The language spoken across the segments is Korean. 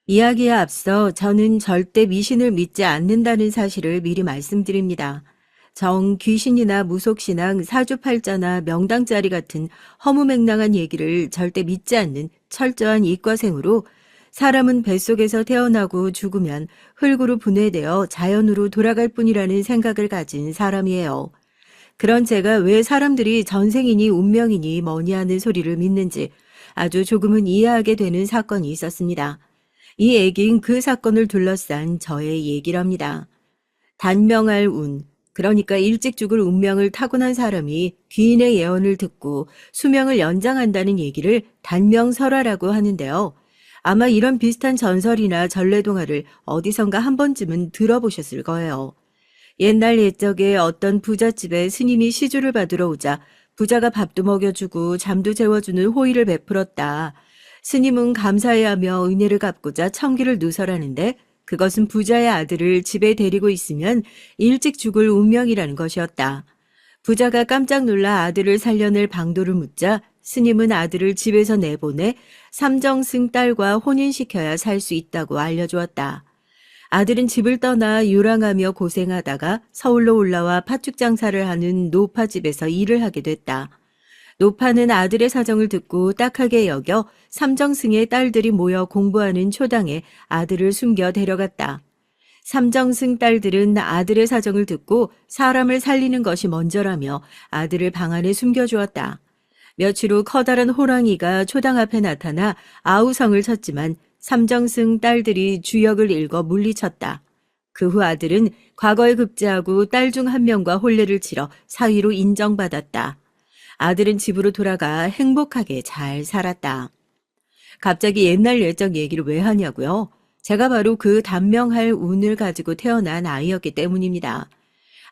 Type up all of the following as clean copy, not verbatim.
이야기에 앞서 저는 절대 미신을 믿지 않는다는 사실을 미리 말씀드립니다. 귀신이나 무속신앙, 사주팔자나 명당짜리 같은 허무맹랑한 얘기를 절대 믿지 않는 철저한 이과생으로 사람은 뱃속에서 태어나고 죽으면 흙으로 분해되어 자연으로 돌아갈 뿐이라는 생각을 가진 사람이에요. 그런 제가 왜 사람들이 전생이니 운명이니 뭐니 하는 소리를 믿는지 아주 조금은 이해하게 되는 사건이 있었습니다. 이 얘긴 그 사건을 둘러싼 저의 얘기랍니다. 단명할 운, 그러니까 일찍 죽을 운명을 타고난 사람이 귀인의 예언을 듣고 수명을 연장한다는 얘기를 단명설화라고 하는데요. 아마 이런 비슷한 전설이나 전래동화를 어디선가 한 번쯤은 들어보셨을 거예요. 옛날 옛적에 어떤 부잣집에 스님이 시주를 받으러 오자 부자가 밥도 먹여주고 잠도 재워주는 호의를 베풀었다. 스님은 감사해하며 은혜를 갚고자 청기를 누설하는데 그것은 부자의 아들을 집에 데리고 있으면 일찍 죽을 운명이라는 것이었다. 부자가 깜짝 놀라 아들을 살려낼 방도를 묻자 스님은 아들을 집에서 내보내 삼정승 딸과 혼인시켜야 살 수 있다고 알려주었다. 아들은 집을 떠나 유랑하며 고생하다가 서울로 올라와 팥죽 장사를 하는 노파집에서 일을 하게 됐다. 노파는 아들의 사정을 듣고 딱하게 여겨 삼정승의 딸들이 모여 공부하는 초당에 아들을 숨겨 데려갔다. 삼정승 딸들은 아들의 사정을 듣고 사람을 살리는 것이 먼저라며 아들을 방 안에 숨겨주었다. 며칠 후 커다란 호랑이가 초당 앞에 나타나 아우성을 쳤지만 삼정승 딸들이 주역을 읽어 물리쳤다. 그 후 아들은 과거에 급제하고 딸 중 한 명과 혼례를 치러 사위로 인정받았다. 아들은 집으로 돌아가 행복하게 잘 살았다. 갑자기 옛날 옛적 얘기를 왜 하냐고요? 제가 바로 그 단명할 운을 가지고 태어난 아이였기 때문입니다.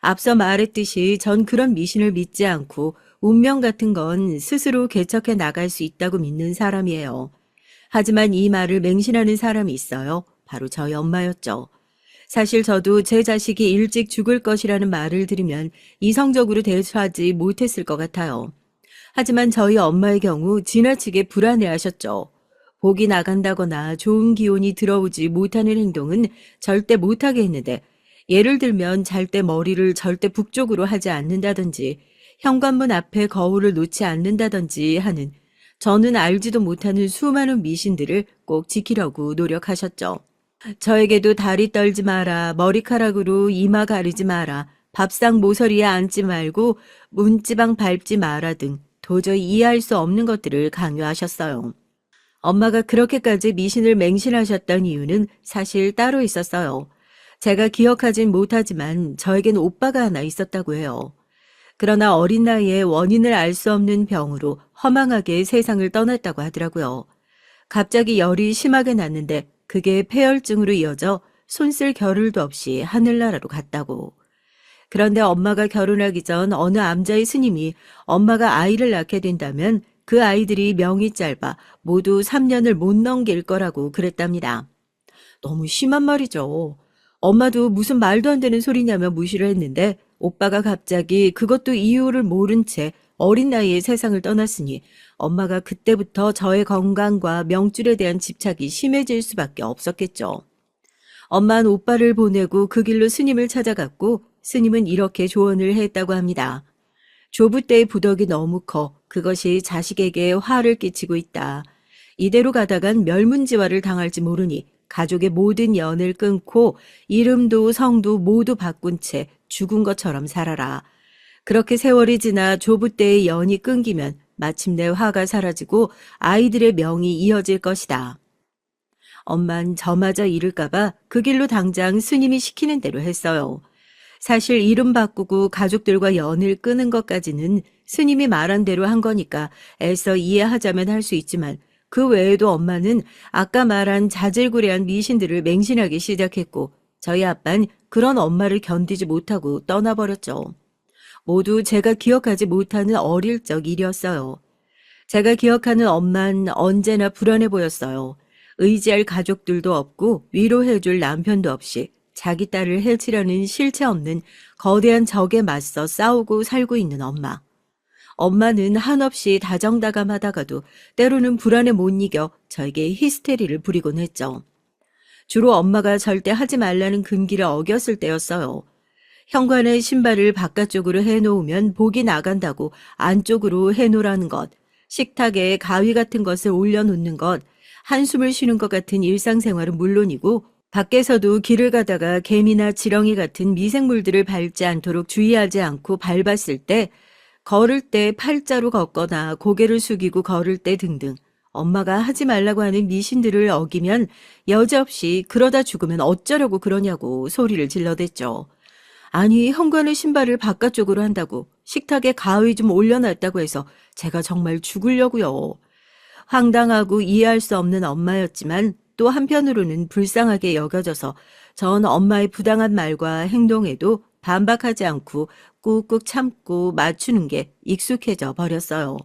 앞서 말했듯이 전 그런 미신을 믿지 않고 운명 같은 건 스스로 개척해 나갈 수 있다고 믿는 사람이에요. 하지만 이 말을 맹신하는 사람이 있어요. 바로 저희 엄마였죠. 사실 저도 제 자식이 일찍 죽을 것이라는 말을 들으면 이성적으로 대처하지 못했을 것 같아요. 하지만 저희 엄마의 경우 지나치게 불안해하셨죠. 복이 나간다거나 좋은 기운이 들어오지 못하는 행동은 절대 못하게 했는데 예를 들면 잘 때 머리를 절대 북쪽으로 하지 않는다든지 현관문 앞에 거울을 놓지 않는다든지 하는 저는 알지도 못하는 수많은 미신들을 꼭 지키려고 노력하셨죠. 저에게도 다리 떨지 마라, 머리카락으로 이마 가리지 마라, 밥상 모서리에 앉지 말고 문지방 밟지 마라 등 도저히 이해할 수 없는 것들을 강요하셨어요. 엄마가 그렇게까지 미신을 맹신하셨던 이유는 사실 따로 있었어요. 제가 기억하진 못하지만 저에겐 오빠가 하나 있었다고 해요. 그러나 어린 나이에 원인을 알 수 없는 병으로 허망하게 세상을 떠났다고 하더라고요. 갑자기 열이 심하게 났는데 그게 폐혈증으로 이어져 손 쓸 겨를도 없이 하늘나라로 갔다고. 그런데 엄마가 결혼하기 전 어느 암자의 스님이 엄마가 아이를 낳게 된다면 그 아이들이 명이 짧아 모두 3년을 못 넘길 거라고 그랬답니다. 너무 심한 말이죠. 엄마도 무슨 말도 안 되는 소리냐며 무시를 했는데 오빠가 갑자기 그것도 이유를 모른 채 어린 나이에 세상을 떠났으니 엄마가 그때부터 저의 건강과 명줄에 대한 집착이 심해질 수밖에 없었겠죠. 엄마는 오빠를 보내고 그 길로 스님을 찾아갔고 스님은 이렇게 조언을 했다고 합니다. 조부 때의 부덕이 너무 커 그것이 자식에게 화를 끼치고 있다. 이대로 가다간 멸문지화를 당할지 모르니 가족의 모든 연을 끊고 이름도 성도 모두 바꾼 채 죽은 것처럼 살아라. 그렇게 세월이 지나 조부 때의 연이 끊기면 마침내 화가 사라지고 아이들의 명이 이어질 것이다. 엄만 저마저 잃을까봐 그 길로 당장 스님이 시키는 대로 했어요. 사실 이름 바꾸고 가족들과 연을 끄는 것까지는 스님이 말한 대로 한 거니까 애써 이해하자면 할 수 있지만 그 외에도 엄마는 아까 말한 자질구레한 미신들을 맹신하기 시작했고 저희 아빠는 그런 엄마를 견디지 못하고 떠나버렸죠. 모두 제가 기억하지 못하는 어릴 적 일이었어요. 제가 기억하는 엄만 언제나 불안해 보였어요. 의지할 가족들도 없고 위로해줄 남편도 없이 자기 딸을 해치려는 실체 없는 거대한 적에 맞서 싸우고 살고 있는 엄마. 엄마는 한없이 다정다감하다가도 때로는 불안에 못 이겨 저에게 히스테리를 부리곤 했죠. 주로 엄마가 절대 하지 말라는 금기를 어겼을 때였어요. 현관에 신발을 바깥쪽으로 해놓으면 복이 나간다고 안쪽으로 해놓으라는 것, 식탁에 가위 같은 것을 올려놓는 것, 한숨을 쉬는 것 같은 일상생활은 물론이고 밖에서도 길을 가다가 개미나 지렁이 같은 미생물들을 밟지 않도록 주의하지 않고 밟았을 때, 걸을 때 팔자로 걷거나 고개를 숙이고 걸을 때 등등 엄마가 하지 말라고 하는 미신들을 어기면 여지없이 그러다 죽으면 어쩌려고 그러냐고 소리를 질러댔죠. 아니, 현관에 신발을 바깥쪽으로 한다고 식탁에 가위 좀 올려놨다고 해서 제가 정말 죽으려고요. 황당하고 이해할 수 없는 엄마였지만 또 한편으로는 불쌍하게 여겨져서 전 엄마의 부당한 말과 행동에도 반박하지 않고 꾹꾹 참고 맞추는 게 익숙해져 버렸어요.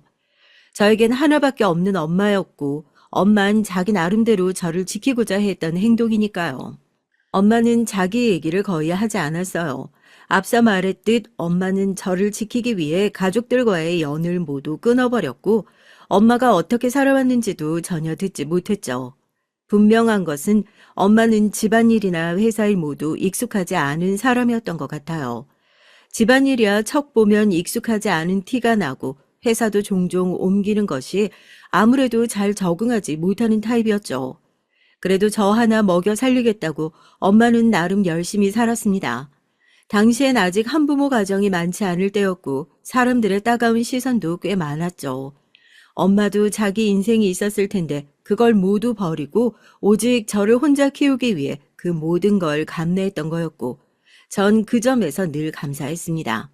저에겐 하나밖에 없는 엄마였고 엄만 자기 나름대로 저를 지키고자 했던 행동이니까요. 엄마는 자기 얘기를 거의 하지 않았어요. 앞서 말했듯 엄마는 저를 지키기 위해 가족들과의 연을 모두 끊어버렸고 엄마가 어떻게 살아왔는지도 전혀 듣지 못했죠. 분명한 것은 엄마는 집안일이나 회사일 모두 익숙하지 않은 사람이었던 것 같아요. 집안일이야 척 보면 익숙하지 않은 티가 나고 회사도 종종 옮기는 것이 아무래도 잘 적응하지 못하는 타입이었죠. 그래도 저 하나 먹여 살리겠다고 엄마는 나름 열심히 살았습니다. 당시엔 아직 한부모 가정이 많지 않을 때였고 사람들의 따가운 시선도 꽤 많았죠. 엄마도 자기 인생이 있었을 텐데 그걸 모두 버리고 오직 저를 혼자 키우기 위해 그 모든 걸 감내했던 거였고 전 그 점에서 늘 감사했습니다.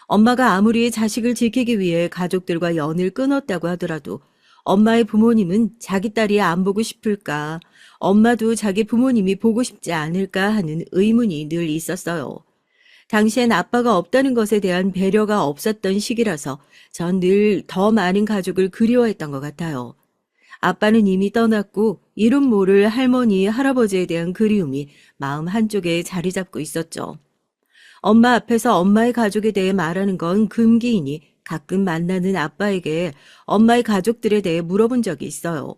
엄마가 아무리 자식을 지키기 위해 가족들과 연을 끊었다고 하더라도 엄마의 부모님은 자기 딸이 안 보고 싶을까, 엄마도 자기 부모님이 보고 싶지 않을까 하는 의문이 늘 있었어요. 당시엔 아빠가 없다는 것에 대한 배려가 없었던 시기라서 전 늘 더 많은 가족을 그리워했던 것 같아요. 아빠는 이미 떠났고 이름 모를 할머니, 할아버지에 대한 그리움이 마음 한쪽에 자리 잡고 있었죠. 엄마 앞에서 엄마의 가족에 대해 말하는 건 금기이니 가끔 만나는 아빠에게 엄마의 가족들에 대해 물어본 적이 있어요.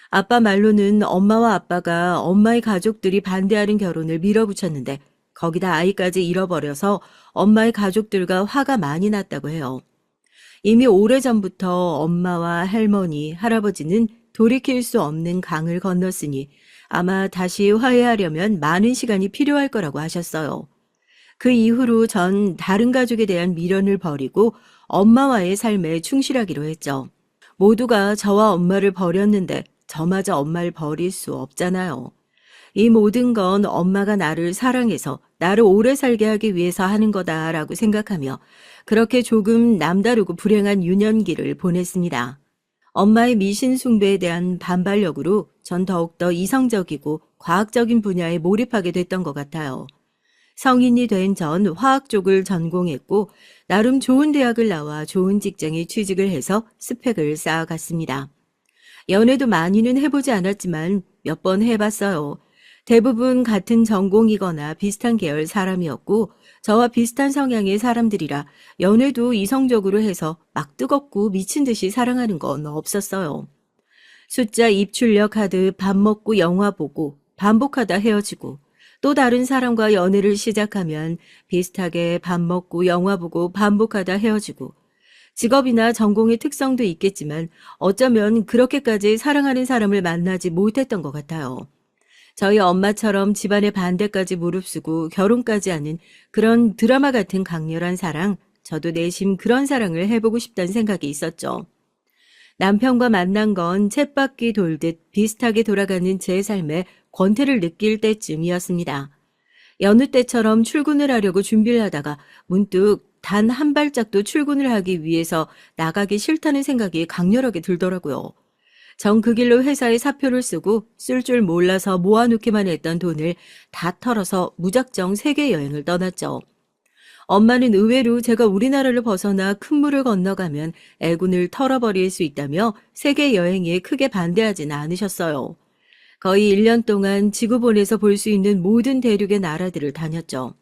아빠 말로는 엄마와 아빠가 엄마의 가족들이 반대하는 결혼을 밀어붙였는데 거기다 아이까지 잃어버려서 엄마의 가족들과 화가 많이 났다고 해요. 이미 오래전부터 엄마와 할머니, 할아버지는 돌이킬 수 없는 강을 건넜으니 아마 다시 화해하려면 많은 시간이 필요할 거라고 하셨어요. 그 이후로 전 다른 가족에 대한 미련을 버리고 엄마와의 삶에 충실하기로 했죠. 모두가 저와 엄마를 버렸는데 저마저 엄마를 버릴 수 없잖아요. 이 모든 건 엄마가 나를 사랑해서 나를 오래 살게 하기 위해서 하는 거다라고 생각하며 그렇게 조금 남다르고 불행한 유년기를 보냈습니다. 엄마의 미신 숭배에 대한 반발력으로 전 더욱더 이성적이고 과학적인 분야에 몰입하게 됐던 것 같아요. 성인이 된 전 화학 쪽을 전공했고 나름 좋은 대학을 나와 좋은 직장에 취직을 해서 스펙을 쌓아갔습니다. 연애도 많이는 해보지 않았지만 몇 번 해봤어요. 대부분 같은 전공이거나 비슷한 계열 사람이었고 저와 비슷한 성향의 사람들이라 연애도 이성적으로 해서 막 뜨겁고 미친 듯이 사랑하는 건 없었어요. 숫자 입출력하듯 밥 먹고 영화 보고 반복하다 헤어지고 또 다른 사람과 연애를 시작하면 비슷하게 밥 먹고 영화 보고 반복하다 헤어지고 직업이나 전공의 특성도 있겠지만 어쩌면 그렇게까지 사랑하는 사람을 만나지 못했던 것 같아요. 저희 엄마처럼 집안의 반대까지 무릅쓰고 결혼까지 하는 그런 드라마 같은 강렬한 사랑, 저도 내심 그런 사랑을 해보고 싶다는 생각이 있었죠. 남편과 만난 건 쳇바퀴 돌듯 비슷하게 돌아가는 제 삶에 권태를 느낄 때쯤이었습니다. 여느 때처럼 출근을 하려고 준비를 하다가 문득 단 한 발짝도 출근을 하기 위해서 나가기 싫다는 생각이 강렬하게 들더라고요. 전 그 길로 회사에 사표를 쓰고 쓸 줄 몰라서 모아놓기만 했던 돈을 다 털어서 무작정 세계 여행을 떠났죠. 엄마는 의외로 제가 우리나라를 벗어나 큰 물을 건너가면 애군을 털어버릴 수 있다며 세계 여행에 크게 반대하진 않으셨어요. 거의 1년 동안 지구본에서 볼 수 있는 모든 대륙의 나라들을 다녔죠.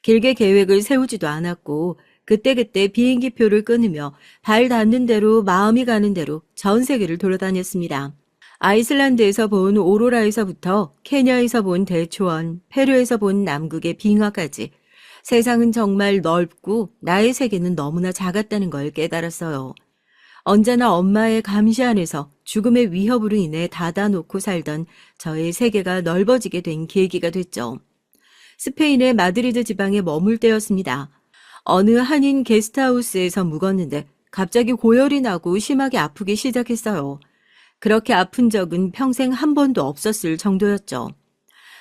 길게 계획을 세우지도 않았고 그때그때 비행기표를 끊으며 발 닿는 대로 마음이 가는 대로 전 세계를 돌아다녔습니다. 아이슬란드에서 본 오로라에서부터 케냐에서 본 대초원, 페루에서 본 남극의 빙하까지 세상은 정말 넓고 나의 세계는 너무나 작았다는 걸 깨달았어요. 언제나 엄마의 감시 안에서 죽음의 위협으로 인해 닫아놓고 살던 저의 세계가 넓어지게 된 계기가 됐죠. 스페인의 마드리드 지방에 머물 때였습니다. 어느 한인 게스트하우스에서 묵었는데 갑자기 고열이 나고 심하게 아프기 시작했어요. 그렇게 아픈 적은 평생 한 번도 없었을 정도였죠.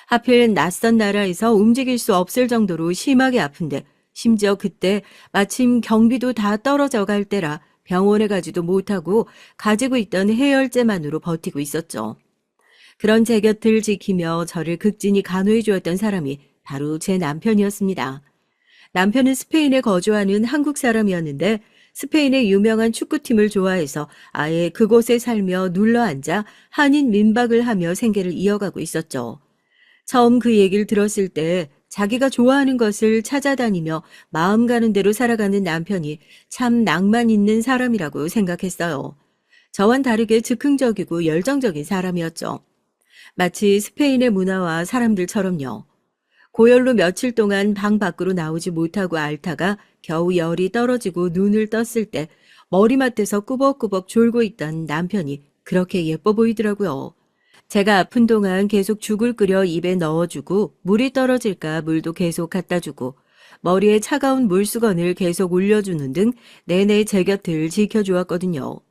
하필 낯선 나라에서 움직일 수 없을 정도로 심하게 아픈데 심지어 그때 마침 경비도 다 떨어져 갈 때라 병원에 가지도 못하고 가지고 있던 해열제만으로 버티고 있었죠. 그런 제 곁을 지키며 저를 극진히 간호해 주었던 사람이 바로 제 남편이었습니다. 남편은 스페인에 거주하는 한국 사람이었는데 스페인의 유명한 축구팀을 좋아해서 아예 그곳에 살며 눌러앉아 한인 민박을 하며 생계를 이어가고 있었죠. 처음 그 얘기를 들었을 때 자기가 좋아하는 것을 찾아다니며 마음 가는 대로 살아가는 남편이 참 낭만 있는 사람이라고 생각했어요. 저와는 다르게 즉흥적이고 열정적인 사람이었죠. 마치 스페인의 문화와 사람들처럼요. 고열로 며칠 동안 방 밖으로 나오지 못하고 앓다가 겨우 열이 떨어지고 눈을 떴을 때 머리맡에서 꾸벅꾸벅 졸고 있던 남편이 그렇게 예뻐 보이더라고요. 제가 아픈 동안 계속 죽을 끓여 입에 넣어주고 물이 떨어질까 물도 계속 갖다 주고 머리에 차가운 물수건을 계속 올려주는 등 내내 제 곁을 지켜주었거든요.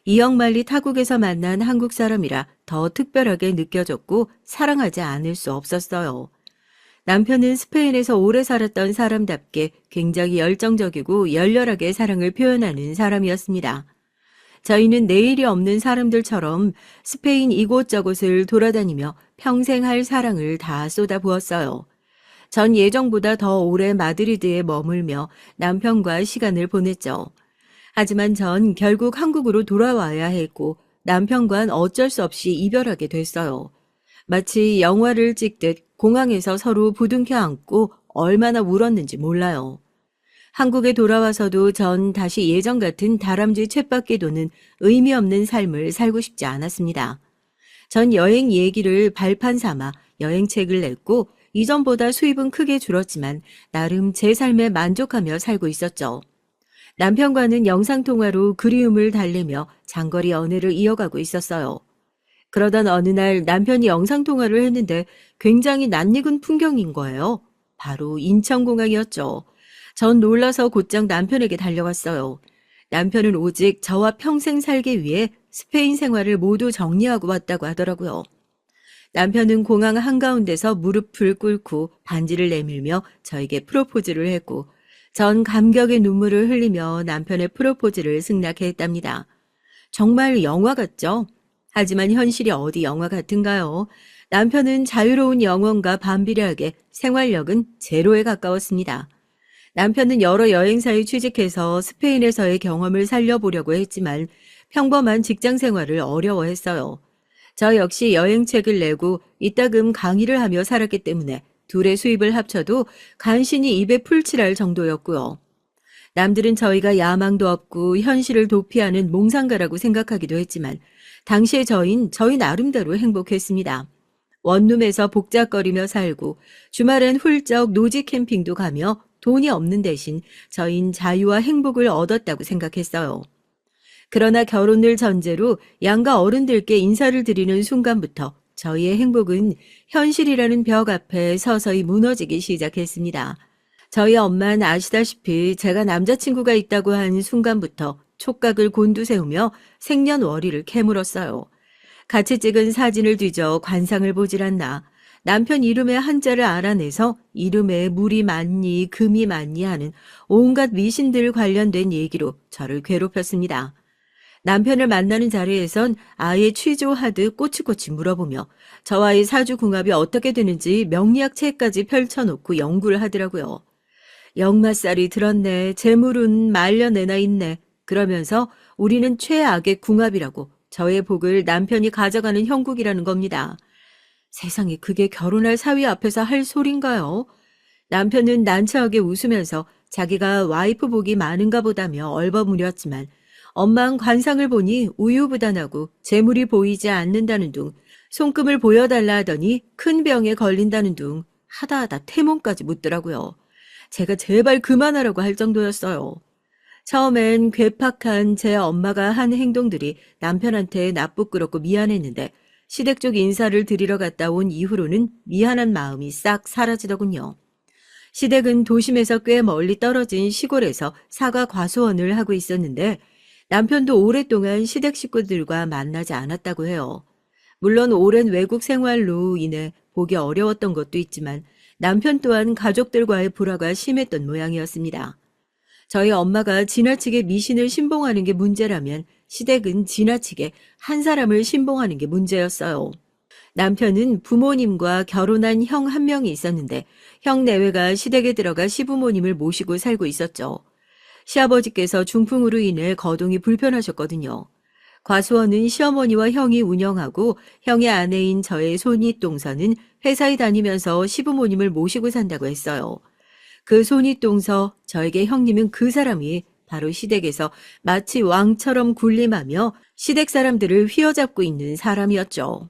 이영만리 타국에서 만난 한국 사람이라 더 특별하게 느껴졌고 사랑하지 않을 수 없었어요. 남편은 스페인에서 오래 살았던 사람답게 굉장히 열정적이고 열렬하게 사랑을 표현하는 사람이었습니다. 저희는 내일이 없는 사람들처럼 스페인 이곳저곳을 돌아다니며 평생 할 사랑을 다 쏟아부었어요. 전 예정보다 더 오래 마드리드에 머물며 남편과 시간을 보냈죠. 하지만 전 결국 한국으로 돌아와야 했고 남편과는 어쩔 수 없이 이별하게 됐어요. 마치 영화를 찍듯 공항에서 서로 부둥켜 안고 얼마나 울었는지 몰라요. 한국에 돌아와서도 전 다시 예전 같은 다람쥐 쳇바퀴 도는 의미 없는 삶을 살고 싶지 않았습니다. 전 여행 얘기를 발판 삼아 여행책을 냈고 이전보다 수입은 크게 줄었지만 나름 제 삶에 만족하며 살고 있었죠. 남편과는 영상통화로 그리움을 달래며 장거리 연애를 이어가고 있었어요. 그러던 어느 날 남편이 영상통화를 했는데 굉장히 낯익은 풍경인 거예요. 바로 인천공항이었죠. 전 놀라서 곧장 남편에게 달려갔어요. 남편은 오직 저와 평생 살기 위해 스페인 생활을 모두 정리하고 왔다고 하더라고요. 남편은 공항 한가운데서 무릎을 꿇고 반지를 내밀며 저에게 프로포즈를 했고 전 감격의 눈물을 흘리며 남편의 프로포즈를 승낙했답니다. 정말 영화 같죠? 하지만 현실이 어디 영화 같은가요? 남편은 자유로운 영혼과 반비례하게 생활력은 제로에 가까웠습니다. 남편은 여러 여행사에 취직해서 스페인에서의 경험을 살려보려고 했지만 평범한 직장 생활을 어려워했어요. 저 역시 여행책을 내고 이따금 강의를 하며 살았기 때문에 둘의 수입을 합쳐도 간신히 입에 풀칠할 정도였고요. 남들은 저희가 야망도 없고 현실을 도피하는 몽상가라고 생각하기도 했지만 당시의 저희 나름대로 행복했습니다. 원룸에서 복작거리며 살고 주말엔 훌쩍 노지 캠핑도 가며 돈이 없는 대신 저희는 자유와 행복을 얻었다고 생각했어요. 그러나 결혼을 전제로 양가 어른들께 인사를 드리는 순간부터 저희의 행복은 현실이라는 벽 앞에 서서히 무너지기 시작했습니다. 저희 엄마는 아시다시피 제가 남자친구가 있다고 한 순간부터 촉각을 곤두세우며 생년월일을 캐물었어요. 같이 찍은 사진을 뒤져 관상을 보질 않나 남편 이름의 한자를 알아내서 이름에 물이 많니 금이 많니 하는 온갖 미신들 관련된 얘기로 저를 괴롭혔습니다. 남편을 만나는 자리에선 아예 취조하듯 꼬치꼬치 물어보며 저와의 사주궁합이 어떻게 되는지 명리학 책까지 펼쳐놓고 연구를 하더라고요. 역마살이 들었네, 재물은 말려내나 있네. 그러면서 우리는 최악의 궁합이라고 저의 복을 남편이 가져가는 형국이라는 겁니다. 세상에 그게 결혼할 사위 앞에서 할 소린가요? 남편은 난처하게 웃으면서 자기가 와이프 복이 많은가 보다며 얼버무렸지만 엄만 관상을 보니 우유부단하고 재물이 보이지 않는다는 둥, 손금을 보여달라 하더니 큰 병에 걸린다는 둥 하다하다 태몽까지 묻더라고요. 제가 제발 그만하라고 할 정도였어요. 처음엔 괴팍한 제 엄마가 한 행동들이 남편한테 나쁘끄럽고 미안했는데 시댁 쪽 인사를 드리러 갔다 온 이후로는 미안한 마음이 싹 사라지더군요. 시댁은 도심에서 꽤 멀리 떨어진 시골에서 사과 과수원을 하고 있었는데 남편도 오랫동안 시댁 식구들과 만나지 않았다고 해요. 물론 오랜 외국 생활로 인해 보기 어려웠던 것도 있지만 남편 또한 가족들과의 불화가 심했던 모양이었습니다. 저희 엄마가 지나치게 미신을 신봉하는 게 문제라면 시댁은 지나치게 한 사람을 신봉하는 게 문제였어요. 남편은 부모님과 결혼한 형 한 명이 있었는데 형 내외가 시댁에 들어가 시부모님을 모시고 살고 있었죠. 시아버지께서 중풍으로 인해 거동이 불편하셨거든요. 과수원은 시어머니와 형이 운영하고 형의 아내인 저의 손윗동서는 회사에 다니면서 시부모님을 모시고 산다고 했어요. 그 손윗동서, 저에게 형님은 그 사람이 바로 시댁에서 마치 왕처럼 군림하며 시댁 사람들을 휘어잡고 있는 사람이었죠.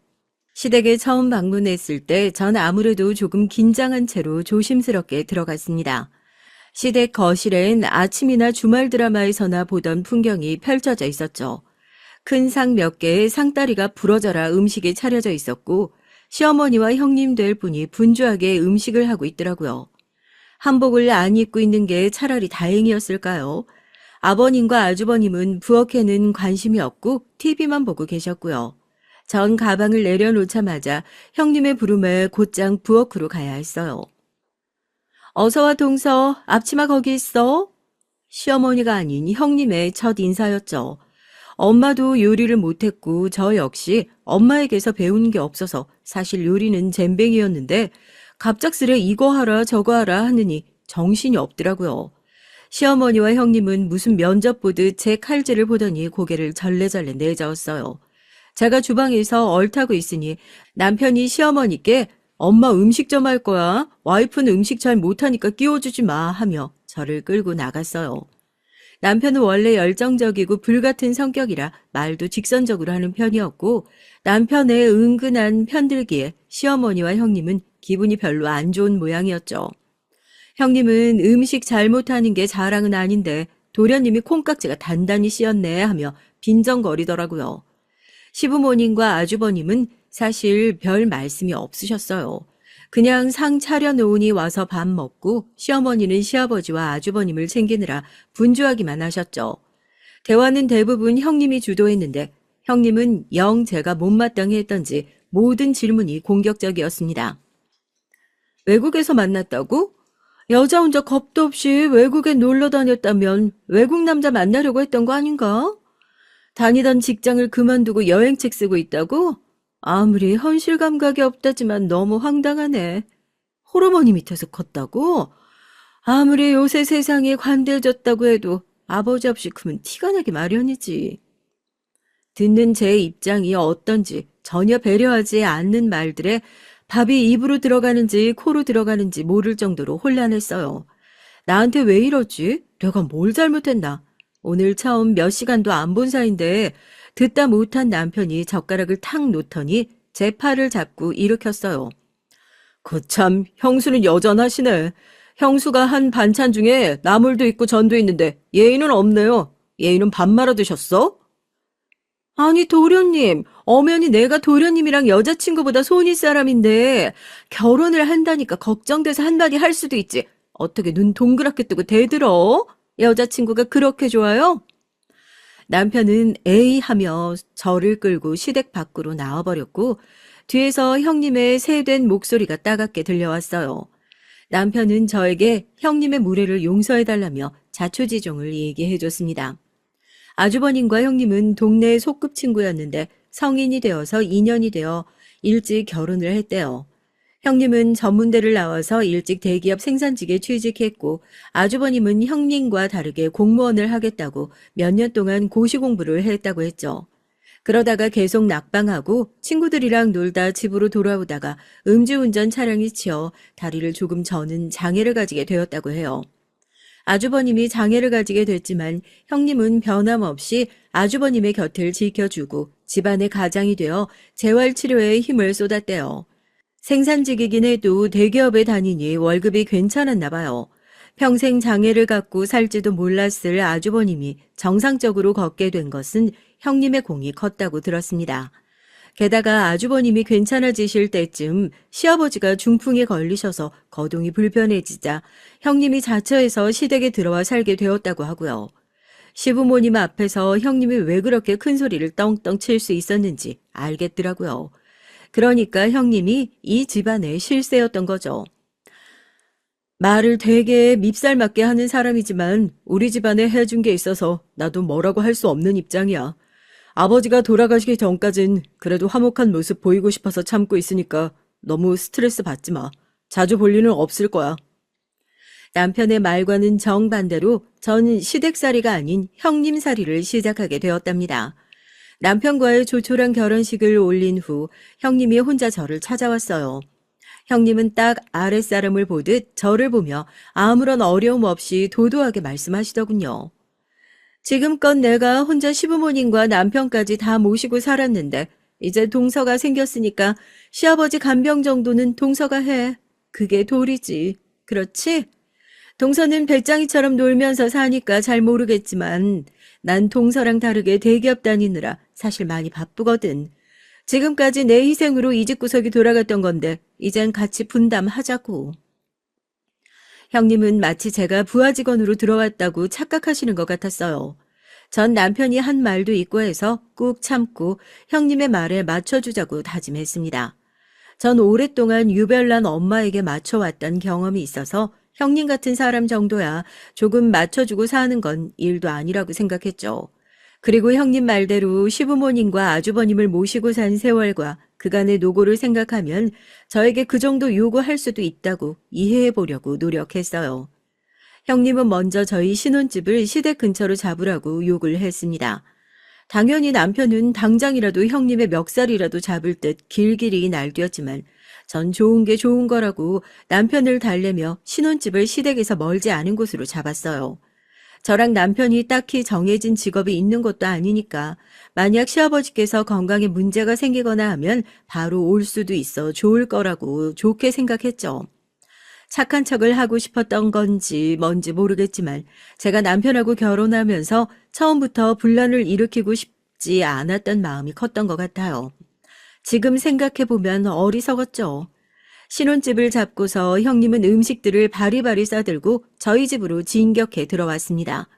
시댁에 처음 방문했을 때 전 아무래도 조금 긴장한 채로 조심스럽게 들어갔습니다. 시댁 거실엔 아침이나 주말 드라마에서나 보던 풍경이 펼쳐져 있었죠. 큰 상 몇 개에 상다리가 부러져라 음식이 차려져 있었고 시어머니와 형님 될 분이 분주하게 음식을 하고 있더라고요. 한복을 안 입고 있는 게 차라리 다행이었을까요? 아버님과 아주버님은 부엌에는 관심이 없고 TV만 보고 계셨고요. 전 가방을 내려놓자마자 형님의 부름에 곧장 부엌으로 가야 했어요. 어서와 동서, 앞치마 거기 있어? 시어머니가 아닌 형님의 첫 인사였죠. 엄마도 요리를 못했고 저 역시 엄마에게서 배운 게 없어서 사실 요리는 젬병이었는데 갑작스레 이거 하라 저거 하라 하느니 정신이 없더라고요. 시어머니와 형님은 무슨 면접 보듯 제 칼질을 보더니 고개를 절레절레 내저었어요. 제가 주방에서 얼타고 있으니 남편이 시어머니께 엄마 음식 좀 할 거야. 와이프는 음식 잘 못하니까 끼워주지 마 하며 저를 끌고 나갔어요. 남편은 원래 열정적이고 불같은 성격이라 말도 직선적으로 하는 편이었고 남편의 은근한 편들기에 시어머니와 형님은 기분이 별로 안 좋은 모양이었죠. 형님은 음식 잘 못하는 게 자랑은 아닌데 도련님이 콩깍지가 단단히 씌었네 하며 빈정거리더라고요. 시부모님과 아주버님은 사실 별 말씀이 없으셨어요. 그냥 상 차려놓으니 와서 밥 먹고 시어머니는 시아버지와 아주버님을 챙기느라 분주하기만 하셨죠. 대화는 대부분 형님이 주도했는데 형님은 영 제가 못마땅해 했던지 모든 질문이 공격적이었습니다. 외국에서 만났다고? 여자 혼자 겁도 없이 외국에 놀러 다녔다면 외국 남자 만나려고 했던 거 아닌가? 다니던 직장을 그만두고 여행책 쓰고 있다고? 아무리 현실 감각이 없다지만 너무 황당하네. 호르몬이 밑에서 컸다고? 아무리 요새 세상이 관대해졌다고 해도 아버지 없이 크면 티가 나기 마련이지. 듣는 제 입장이 어떤지 전혀 배려하지 않는 말들에 밥이 입으로 들어가는지 코로 들어가는지 모를 정도로 혼란했어요. 나한테 왜 이러지? 내가 뭘 잘못했나? 오늘 처음 몇 시간도 안 본 사이인데 듣다 못한 남편이 젓가락을 탁 놓더니 제 팔을 잡고 일으켰어요. 거참 형수는 여전하시네. 형수가 한 반찬 중에 나물도 있고 전도 있는데 예의는 없네요. 예의는 밥 말아 드셨어? 아니 도련님, 엄연히 내가 도련님이랑 여자친구보다 손윗 사람인데 결혼을 한다니까 걱정돼서 한마디 할 수도 있지. 어떻게 눈 동그랗게 뜨고 대들어? 여자친구가 그렇게 좋아요? 남편은 에이 하며 저를 끌고 시댁 밖으로 나와버렸고 뒤에서 형님의 새된 목소리가 따갑게 들려왔어요. 남편은 저에게 형님의 무례를 용서해달라며 자초지종을 얘기해줬습니다. 아주버님과 형님은 동네 소꿉친구였는데 성인이 되어서 2년이 되어 일찍 결혼을 했대요. 형님은 전문대를 나와서 일찍 대기업 생산직에 취직했고 아주버님은 형님과 다르게 공무원을 하겠다고 몇 년 동안 고시공부를 했다고 했죠. 그러다가 계속 낙방하고 친구들이랑 놀다 집으로 돌아오다가 음주운전 차량이 치여 다리를 조금 저는 장애를 가지게 되었다고 해요. 아주버님이 장애를 가지게 됐지만 형님은 변함없이 아주버님의 곁을 지켜주고 집안의 가장이 되어 재활치료에 힘을 쏟았대요. 생산직이긴 해도 대기업에 다니니 월급이 괜찮았나 봐요. 평생 장애를 갖고 살지도 몰랐을 아주버님이 정상적으로 걷게 된 것은 형님의 공이 컸다고 들었습니다. 게다가 아주버님이 괜찮아지실 때쯤 시아버지가 중풍에 걸리셔서 거동이 불편해지자 형님이 자처해서 시댁에 들어와 살게 되었다고 하고요. 시부모님 앞에서 형님이 왜 그렇게 큰 소리를 떵떵 칠 수 있었는지 알겠더라고요. 그러니까 형님이 이 집안의 실세였던 거죠. 말을 되게 밉살맞게 하는 사람이지만 우리 집안에 해준 게 있어서 나도 뭐라고 할 수 없는 입장이야. 아버지가 돌아가시기 전까진 그래도 화목한 모습 보이고 싶어서 참고 있으니까 너무 스트레스 받지 마. 자주 볼 일은 없을 거야. 남편의 말과는 정반대로 전 시댁살이가 아닌 형님살이를 시작하게 되었답니다. 남편과의 조촐한 결혼식을 올린 후 형님이 혼자 저를 찾아왔어요. 형님은 딱 아랫사람을 보듯 저를 보며 아무런 어려움 없이 도도하게 말씀하시더군요. 지금껏 내가 혼자 시부모님과 남편까지 다 모시고 살았는데 이제 동서가 생겼으니까 시아버지 간병 정도는 동서가 해. 그게 도리지. 그렇지? 동서는 배짱이처럼 놀면서 사니까 잘 모르겠지만 난 동서랑 다르게 대기업 다니느라 사실 많이 바쁘거든. 지금까지 내 희생으로 이 집 구석이 돌아갔던 건데 이젠 같이 분담하자고. 형님은 마치 제가 부하 직원으로 들어왔다고 착각하시는 것 같았어요. 전 남편이 한 말도 있고 해서 꾹 참고 형님의 말에 맞춰주자고 다짐했습니다. 전 오랫동안 유별난 엄마에게 맞춰왔던 경험이 있어서 형님 같은 사람 정도야 조금 맞춰주고 사는 건 일도 아니라고 생각했죠. 그리고 형님 말대로 시부모님과 아주버님을 모시고 산 세월과 그간의 노고를 생각하면 저에게 그 정도 요구할 수도 있다고 이해해 보려고 노력했어요. 형님은 먼저 저희 신혼집을 시댁 근처로 잡으라고 요구를 했습니다. 당연히 남편은 당장이라도 형님의 멱살이라도 잡을 듯 길길이 날뛰었지만 전 좋은 게 좋은 거라고 남편을 달래며 신혼집을 시댁에서 멀지 않은 곳으로 잡았어요. 저랑 남편이 딱히 정해진 직업이 있는 것도 아니니까 만약 시아버지께서 건강에 문제가 생기거나 하면 바로 올 수도 있어 좋을 거라고 좋게 생각했죠. 착한 척을 하고 싶었던 건지 뭔지 모르겠지만 제가 남편하고 결혼하면서 처음부터 분란을 일으키고 싶지 않았던 마음이 컸던 것 같아요. 지금 생각해보면 어리석었죠. 신혼집을 잡고서 형님은 음식들을 바리바리 싸들고 저희 집으로 진격해 들어왔습니다.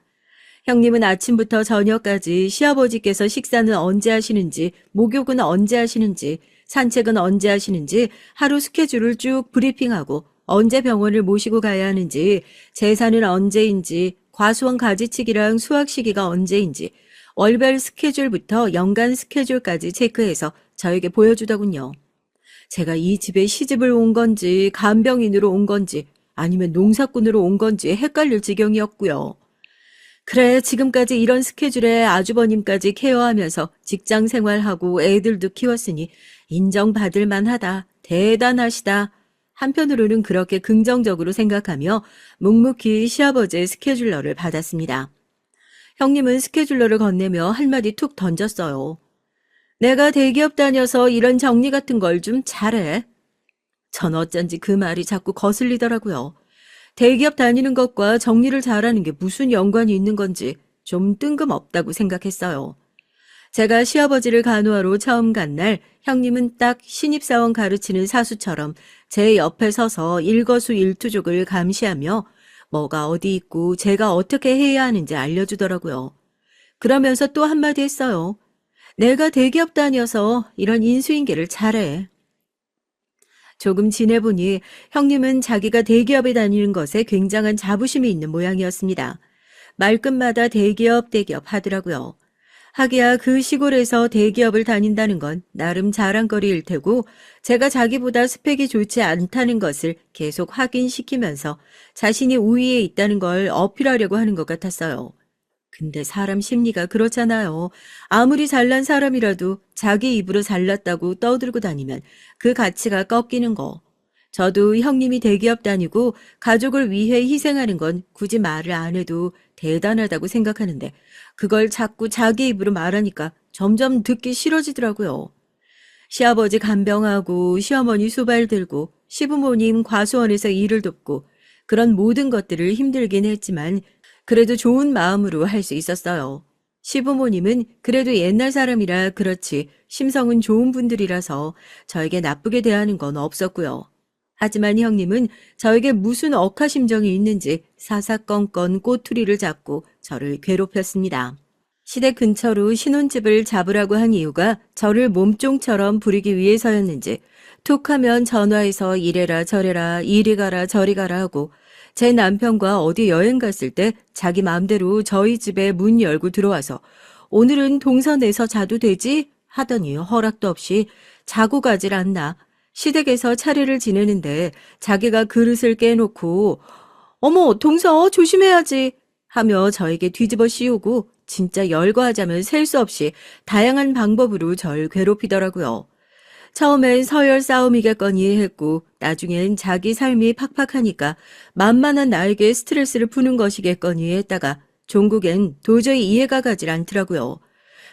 형님은 아침부터 저녁까지 시아버지께서 식사는 언제 하시는지, 목욕은 언제 하시는지, 산책은 언제 하시는지 하루 스케줄을 쭉 브리핑하고 언제 병원을 모시고 가야 하는지, 제사는 언제인지, 과수원 가지치기랑 수학 시기가 언제인지, 월별 스케줄부터 연간 스케줄까지 체크해서 저에게 보여주더군요. 제가 이 집에 시집을 온 건지 간병인으로 온 건지 아니면 농사꾼으로 온 건지 헷갈릴 지경이었고요. 그래, 지금까지 이런 스케줄에 아주버님까지 케어하면서 직장 생활하고 애들도 키웠으니 인정받을 만하다. 대단하시다. 한편으로는 그렇게 긍정적으로 생각하며 묵묵히 시아버지의 스케줄러를 받았습니다. 형님은 스케줄러를 건네며 한마디 툭 던졌어요. 내가 대기업 다녀서 이런 정리 같은 걸 좀 잘해. 전 어쩐지 그 말이 자꾸 거슬리더라고요. 대기업 다니는 것과 정리를 잘하는 게 무슨 연관이 있는 건지 좀 뜬금없다고 생각했어요. 제가 시아버지를 간호하러 처음 간 날 형님은 딱 신입사원 가르치는 사수처럼 제 옆에 서서 일거수일투족을 감시하며 뭐가 어디 있고 제가 어떻게 해야 하는지 알려주더라고요. 그러면서 또 한마디 했어요. 내가 대기업 다녀서 이런 인수인계를 잘해. 조금 지내보니 형님은 자기가 대기업에 다니는 것에 굉장한 자부심이 있는 모양이었습니다. 말끝마다 대기업 하더라고요. 하기야 그 시골에서 대기업을 다닌다는 건 나름 자랑거리일 테고 제가 자기보다 스펙이 좋지 않다는 것을 계속 확인시키면서 자신이 우위에 있다는 걸 어필하려고 하는 것 같았어요. 근데 사람 심리가 그렇잖아요. 아무리 잘난 사람이라도 자기 입으로 잘났다고 떠들고 다니면 그 가치가 꺾이는 거. 저도 형님이 대기업 다니고 가족을 위해 희생하는 건 굳이 말을 안 해도 대단하다고 생각하는데 그걸 자꾸 자기 입으로 말하니까 점점 듣기 싫어지더라고요. 시아버지 간병하고 시어머니 수발 들고 시부모님 과수원에서 일을 돕고 그런 모든 것들을 힘들긴 했지만 그래도 좋은 마음으로 할 수 있었어요. 시부모님은 그래도 옛날 사람이라 그렇지 심성은 좋은 분들이라서 저에게 나쁘게 대하는 건 없었고요. 하지만 형님은 저에게 무슨 억하심정이 있는지 사사건건 꼬투리를 잡고 저를 괴롭혔습니다. 시댁 근처로 신혼집을 잡으라고 한 이유가 저를 몸종처럼 부리기 위해서였는지 툭하면 전화해서 이래라 저래라 이리 가라 저리 가라 하고 제 남편과 어디 여행 갔을 때 자기 마음대로 저희 집에 문 열고 들어와서 오늘은 동선에서 자도 되지? 하더니 허락도 없이 자고 가질 않나. 시댁에서 차례를 지내는데 자기가 그릇을 깨놓고 어머 동서 조심해야지 하며 저에게 뒤집어 씌우고 진짜 열거하자면 셀 수 없이 다양한 방법으로 절 괴롭히더라고요. 처음엔 서열 싸움이겠거니 했고 나중엔 자기 삶이 팍팍하니까 만만한 나에게 스트레스를 푸는 것이겠거니 했다가 종국엔 도저히 이해가 가질 않더라고요.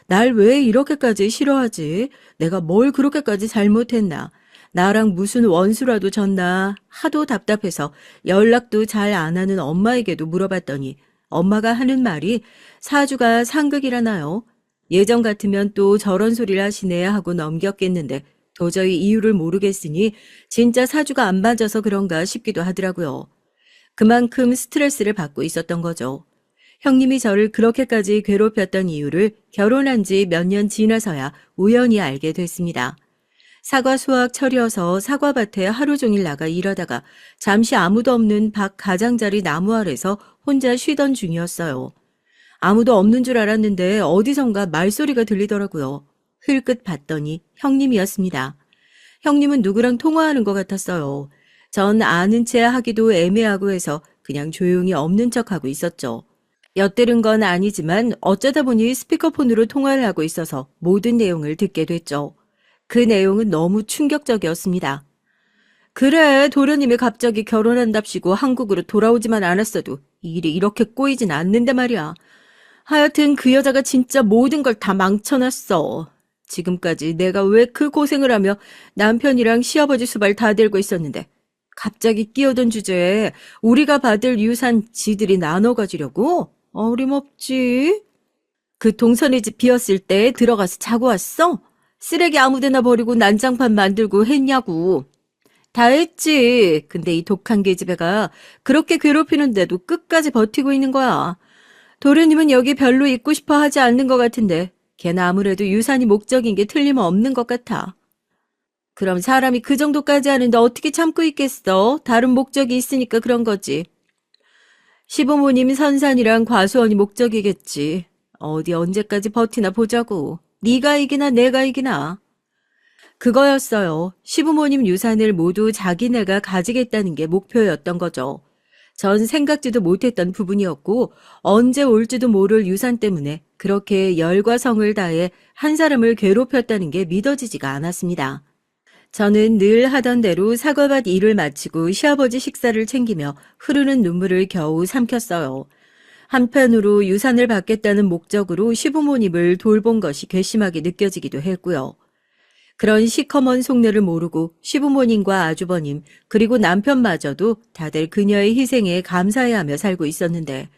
날 왜 이렇게까지 싫어하지? 내가 뭘 그렇게까지 잘못했나? 나랑 무슨 원수라도 졌나? 하도 답답해서 연락도 잘 안 하는 엄마에게도 물어봤더니 엄마가 하는 말이 사주가 상극이라나요? 예전 같으면 또 저런 소리를 하시네 하고 넘겼겠는데 도저히 이유를 모르겠으니 진짜 사주가 안 맞아서 그런가 싶기도 하더라고요. 그만큼 스트레스를 받고 있었던 거죠. 형님이 저를 그렇게까지 괴롭혔던 이유를 결혼한 지 몇 년 지나서야 우연히 알게 됐습니다. 사과 수확 철이어서 사과밭에 하루 종일 나가 일하다가 잠시 아무도 없는 밖 가장자리 나무 아래서 혼자 쉬던 중이었어요. 아무도 없는 줄 알았는데 어디선가 말소리가 들리더라고요. 흘끗 봤더니 형님이었습니다. 형님은 누구랑 통화하는 것 같았어요. 전 아는 체 하기도 애매하고 해서 그냥 조용히 없는 척하고 있었죠. 엿들은 건 아니지만 어쩌다 보니 스피커폰으로 통화를 하고 있어서 모든 내용을 듣게 됐죠. 그 내용은 너무 충격적이었습니다. 그래, 도련님이 갑자기 결혼한답시고 한국으로 돌아오지만 않았어도 일이 이렇게 꼬이진 않는데 말이야. 하여튼 그 여자가 진짜 모든 걸 다 망쳐놨어. 지금까지 내가 왜 그 고생을 하며 남편이랑 시아버지 수발 다 들고 있었는데 갑자기 끼어든 주제에 우리가 받을 유산 지들이 나눠 가지려고? 어림없지. 그 동선의 집 비었을 때 들어가서 자고 왔어? 쓰레기 아무데나 버리고 난장판 만들고 했냐고. 다 했지. 근데 이 독한 계집애가 그렇게 괴롭히는데도 끝까지 버티고 있는 거야. 도련님은 여기 별로 있고 싶어 하지 않는 것 같은데 걔는 아무래도 유산이 목적인 게 틀림없는 것 같아. 그럼 사람이 그 정도까지 하는데 어떻게 참고 있겠어? 다른 목적이 있으니까 그런 거지. 시부모님 선산이랑 과수원이 목적이겠지. 어디 언제까지 버티나 보자고. 네가 이기나 내가 이기나. 그거였어요. 시부모님 유산을 모두 자기네가 가지겠다는 게 목표였던 거죠. 전 생각지도 못했던 부분이었고 언제 올지도 모를 유산 때문에 그렇게 열과 성을 다해 한 사람을 괴롭혔다는 게 믿어지지가 않았습니다. 저는 늘 하던 대로 사과밭 일을 마치고 시아버지 식사를 챙기며 흐르는 눈물을 겨우 삼켰어요. 한편으로 유산을 받겠다는 목적으로 시부모님을 돌본 것이 괘씸하게 느껴지기도 했고요. 그런 시커먼 속내를 모르고 시부모님과 아주버님 그리고 남편마저도 다들 그녀의 희생에 감사해하며 살고 있었는데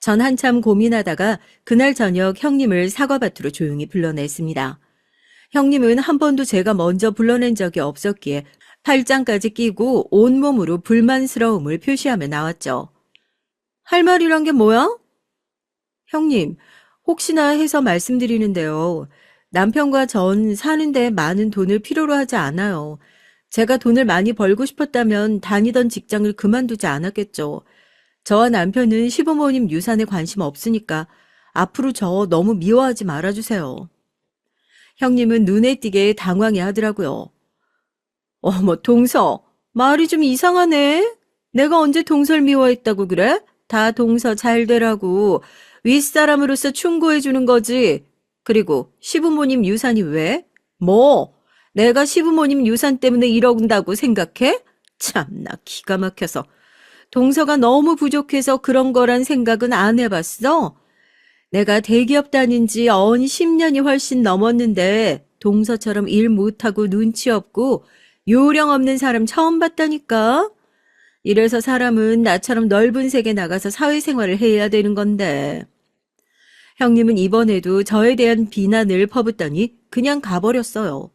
전 한참 고민하다가 그날 저녁 형님을 사과밭으로 조용히 불러냈습니다. 형님은 한 번도 제가 먼저 불러낸 적이 없었기에 팔짱까지 끼고 온몸으로 불만스러움을 표시하며 나왔죠. 할 말이란 게 뭐야? 형님, 혹시나 해서 말씀드리는데요. 남편과 전 사는데 많은 돈을 필요로 하지 않아요. 제가 돈을 많이 벌고 싶었다면 다니던 직장을 그만두지 않았겠죠. 저와 남편은 시부모님 유산에 관심 없으니까 앞으로 저 너무 미워하지 말아주세요. 형님은 눈에 띄게 당황해 하더라고요. 어머, 동서, 말이 좀 이상하네. 내가 언제 동서를 미워했다고 그래? 다 동서 잘 되라고 윗사람으로서 충고해 주는 거지. 그리고 시부모님 유산이 왜? 뭐? 내가 시부모님 유산 때문에 이런다고 생각해? 참나 기가 막혀서. 동서가 너무 부족해서 그런 거란 생각은 안 해봤어? 내가 대기업 다닌 지 언 10년이 훨씬 넘었는데 동서처럼 일 못하고 눈치 없고 요령 없는 사람 처음 봤다니까? 이래서 사람은 나처럼 넓은 세계 나가서 사회생활을 해야 되는 건데. 형님은 이번에도 저에 대한 비난을 퍼붓더니 그냥 가버렸어요.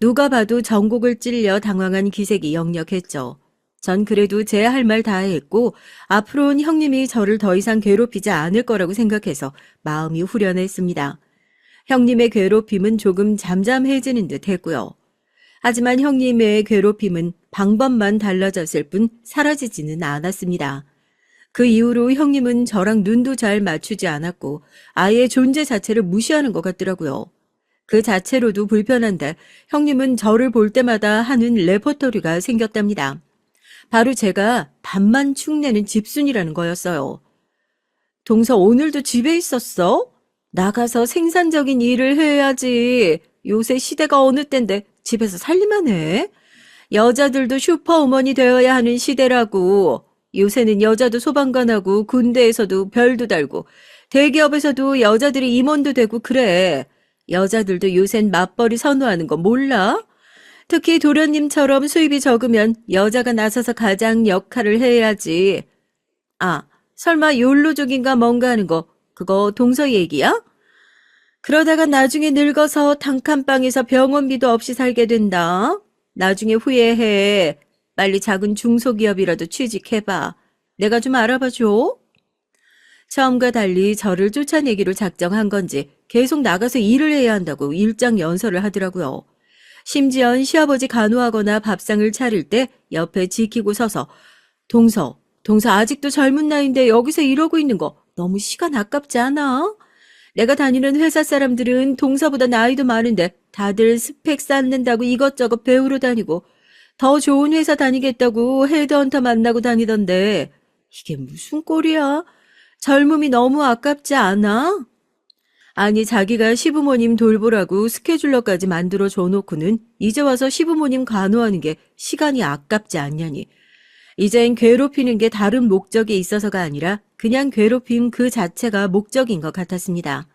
누가 봐도 전곡을 찔려 당황한 기색이 역력했죠. 전 그래도 제 할 말 다 했고 앞으로는 형님이 저를 더 이상 괴롭히지 않을 거라고 생각해서 마음이 후련했습니다. 형님의 괴롭힘은 조금 잠잠해지는 듯 했고요. 하지만 형님의 괴롭힘은 방법만 달라졌을 뿐 사라지지는 않았습니다. 그 이후로 형님은 저랑 눈도 잘 맞추지 않았고 아예 존재 자체를 무시하는 것 같더라고요. 그 자체로도 불편한데 형님은 저를 볼 때마다 하는 레퍼토리가 생겼답니다. 바로 제가 밥만 축내는 집순이라는 거였어요. 동서 오늘도 집에 있었어? 나가서 생산적인 일을 해야지. 요새 시대가 어느 때인데 집에서 살림만 해? 여자들도 슈퍼우먼이 되어야 하는 시대라고. 요새는 여자도 소방관하고 군대에서도 별도 달고 대기업에서도 여자들이 임원도 되고 그래. 여자들도 요샌 맞벌이 선호하는 거 몰라? 특히 도련님처럼 수입이 적으면 여자가 나서서 가장 역할을 해야지. 아, 설마 욜로족인가 뭔가 하는 거 그거 동서 얘기야? 그러다가 나중에 늙어서 단칸방에서 병원비도 없이 살게 된다. 나중에 후회해. 빨리 작은 중소기업이라도 취직해봐. 내가 좀 알아봐줘. 처음과 달리 저를 쫓아내기로 작정한 건지 계속 나가서 일을 해야 한다고 일장 연설을 하더라고요. 심지어 시아버지 간호하거나 밥상을 차릴 때 옆에 지키고 서서 동서 아직도 젊은 나이인데 여기서 이러고 있는 거 너무 시간 아깝지 않아? 내가 다니는 회사 사람들은 동서보다 나이도 많은데 다들 스펙 쌓는다고 이것저것 배우러 다니고 더 좋은 회사 다니겠다고 헤드헌터 만나고 다니던데 이게 무슨 꼴이야? 젊음이 너무 아깝지 않아? 아니 자기가 시부모님 돌보라고 스케줄러까지 만들어 줘놓고는 이제 와서 시부모님 간호하는 게 시간이 아깝지 않냐니. 이젠 괴롭히는 게 다른 목적이 있어서가 아니라 그냥 괴롭힘 그 자체가 목적인 것 같았습니다.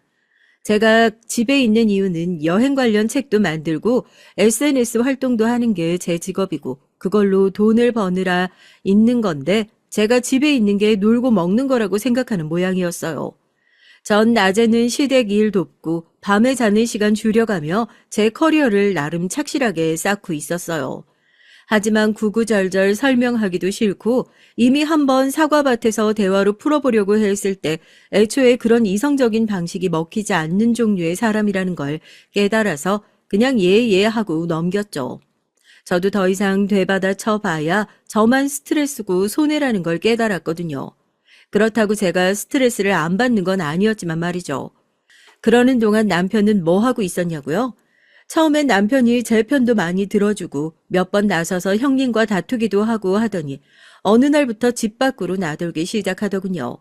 제가 집에 있는 이유는 여행 관련 책도 만들고 SNS 활동도 하는 게 제 직업이고 그걸로 돈을 버느라 있는 건데 제가 집에 있는 게 놀고 먹는 거라고 생각하는 모양이었어요. 전 낮에는 시댁 일 돕고 밤에 자는 시간 줄여가며 제 커리어를 나름 착실하게 쌓고 있었어요. 하지만 구구절절 설명하기도 싫고 이미 한번 사과밭에서 대화로 풀어보려고 했을 때 애초에 그런 이성적인 방식이 먹히지 않는 종류의 사람이라는 걸 깨달아서 그냥 예 하고 넘겼죠. 저도 더 이상 되받아 쳐봐야 저만 스트레스고 손해라는 걸 깨달았거든요. 그렇다고 제가 스트레스를 안 받는 건 아니었지만 말이죠. 그러는 동안 남편은 뭐 하고 있었냐고요? 처음엔 남편이 제 편도 많이 들어주고 몇 번 나서서 형님과 다투기도 하고 하더니 어느 날부터 집 밖으로 나돌기 시작하더군요.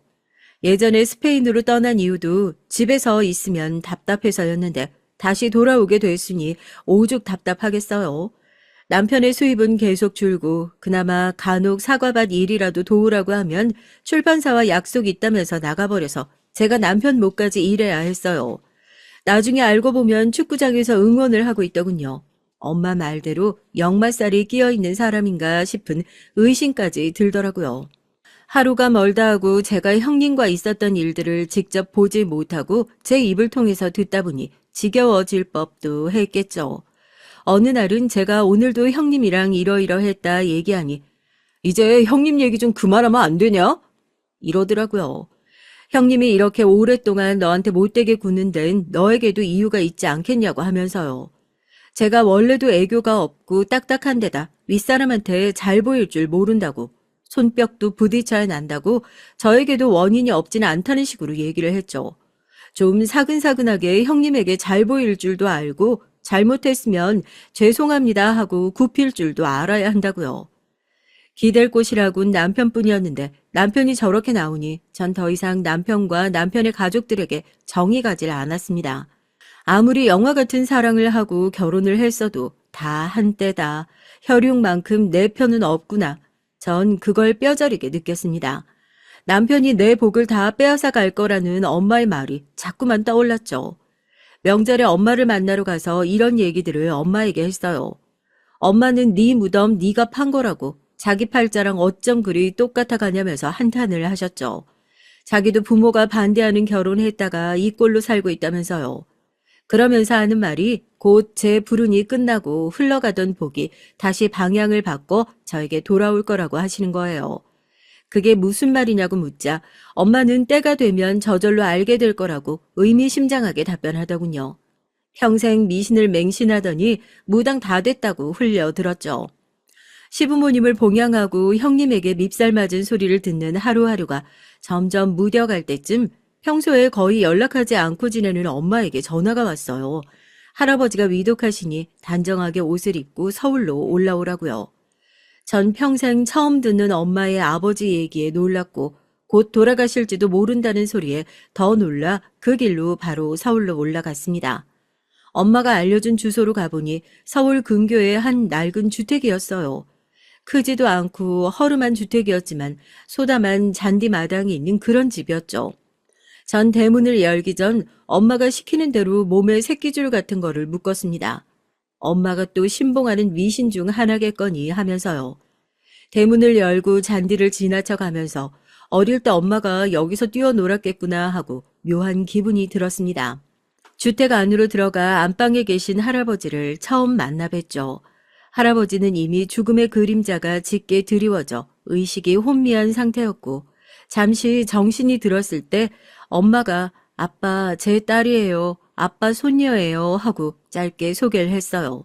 예전에 스페인으로 떠난 이유도 집에서 있으면 답답해서였는데 다시 돌아오게 됐으니 오죽 답답하겠어요. 남편의 수입은 계속 줄고 그나마 간혹 사과밭 일이라도 도우라고 하면 출판사와 약속이 있다면서 나가버려서 제가 남편 몫까지 일해야 했어요. 나중에 알고 보면 축구장에서 응원을 하고 있더군요. 엄마 말대로 역마살이 끼어있는 사람인가 싶은 의심까지 들더라고요. 하루가 멀다 하고 제가 형님과 있었던 일들을 직접 보지 못하고 제 입을 통해서 듣다 보니 지겨워질 법도 했겠죠. 어느 날은 제가 오늘도 형님이랑 이러이러했다 얘기하니 이제 형님 얘기 좀 그만하면 안 되냐? 이러더라고요. 형님이 이렇게 오랫동안 너한테 못되게 구는 데는 너에게도 이유가 있지 않겠냐고 하면서요. 제가 원래도 애교가 없고 딱딱한 데다 윗사람한테 잘 보일 줄 모른다고 손뼉도 부딪혀야 난다고 저에게도 원인이 없지는 않다는 식으로 얘기를 했죠. 좀 사근사근하게 형님에게 잘 보일 줄도 알고 잘못했으면 죄송합니다 하고 굽힐 줄도 알아야 한다고요. 기댈 곳이라곤 남편뿐이었는데 남편이 저렇게 나오니 전 더 이상 남편과 남편의 가족들에게 정이 가질 않았습니다. 아무리 영화 같은 사랑을 하고 결혼을 했어도 다 한때다. 혈육만큼 내 편은 없구나. 전 그걸 뼈저리게 느꼈습니다. 남편이 내 복을 다 빼앗아 갈 거라는 엄마의 말이 자꾸만 떠올랐죠. 명절에 엄마를 만나러 가서 이런 얘기들을 엄마에게 했어요. 엄마는 네 무덤 네가 판 거라고 자기 팔자랑 어쩜 그리 똑같아 가냐면서 한탄을 하셨죠. 자기도 부모가 반대하는 결혼했다가 이 꼴로 살고 있다면서요. 그러면서 하는 말이 곧 제 불운이 끝나고 흘러가던 복이 다시 방향을 바꿔 저에게 돌아올 거라고 하시는 거예요. 그게 무슨 말이냐고 묻자 엄마는 때가 되면 저절로 알게 될 거라고 의미심장하게 답변하더군요. 평생 미신을 맹신하더니 무당 다 됐다고 흘려들었죠. 시부모님을 봉양하고 형님에게 밉살 맞은 소리를 듣는 하루하루가 점점 무뎌갈 때쯤 평소에 거의 연락하지 않고 지내는 엄마에게 전화가 왔어요. 할아버지가 위독하시니 단정하게 옷을 입고 서울로 올라오라고요. 전 평생 처음 듣는 엄마의 아버지 얘기에 놀랐고 곧 돌아가실지도 모른다는 소리에 더 놀라 그 길로 바로 서울로 올라갔습니다. 엄마가 알려준 주소로 가보니 서울 근교의 한 낡은 주택이었어요. 크지도 않고 허름한 주택이었지만 소담한 잔디 마당이 있는 그런 집이었죠. 전 대문을 열기 전 엄마가 시키는 대로 몸에 새끼줄 같은 거를 묶었습니다. 엄마가 또 신봉하는 미신 중 하나겠거니 하면서요. 대문을 열고 잔디를 지나쳐 가면서 어릴 때 엄마가 여기서 뛰어놀았겠구나 하고 묘한 기분이 들었습니다. 주택 안으로 들어가 안방에 계신 할아버지를 처음 만나 뵀죠. 할아버지는 이미 죽음의 그림자가 짙게 드리워져 의식이 혼미한 상태였고 잠시 정신이 들었을 때 엄마가 아빠 제 딸이에요. 아빠 손녀예요 하고 짧게 소개를 했어요.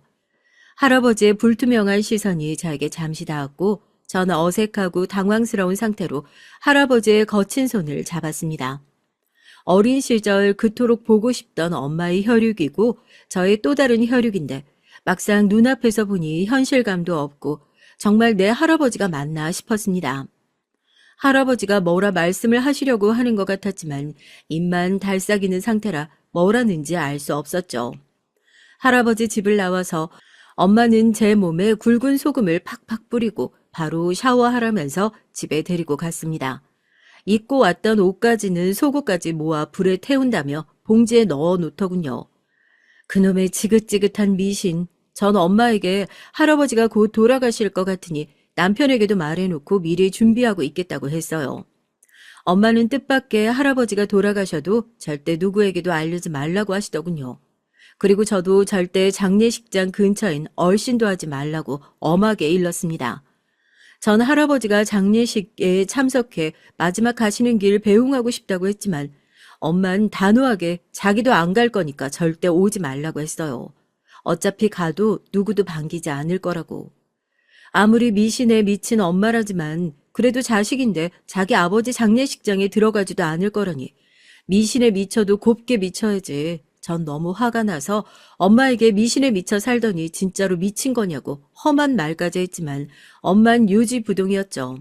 할아버지의 불투명한 시선이 저에게 잠시 닿았고 저는 어색하고 당황스러운 상태로 할아버지의 거친 손을 잡았습니다. 어린 시절 그토록 보고 싶던 엄마의 혈육이고 저의 또 다른 혈육인데 막상 눈앞에서 보니 현실감도 없고 정말 내 할아버지가 맞나 싶었습니다. 할아버지가 뭐라 말씀을 하시려고 하는 것 같았지만 입만 달싹이는 상태라 뭐라는지 알 수 없었죠. 할아버지 집을 나와서 엄마는 제 몸에 굵은 소금을 팍팍 뿌리고 바로 샤워하라면서 집에 데리고 갔습니다. 입고 왔던 옷까지는 속옷까지 모아 불에 태운다며 봉지에 넣어 놓더군요. 그놈의 지긋지긋한 미신. 전 엄마에게 할아버지가 곧 돌아가실 것 같으니 남편에게도 말해놓고 미리 준비하고 있겠다고 했어요. 엄마는 뜻밖의 할아버지가 돌아가셔도 절대 누구에게도 알리지 말라고 하시더군요. 그리고 저도 절대 장례식장 근처인 얼씬도 하지 말라고 엄하게 일렀습니다. 전 할아버지가 장례식에 참석해 마지막 가시는 길 배웅하고 싶다고 했지만 엄만 단호하게 자기도 안 갈 거니까 절대 오지 말라고 했어요. 어차피 가도 누구도 반기지 않을 거라고. 아무리 미신에 미친 엄마라지만 그래도 자식인데 자기 아버지 장례식장에 들어가지도 않을 거라니 미신에 미쳐도 곱게 미쳐야지. 전 너무 화가 나서 엄마에게 미신에 미쳐 살더니 진짜로 미친 거냐고 험한 말까지 했지만 엄만 유지부동이었죠.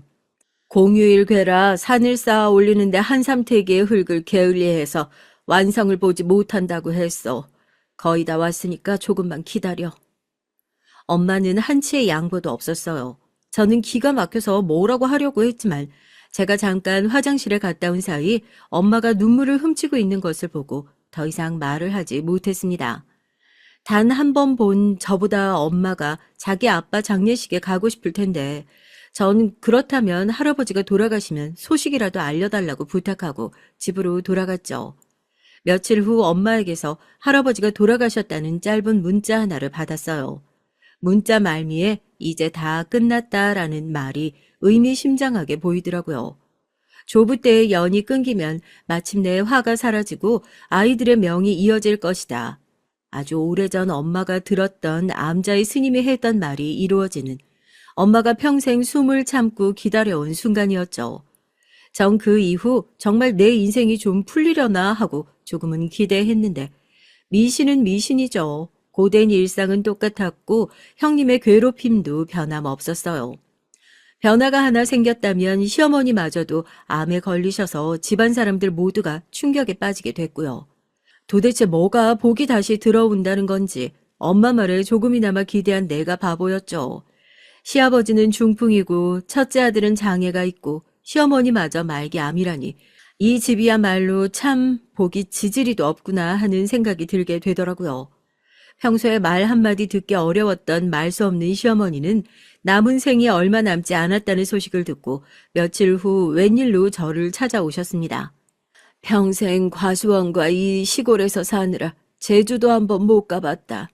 공휴일 괴라 산을 쌓아 올리는데 한삼태기의 흙을 게을리해서 완성을 보지 못한다고 했어. 거의 다 왔으니까 조금만 기다려. 엄마는 한치의 양보도 없었어요. 저는 기가 막혀서 뭐라고 하려고 했지만 제가 잠깐 화장실에 갔다 온 사이 엄마가 눈물을 훔치고 있는 것을 보고 더 이상 말을 하지 못했습니다. 단 한 번 본 저보다 엄마가 자기 아빠 장례식에 가고 싶을 텐데 전 그렇다면 할아버지가 돌아가시면 소식이라도 알려달라고 부탁하고 집으로 돌아갔죠. 며칠 후 엄마에게서 할아버지가 돌아가셨다는 짧은 문자 하나를 받았어요. 문자 말미에 이제 다 끝났다라는 말이 의미심장하게 보이더라고요. 조부 때의 연이 끊기면 마침내 화가 사라지고 아이들의 명이 이어질 것이다. 아주 오래전 엄마가 들었던 암자의 스님이 했던 말이 이루어지는 엄마가 평생 숨을 참고 기다려온 순간이었죠. 전 그 이후 정말 내 인생이 좀 풀리려나 하고 조금은 기대했는데 미신은 미신이죠. 고된 일상은 똑같았고 형님의 괴롭힘도 변함없었어요. 변화가 하나 생겼다면 시어머니마저도 암에 걸리셔서 집안 사람들 모두가 충격에 빠지게 됐고요. 도대체 뭐가 복이 다시 들어온다는 건지 엄마 말에 조금이나마 기대한 내가 바보였죠. 시아버지는 중풍이고 첫째 아들은 장애가 있고 시어머니마저 말기암이라니 이 집이야말로 참 보기 지지리도 없구나 하는 생각이 들게 되더라고요. 평소에 말 한마디 듣기 어려웠던 말 수 없는 시어머니는 남은 생이 얼마 남지 않았다는 소식을 듣고 며칠 후 웬일로 저를 찾아오셨습니다. 평생 과수원과 이 시골에서 사느라 제주도 한번 못 가봤다.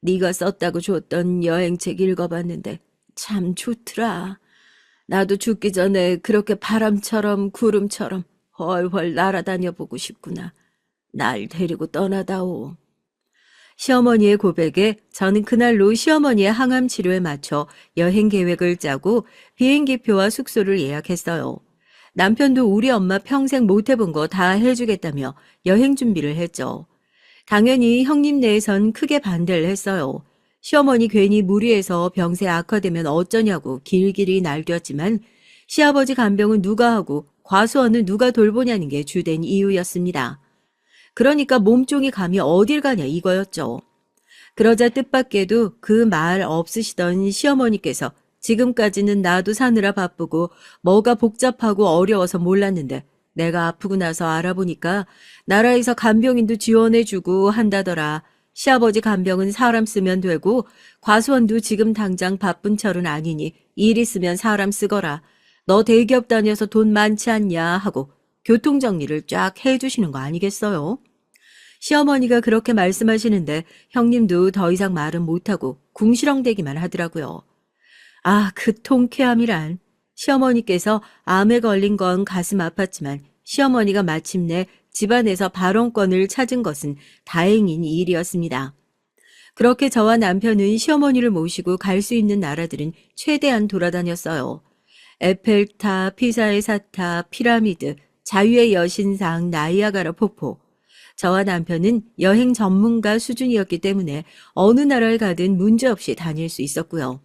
네가 썼다고 줬던 여행책 읽어봤는데 참 좋더라. 나도 죽기 전에 그렇게 바람처럼 구름처럼 훨훨 날아다녀 보고 싶구나. 날 데리고 떠나다오. 시어머니의 고백에 저는 그날로 시어머니의 항암 치료에 맞춰 여행 계획을 짜고 비행기표와 숙소를 예약했어요. 남편도 우리 엄마 평생 못 해본 거 다 해주겠다며 여행 준비를 했죠. 당연히 형님 내에선 크게 반대를 했어요. 시어머니 괜히 무리해서 병세 악화되면 어쩌냐고 길길이 날뛰었지만 시아버지 간병은 누가 하고 과수원은 누가 돌보냐는 게 주된 이유였습니다. 그러니까 몸종이 감히 어딜 가냐 이거였죠. 그러자 뜻밖에도 그 말 없으시던 시어머니께서 지금까지는 나도 사느라 바쁘고 뭐가 복잡하고 어려워서 몰랐는데 내가 아프고 나서 알아보니까 나라에서 간병인도 지원해주고 한다더라. 시아버지 간병은 사람 쓰면 되고 과수원도 지금 당장 바쁜 철은 아니니 일 있으면 사람 쓰거라. 너 대기업 다녀서 돈 많지 않냐 하고 교통정리를 쫙 해주시는 거 아니겠어요? 시어머니가 그렇게 말씀하시는데 형님도 더 이상 말은 못하고 궁시렁대기만 하더라고요. 아, 그 통쾌함이란. 시어머니께서 암에 걸린 건 가슴 아팠지만 시어머니가 마침내 집안에서 발언권을 찾은 것은 다행인 일이었습니다. 그렇게 저와 남편은 시어머니를 모시고 갈 수 있는 나라들은 최대한 돌아다녔어요. 에펠탑, 피사의 사탑, 피라미드, 자유의 여신상, 나이아가라 폭포. 저와 남편은 여행 전문가 수준이었기 때문에 어느 나라를 가든 문제없이 다닐 수 있었고요.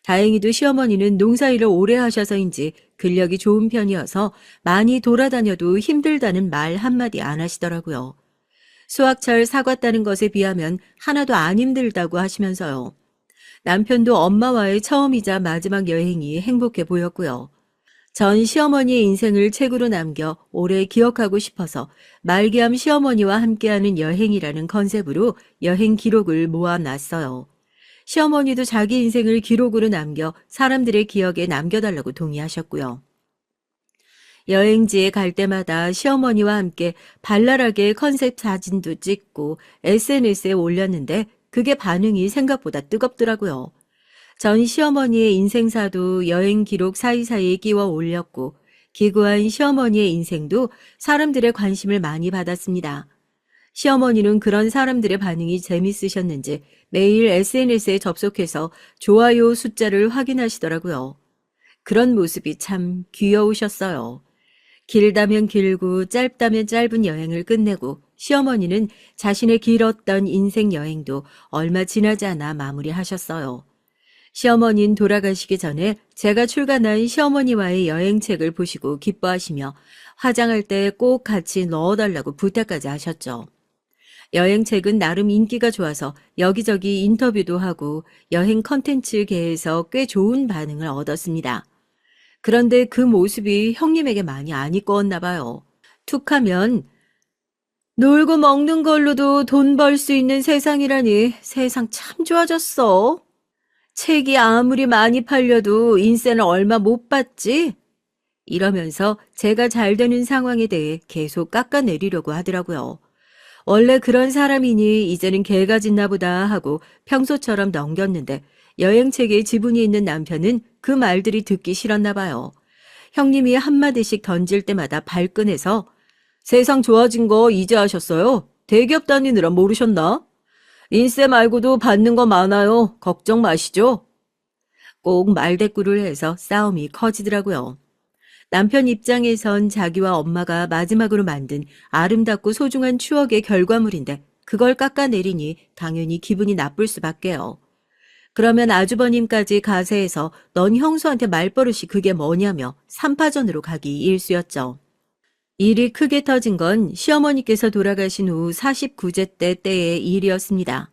다행히도 시어머니는 농사일을 오래 하셔서인지 근력이 좋은 편이어서 많이 돌아다녀도 힘들다는 말 한마디 안 하시더라고요. 수학철 사과 따는 것에 비하면 하나도 안 힘들다고 하시면서요. 남편도 엄마와의 처음이자 마지막 여행이 행복해 보였고요. 전 시어머니의 인생을 책으로 남겨 오래 기억하고 싶어서 말기암 시어머니와 함께하는 여행이라는 컨셉으로 여행 기록을 모아놨어요. 시어머니도 자기 인생을 기록으로 남겨 사람들의 기억에 남겨달라고 동의하셨고요. 여행지에 갈 때마다 시어머니와 함께 발랄하게 컨셉 사진도 찍고 SNS에 올렸는데 그게 반응이 생각보다 뜨겁더라고요. 전 시어머니의 인생사도 여행 기록 사이사이에 끼워 올렸고 기구한 시어머니의 인생도 사람들의 관심을 많이 받았습니다. 시어머니는 그런 사람들의 반응이 재밌으셨는지 매일 SNS에 접속해서 좋아요 숫자를 확인하시더라고요. 그런 모습이 참 귀여우셨어요. 길다면 길고 짧다면 짧은 여행을 끝내고 시어머니는 자신의 길었던 인생 여행도 얼마 지나지 않아 마무리하셨어요. 시어머니는 돌아가시기 전에 제가 출간한 시어머니와의 여행책을 보시고 기뻐하시며 화장할 때 꼭 같이 넣어달라고 부탁까지 하셨죠. 여행책은 나름 인기가 좋아서 여기저기 인터뷰도 하고 여행 컨텐츠계에서 꽤 좋은 반응을 얻었습니다. 그런데 그 모습이 형님에게 많이 안 이꺼웠나 봐요. 툭하면 놀고 먹는 걸로도 돈 벌 수 있는 세상이라니 세상 참 좋아졌어. 책이 아무리 많이 팔려도 인세는 얼마 못 받지? 이러면서 제가 잘 되는 상황에 대해 계속 깎아내리려고 하더라고요. 원래 그런 사람이니 이제는 개가 짖나 보다 하고 평소처럼 넘겼는데 여행책에 지분이 있는 남편은 그 말들이 듣기 싫었나 봐요. 형님이 한마디씩 던질 때마다 발끈해서 세상 좋아진 거 이제 아셨어요? 대기업 다니느라 모르셨나? 인세 말고도 받는 거 많아요. 걱정 마시죠. 꼭 말대꾸를 해서 싸움이 커지더라고요. 남편 입장에선 자기와 엄마가 마지막으로 만든 아름답고 소중한 추억의 결과물인데 그걸 깎아내리니 당연히 기분이 나쁠 수밖에요. 그러면 아주버님까지 가세해서 넌 형수한테 말버릇이 그게 뭐냐며 3파전으로 가기 일쑤였죠. 일이 크게 터진 건 시어머니께서 돌아가신 후 49제 때의 일이었습니다.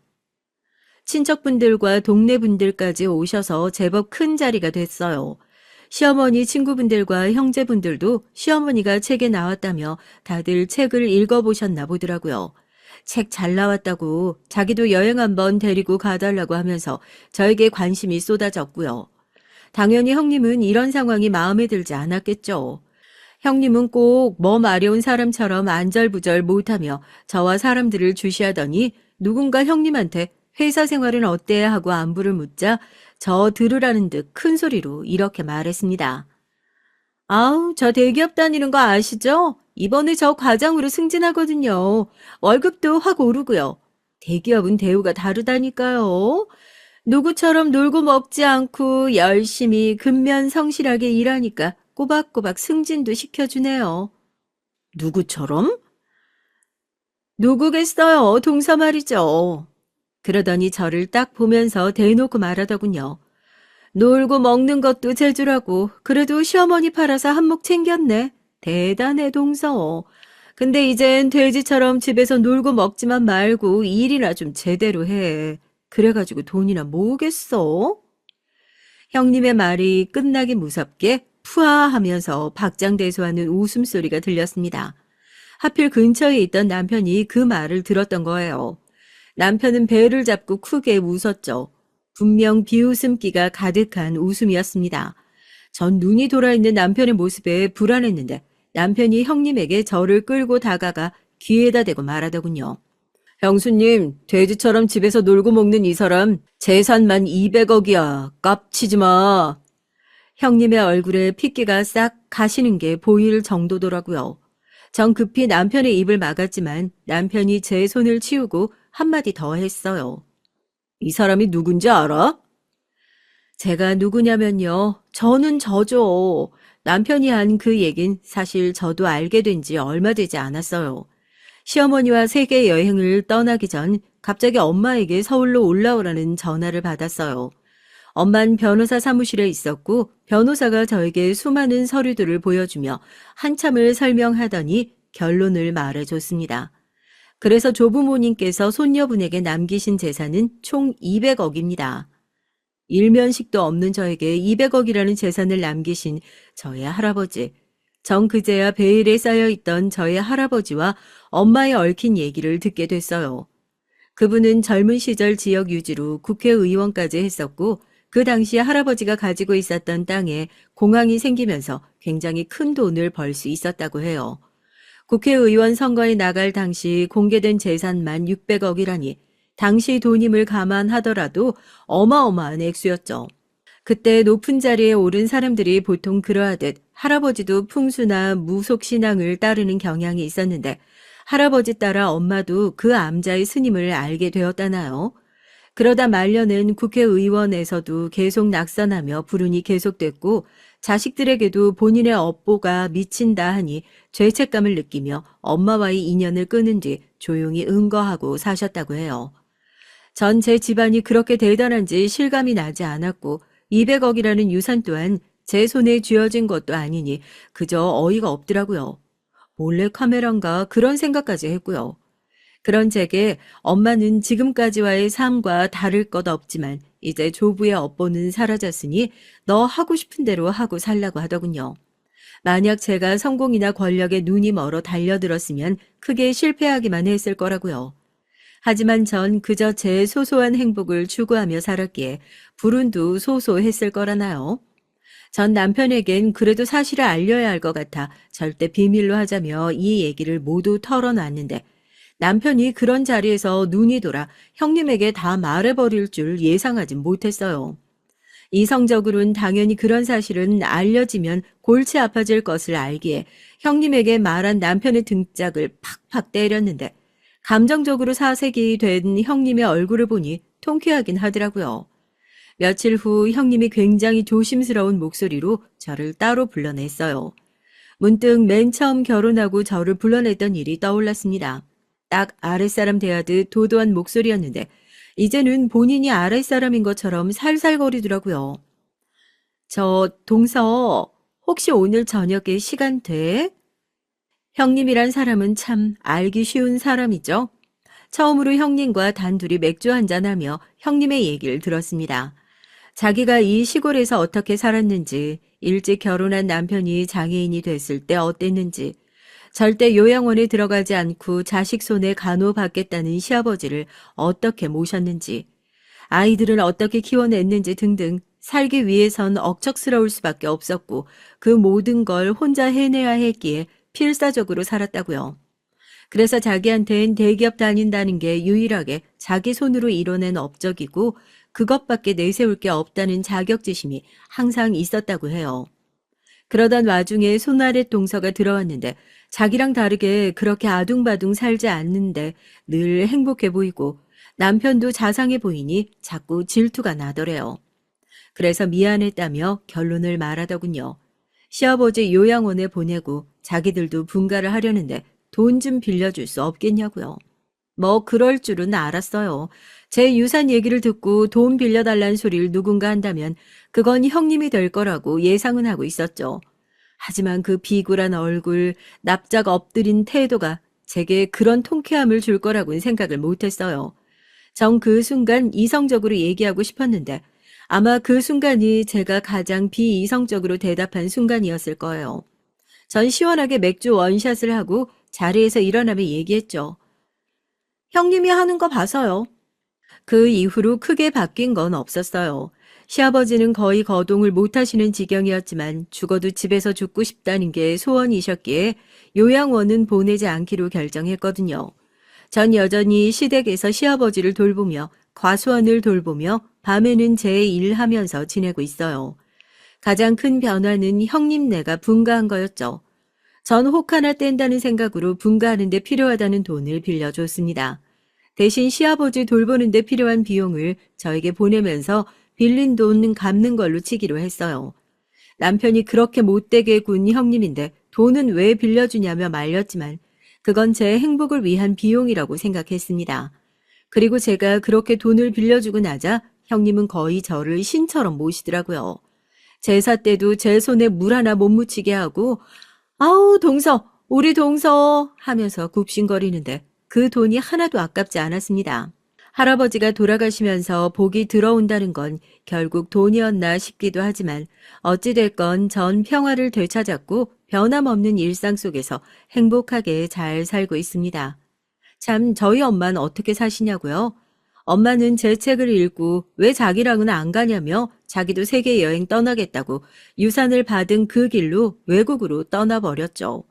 친척분들과 동네분들까지 오셔서 제법 큰 자리가 됐어요. 시어머니 친구분들과 형제분들도 시어머니가 책에 나왔다며 다들 책을 읽어보셨나 보더라고요. 책 잘 나왔다고 자기도 여행 한번 데리고 가달라고 하면서 저에게 관심이 쏟아졌고요. 당연히 형님은 이런 상황이 마음에 들지 않았겠죠. 형님은 꼭 뭐 마려운 사람처럼 안절부절 못하며 저와 사람들을 주시하더니 누군가 형님한테 회사 생활은 어때야 하고 안부를 묻자 저 들으라는 듯 큰 소리로 이렇게 말했습니다. 아우, 저 대기업 다니는 거 아시죠? 이번에 저 과장으로 승진하거든요. 월급도 확 오르고요. 대기업은 대우가 다르다니까요. 누구처럼 놀고 먹지 않고 열심히 근면성실하게 일하니까 꼬박꼬박 승진도 시켜주네요. 누구처럼? 누구겠어요, 동서 말이죠. 그러더니 저를 딱 보면서 대놓고 말하더군요. 놀고 먹는 것도 재주라고 그래도 시어머니 팔아서 한몫 챙겼네. 대단해, 동서. 근데 이젠 돼지처럼 집에서 놀고 먹지만 말고 일이나 좀 제대로 해. 그래가지고 돈이나 모으겠어? 형님의 말이 끝나기 무섭게 푸아하면서 박장대소하는 웃음소리가 들렸습니다. 하필 근처에 있던 남편이 그 말을 들었던 거예요. 남편은 배를 잡고 크게 웃었죠. 분명 비웃음기가 가득한 웃음이었습니다. 전 눈이 돌아있는 남편의 모습에 불안했는데 남편이 형님에게 저를 끌고 다가가 귀에다 대고 말하더군요. 형수님, 돼지처럼 집에서 놀고 먹는 이 사람 재산만 200억이야. 깝치지 마. 형님의 얼굴에 핏기가 싹 가시는 게 보일 정도더라고요. 전 급히 남편의 입을 막았지만 남편이 제 손을 치우고 한마디 더 했어요. 이 사람이 누군지 알아? 제가 누구냐면요. 저는 저죠. 남편이 한 그 얘긴 사실 저도 알게 된 지 얼마 되지 않았어요. 시어머니와 세계 여행을 떠나기 전 갑자기 엄마에게 서울로 올라오라는 전화를 받았어요. 엄만 변호사 사무실에 있었고 변호사가 저에게 수많은 서류들을 보여주며 한참을 설명하더니 결론을 말해줬습니다. 그래서 조부모님께서 손녀분에게 남기신 재산은 총 200억입니다. 일면식도 없는 저에게 200억이라는 재산을 남기신 저의 할아버지. 정 그제야 베일에 쌓여있던 저의 할아버지와 엄마의 얽힌 얘기를 듣게 됐어요. 그분은 젊은 시절 지역 유지로 국회의원까지 했었고 그 당시 할아버지가 가지고 있었던 땅에 공항이 생기면서 굉장히 큰 돈을 벌 수 있었다고 해요. 국회의원 선거에 나갈 당시 공개된 재산만 600억이라니 당시 돈임을 감안하더라도 어마어마한 액수였죠. 그때 높은 자리에 오른 사람들이 보통 그러하듯 할아버지도 풍수나 무속신앙을 따르는 경향이 있었는데 할아버지 따라 엄마도 그 암자의 스님을 알게 되었다나요? 그러다 말년은 국회의원에서도 계속 낙선하며 불운이 계속됐고 자식들에게도 본인의 업보가 미친다 하니 죄책감을 느끼며 엄마와의 인연을 끊은 뒤 조용히 은거하고 사셨다고 해요. 전 제 집안이 그렇게 대단한지 실감이 나지 않았고 200억이라는 유산 또한 제 손에 쥐어진 것도 아니니 그저 어이가 없더라고요. 몰래 카메라인가 그런 생각까지 했고요. 그런 제게 엄마는 지금까지와의 삶과 다를 것 없지만 이제 조부의 업보는 사라졌으니 너 하고 싶은 대로 하고 살라고 하더군요. 만약 제가 성공이나 권력에 눈이 멀어 달려들었으면 크게 실패하기만 했을 거라고요. 하지만 전 그저 제 소소한 행복을 추구하며 살았기에 불운도 소소했을 거라나요. 전 남편에겐 그래도 사실을 알려야 할 것 같아 절대 비밀로 하자며 이 얘기를 모두 털어놨는데 남편이 그런 자리에서 눈이 돌아 형님에게 다 말해버릴 줄 예상하진 못했어요. 이성적으로는 당연히 그런 사실은 알려지면 골치 아파질 것을 알기에 형님에게 말한 남편의 등짝을 팍팍 때렸는데 감정적으로 사색이 된 형님의 얼굴을 보니 통쾌하긴 하더라고요. 며칠 후 형님이 굉장히 조심스러운 목소리로 저를 따로 불러냈어요. 문득 맨 처음 결혼하고 저를 불러냈던 일이 떠올랐습니다. 딱 아랫사람 대하듯 도도한 목소리였는데 이제는 본인이 아랫사람인 것처럼 살살거리더라고요. 저 동서 혹시 오늘 저녁에 시간 돼? 형님이란 사람은 참 알기 쉬운 사람이죠. 처음으로 형님과 단둘이 맥주 한잔하며 형님의 얘기를 들었습니다. 자기가 이 시골에서 어떻게 살았는지, 일찍 결혼한 남편이 장애인이 됐을 때 어땠는지, 절대 요양원에 들어가지 않고 자식 손에 간호받겠다는 시아버지를 어떻게 모셨는지, 아이들을 어떻게 키워냈는지 등등 살기 위해선 억척스러울 수밖에 없었고 그 모든 걸 혼자 해내야 했기에 필사적으로 살았다고요. 그래서 자기한텐 대기업 다닌다는 게 유일하게 자기 손으로 이뤄낸 업적이고 그것밖에 내세울 게 없다는 자격지심이 항상 있었다고 해요. 그러던 와중에 손아랫 동서가 들어왔는데 자기랑 다르게 그렇게 아둥바둥 살지 않는데 늘 행복해 보이고 남편도 자상해 보이니 자꾸 질투가 나더래요. 그래서 미안했다며 결론을 말하더군요. 시아버지 요양원에 보내고 자기들도 분가를 하려는데 돈 좀 빌려줄 수 없겠냐고요. 뭐 그럴 줄은 알았어요. 제 유산 얘기를 듣고 돈 빌려달라는 소리를 누군가 한다면 그건 형님이 될 거라고 예상은 하고 있었죠. 하지만 그 비굴한 얼굴, 납작 엎드린 태도가 제게 그런 통쾌함을 줄 거라고는 생각을 못했어요. 전 그 순간 이성적으로 얘기하고 싶었는데 아마 그 순간이 제가 가장 비이성적으로 대답한 순간이었을 거예요. 전 시원하게 맥주 원샷을 하고 자리에서 일어나며 얘기했죠. 형님이 하는 거 봐서요. 그 이후로 크게 바뀐 건 없었어요. 시아버지는 거의 거동을 못하시는 지경이었지만 죽어도 집에서 죽고 싶다는 게 소원이셨기에 요양원은 보내지 않기로 결정했거든요. 전 여전히 시댁에서 시아버지를 돌보며 과수원을 돌보며 밤에는 제 일하면서 지내고 있어요. 가장 큰 변화는 형님네가 분가한 거였죠. 전 혹 하나 뗀다는 생각으로 분가하는 데 필요하다는 돈을 빌려줬습니다. 대신 시아버지 돌보는 데 필요한 비용을 저에게 보내면서 빌린 돈 갚는 걸로 치기로 했어요. 남편이 그렇게 못되게 군 형님인데 돈은 왜 빌려주냐며 말렸지만 그건 제 행복을 위한 비용이라고 생각했습니다. 그리고 제가 그렇게 돈을 빌려주고 나자 형님은 거의 저를 신처럼 모시더라고요. 제사 때도 제 손에 물 하나 못 묻히게 하고 아우 동서 우리 동서 하면서 굽신거리는데 그 돈이 하나도 아깝지 않았습니다. 할아버지가 돌아가시면서 복이 들어온다는 건 결국 돈이었나 싶기도 하지만 어찌됐건 전 평화를 되찾았고 변함없는 일상 속에서 행복하게 잘 살고 있습니다. 참 저희 엄마는 어떻게 사시냐고요? 엄마는 제 책을 읽고 왜 자기랑은 안 가냐며 자기도 세계 여행 떠나겠다고 유산을 받은 그 길로 외국으로 떠나버렸죠.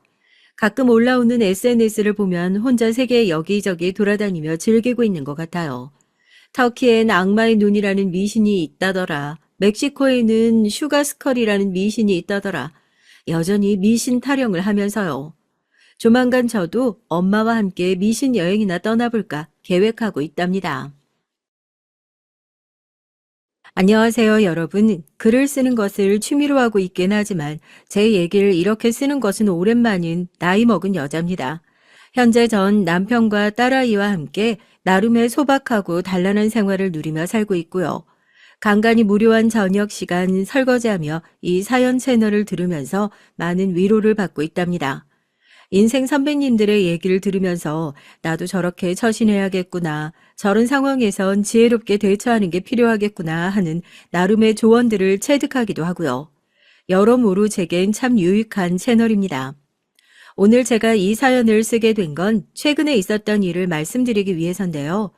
가끔 올라오는 SNS를 보면 혼자 세계 여기저기 돌아다니며 즐기고 있는 것 같아요. 터키엔 악마의 눈이라는 미신이 있다더라. 멕시코에는 슈가스컬이라는 미신이 있다더라. 여전히 미신 타령을 하면서요. 조만간 저도 엄마와 함께 미신 여행이나 떠나볼까 계획하고 있답니다. 안녕하세요, 여러분. 글을 쓰는 것을 취미로 하고 있긴 하지만 제 얘기를 이렇게 쓰는 것은 오랜만인 나이 먹은 여자입니다. 현재 전 남편과 딸아이와 함께 나름의 소박하고 단란한 생활을 누리며 살고 있고요. 간간히 무료한 저녁 시간 설거지하며 이 사연 채널을 들으면서 많은 위로를 받고 있답니다. 인생 선배님들의 얘기를 들으면서 나도 저렇게 처신해야겠구나, 저런 상황에선 지혜롭게 대처하는 게 필요하겠구나 하는 나름의 조언들을 체득하기도 하고요. 여러모로 제겐 참 유익한 채널입니다. 오늘 제가 이 사연을 쓰게 된 건 최근에 있었던 일을 말씀드리기 위해서인데요.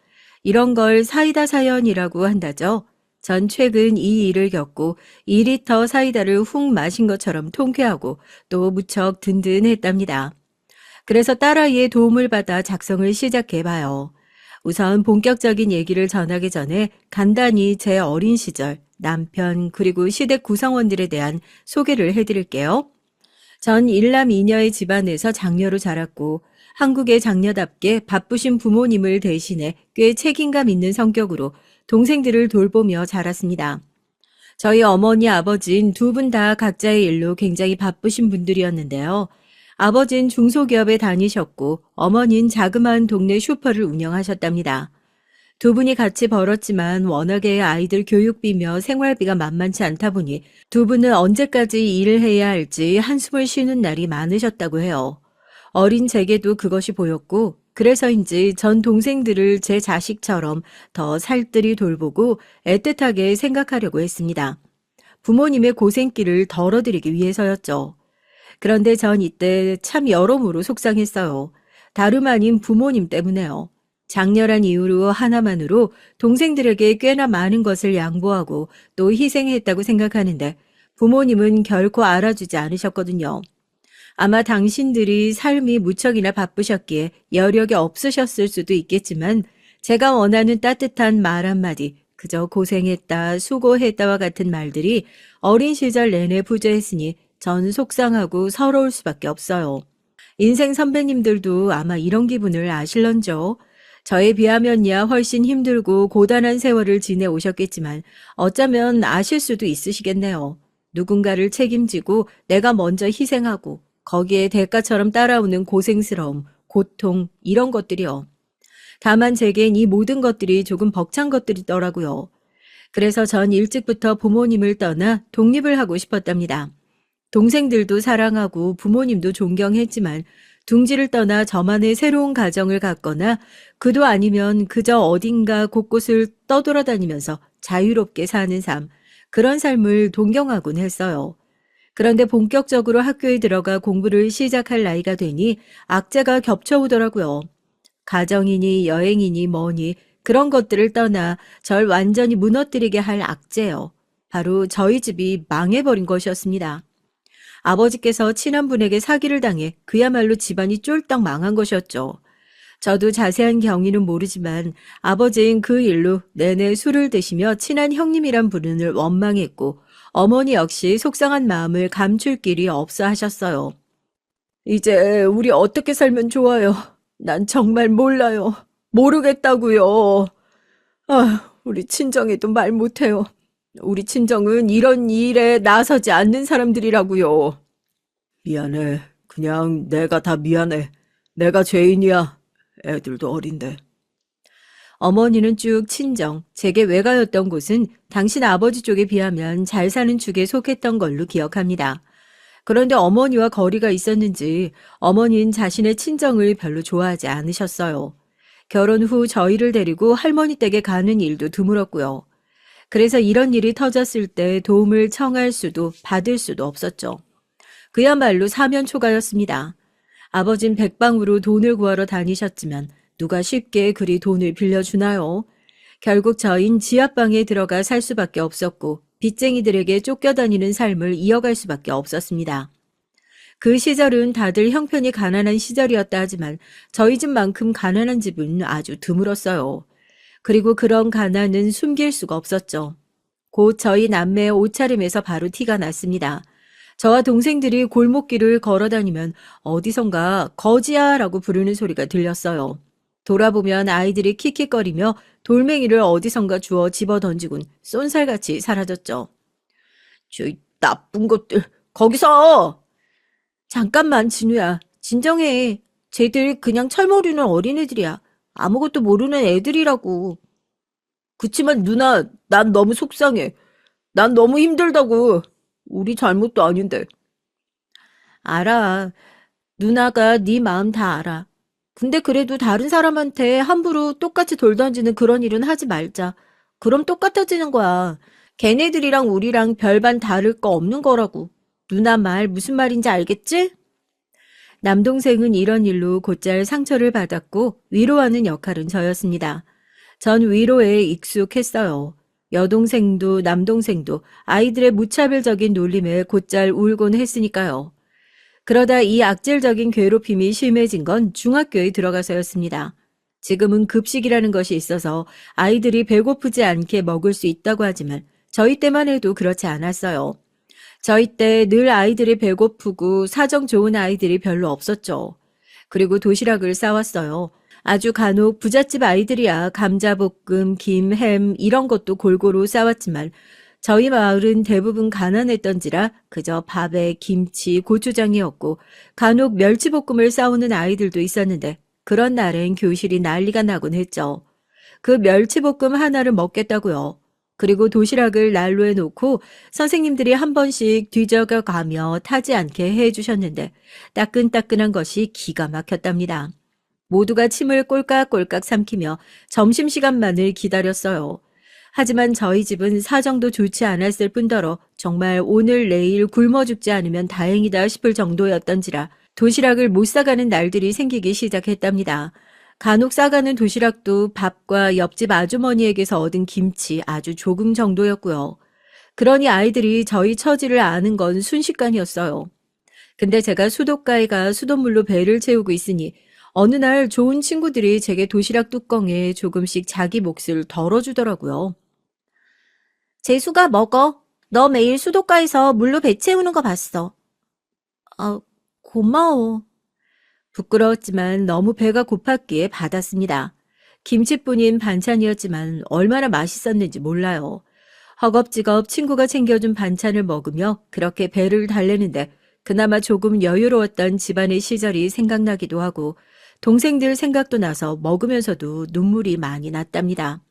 이런 걸 사이다 사연이라고 한다죠. 전 최근 이 일을 겪고 2리터 사이다를 훅 마신 것처럼 통쾌하고 또 무척 든든했답니다. 그래서 딸아이의 도움을 받아 작성을 시작해봐요. 우선 본격적인 얘기를 전하기 전에 간단히 제 어린 시절, 남편 그리고 시댁 구성원들에 대한 소개를 해드릴게요. 전 일남 이녀의 집안에서 장녀로 자랐고 한국의 장녀답게 바쁘신 부모님을 대신해 꽤 책임감 있는 성격으로 동생들을 돌보며 자랐습니다. 저희 어머니 아버지는 두 분 다 각자의 일로 굉장히 바쁘신 분들이었는데요. 아버지는 중소기업에 다니셨고 어머니는 자그마한 동네 슈퍼를 운영하셨답니다. 두 분이 같이 벌었지만 워낙에 아이들 교육비며 생활비가 만만치 않다 보니 두 분은 언제까지 일을 해야 할지 한숨을 쉬는 날이 많으셨다고 해요. 어린 제게도 그것이 보였고 그래서인지 전 동생들을 제 자식처럼 더 살뜰히 돌보고 애틋하게 생각하려고 했습니다. 부모님의 고생길을 덜어드리기 위해서였죠. 그런데 전 이때 참 여러모로 속상했어요. 다름 아닌 부모님 때문에요. 장렬한 이유로 하나만으로 동생들에게 꽤나 많은 것을 양보하고 또 희생했다고 생각하는데 부모님은 결코 알아주지 않으셨거든요. 아마 당신들이 삶이 무척이나 바쁘셨기에 여력이 없으셨을 수도 있겠지만 제가 원하는 따뜻한 말 한마디, 그저 고생했다, 수고했다와 같은 말들이 어린 시절 내내 부재했으니 전 속상하고 서러울 수밖에 없어요. 인생 선배님들도 아마 이런 기분을 아실런죠. 저에 비하면야 훨씬 힘들고 고단한 세월을 지내오셨겠지만 어쩌면 아실 수도 있으시겠네요. 누군가를 책임지고 내가 먼저 희생하고 거기에 대가처럼 따라오는 고생스러움, 고통 이런 것들이요. 다만 제겐 이 모든 것들이 조금 벅찬 것들이더라고요. 그래서 전 일찍부터 부모님을 떠나 독립을 하고 싶었답니다. 동생들도 사랑하고 부모님도 존경했지만 둥지를 떠나 저만의 새로운 가정을 갖거나 그도 아니면 그저 어딘가 곳곳을 떠돌아다니면서 자유롭게 사는 삶, 그런 삶을 동경하곤 했어요. 그런데 본격적으로 학교에 들어가 공부를 시작할 나이가 되니 악재가 겹쳐오더라고요. 가정이니 여행이니 뭐니 그런 것들을 떠나 절 완전히 무너뜨리게 할 악재요. 바로 저희 집이 망해버린 것이었습니다. 아버지께서 친한 분에게 사기를 당해 그야말로 집안이 쫄딱 망한 것이었죠. 저도 자세한 경위는 모르지만 아버지는 그 일로 내내 술을 드시며 친한 형님이란 분을 원망했고 어머니 역시 속상한 마음을 감출 길이 없어 하셨어요. 이제 우리 어떻게 살면 좋아요? 난 정말 몰라요. 모르겠다고요. 아, 우리 친정에도 말 못해요. 우리 친정은 이런 일에 나서지 않는 사람들이라고요. 미안해. 그냥 내가 다 미안해. 내가 죄인이야. 애들도 어린데. 어머니는 쭉 친정, 제게 외가였던 곳은 당신 아버지 쪽에 비하면 잘 사는 축에 속했던 걸로 기억합니다. 그런데 어머니와 거리가 있었는지 어머니는 자신의 친정을 별로 좋아하지 않으셨어요. 결혼 후 저희를 데리고 할머니 댁에 가는 일도 드물었고요. 그래서 이런 일이 터졌을 때 도움을 청할 수도 받을 수도 없었죠. 그야말로 사면초가였습니다. 아버진 백방으로 돈을 구하러 다니셨지만 누가 쉽게 그리 돈을 빌려주나요? 결국 저흰 지하방에 들어가 살 수밖에 없었고 빚쟁이들에게 쫓겨다니는 삶을 이어갈 수밖에 없었습니다. 그 시절은 다들 형편이 가난한 시절이었다 하지만 저희 집만큼 가난한 집은 아주 드물었어요. 그리고 그런 가난은 숨길 수가 없었죠. 곧 저희 남매의 옷차림에서 바로 티가 났습니다. 저와 동생들이 골목길을 걸어다니면 어디선가 거지야라고 부르는 소리가 들렸어요. 돌아보면 아이들이 킥킥거리며 돌멩이를 어디선가 주워 집어던지곤 쏜살같이 사라졌죠. 저 나쁜 것들, 거기서! 잠깐만, 진우야. 진정해. 쟤들 그냥 철모르는 어린애들이야. 아무것도 모르는 애들이라고. 그치만 누나, 난 너무 속상해. 난 너무 힘들다고. 우리 잘못도 아닌데. 알아. 누나가 네 마음 다 알아. 근데 그래도 다른 사람한테 함부로 똑같이 돌 던지는 그런 일은 하지 말자. 그럼 똑같아지는 거야. 걔네들이랑 우리랑 별반 다를 거 없는 거라고. 누나 말 무슨 말인지 알겠지? 남동생은 이런 일로 곧잘 상처를 받았고 위로하는 역할은 저였습니다. 전 위로에 익숙했어요. 여동생도 남동생도 아이들의 무차별적인 놀림에 곧잘 울곤 했으니까요. 그러다 이 악질적인 괴롭힘이 심해진 건 중학교에 들어가서였습니다. 지금은 급식이라는 것이 있어서 아이들이 배고프지 않게 먹을 수 있다고 하지만 저희 때만 해도 그렇지 않았어요. 저희 때 늘 아이들이 배고프고 사정 좋은 아이들이 별로 없었죠. 그리고 도시락을 싸왔어요. 아주 간혹 부잣집 아이들이야 감자볶음, 김, 햄 이런 것도 골고루 싸왔지만 저희 마을은 대부분 가난했던지라 그저 밥에 김치, 고추장이었고 간혹 멸치볶음을 싸우는 아이들도 있었는데 그런 날엔 교실이 난리가 나곤 했죠. 그 멸치볶음 하나를 먹겠다고요. 그리고 도시락을 난로에 놓고 선생님들이 한 번씩 뒤적여 가며 타지 않게 해주셨는데 따끈따끈한 것이 기가 막혔답니다. 모두가 침을 꼴깍꼴깍 삼키며 점심시간만을 기다렸어요. 하지만 저희 집은 사정도 좋지 않았을 뿐더러 정말 오늘 내일 굶어 죽지 않으면 다행이다 싶을 정도였던지라 도시락을 못 싸가는 날들이 생기기 시작했답니다. 간혹 싸가는 도시락도 밥과 옆집 아주머니에게서 얻은 김치 아주 조금 정도였고요. 그러니 아이들이 저희 처지를 아는 건 순식간이었어요. 근데 제가 수도가에 가 수돗물로 배를 채우고 있으니 어느 날 좋은 친구들이 제게 도시락 뚜껑에 조금씩 자기 몫을 덜어주더라고요. 재수가 먹어. 너 매일 수도가에서 물로 배 채우는 거 봤어. 아, 고마워. 부끄러웠지만 너무 배가 고팠기에 받았습니다. 김치뿐인 반찬이었지만 얼마나 맛있었는지 몰라요. 허겁지겁 친구가 챙겨준 반찬을 먹으며 그렇게 배를 달래는데 그나마 조금 여유로웠던 집안의 시절이 생각나기도 하고 동생들 생각도 나서 먹으면서도 눈물이 많이 났답니다.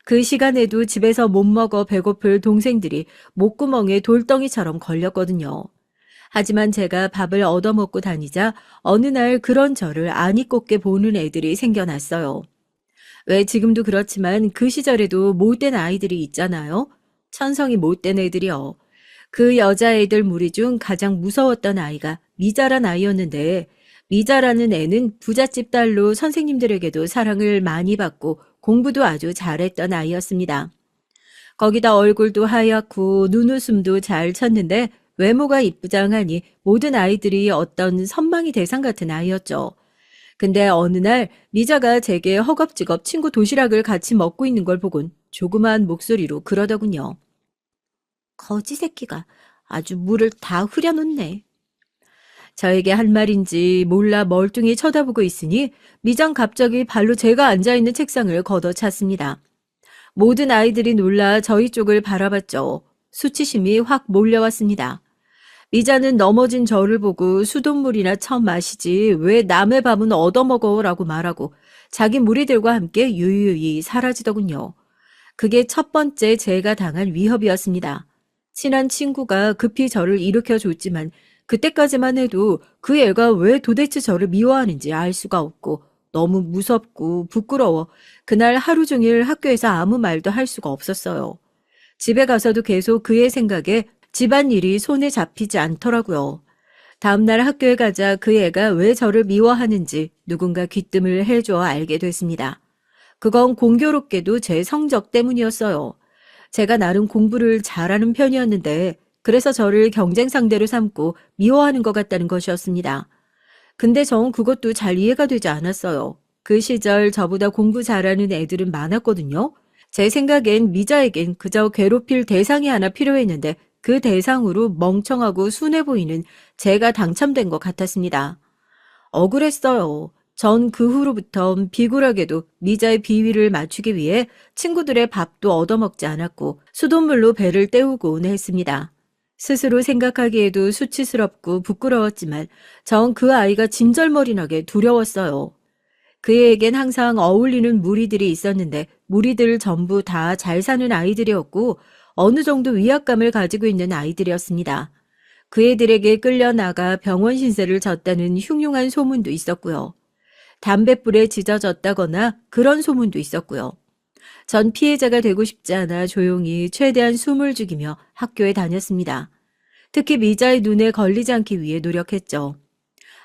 그 시간에도 집에서 못 먹어 배고플 동생들이 목구멍에 돌덩이처럼 걸렸거든요. 하지만 제가 밥을 얻어먹고 다니자 어느 날 그런 저를 아니 꼽게 보는 애들이 생겨났어요. 왜 지금도 그렇지만 그 시절에도 못된 아이들이 있잖아요. 천성이 못된 애들이요. 그 여자애들 무리 중 가장 무서웠던 아이가 미자란 아이였는데 미자라는 애는 부잣집 딸로 선생님들에게도 사랑을 많이 받고 공부도 아주 잘했던 아이였습니다. 거기다 얼굴도 하얗고 눈웃음도 잘 쳤는데 외모가 이쁘장하니 모든 아이들이 어떤 선망의 대상 같은 아이였죠. 근데 어느 날 미자가 제게 허겁지겁 친구 도시락을 같이 먹고 있는 걸 보곤 조그마한 목소리로 그러더군요. 거지 새끼가 아주 물을 다 흐려놓네. 저에게 한 말인지 몰라 멀뚱히 쳐다보고 있으니 미장 갑자기 발로 제가 앉아있는 책상을 걷어찼습니다. 모든 아이들이 놀라 저희 쪽을 바라봤죠. 수치심이 확 몰려왔습니다. 미자는 넘어진 저를 보고 수돗물이나 처음 마시지 왜 남의 밥은 얻어먹어 라고 말하고 자기 무리들과 함께 유유히 사라지더군요. 그게 첫 번째 제가 당한 위협이었습니다. 친한 친구가 급히 저를 일으켜줬지만 그때까지만 해도 그 애가 왜 도대체 저를 미워하는지 알 수가 없고 너무 무섭고 부끄러워 그날 하루 종일 학교에서 아무 말도 할 수가 없었어요. 집에 가서도 계속 그의 생각에 집안일이 손에 잡히지 않더라고요. 다음날 학교에 가자 그 애가 왜 저를 미워하는지 누군가 귀뜸을 해줘 알게 됐습니다. 그건 공교롭게도 제 성적 때문이었어요. 제가 나름 공부를 잘하는 편이었는데 그래서 저를 경쟁 상대로 삼고 미워하는 것 같다는 것이었습니다. 근데 전 그것도 잘 이해가 되지 않았어요. 그 시절 저보다 공부 잘하는 애들은 많았거든요. 제 생각엔 미자에겐 그저 괴롭힐 대상이 하나 필요했는데 그 대상으로 멍청하고 순해 보이는 제가 당첨된 것 같았습니다. 억울했어요. 전 그 후로부터 비굴하게도 미자의 비위를 맞추기 위해 친구들의 밥도 얻어먹지 않았고 수돗물로 배를 때우곤 했습니다. 스스로 생각하기에도 수치스럽고 부끄러웠지만 전 그 아이가 진절머리나게 두려웠어요. 그에겐 항상 어울리는 무리들이 있었는데 무리들 전부 다 잘 사는 아이들이었고 어느 정도 위압감을 가지고 있는 아이들이었습니다. 그 애들에게 끌려나가 병원 신세를 졌다는 흉흉한 소문도 있었고요. 담뱃불에 지져졌다거나 그런 소문도 있었고요. 전 피해자가 되고 싶지 않아 조용히 최대한 숨을 죽이며 학교에 다녔습니다. 특히 미자의 눈에 걸리지 않기 위해 노력했죠.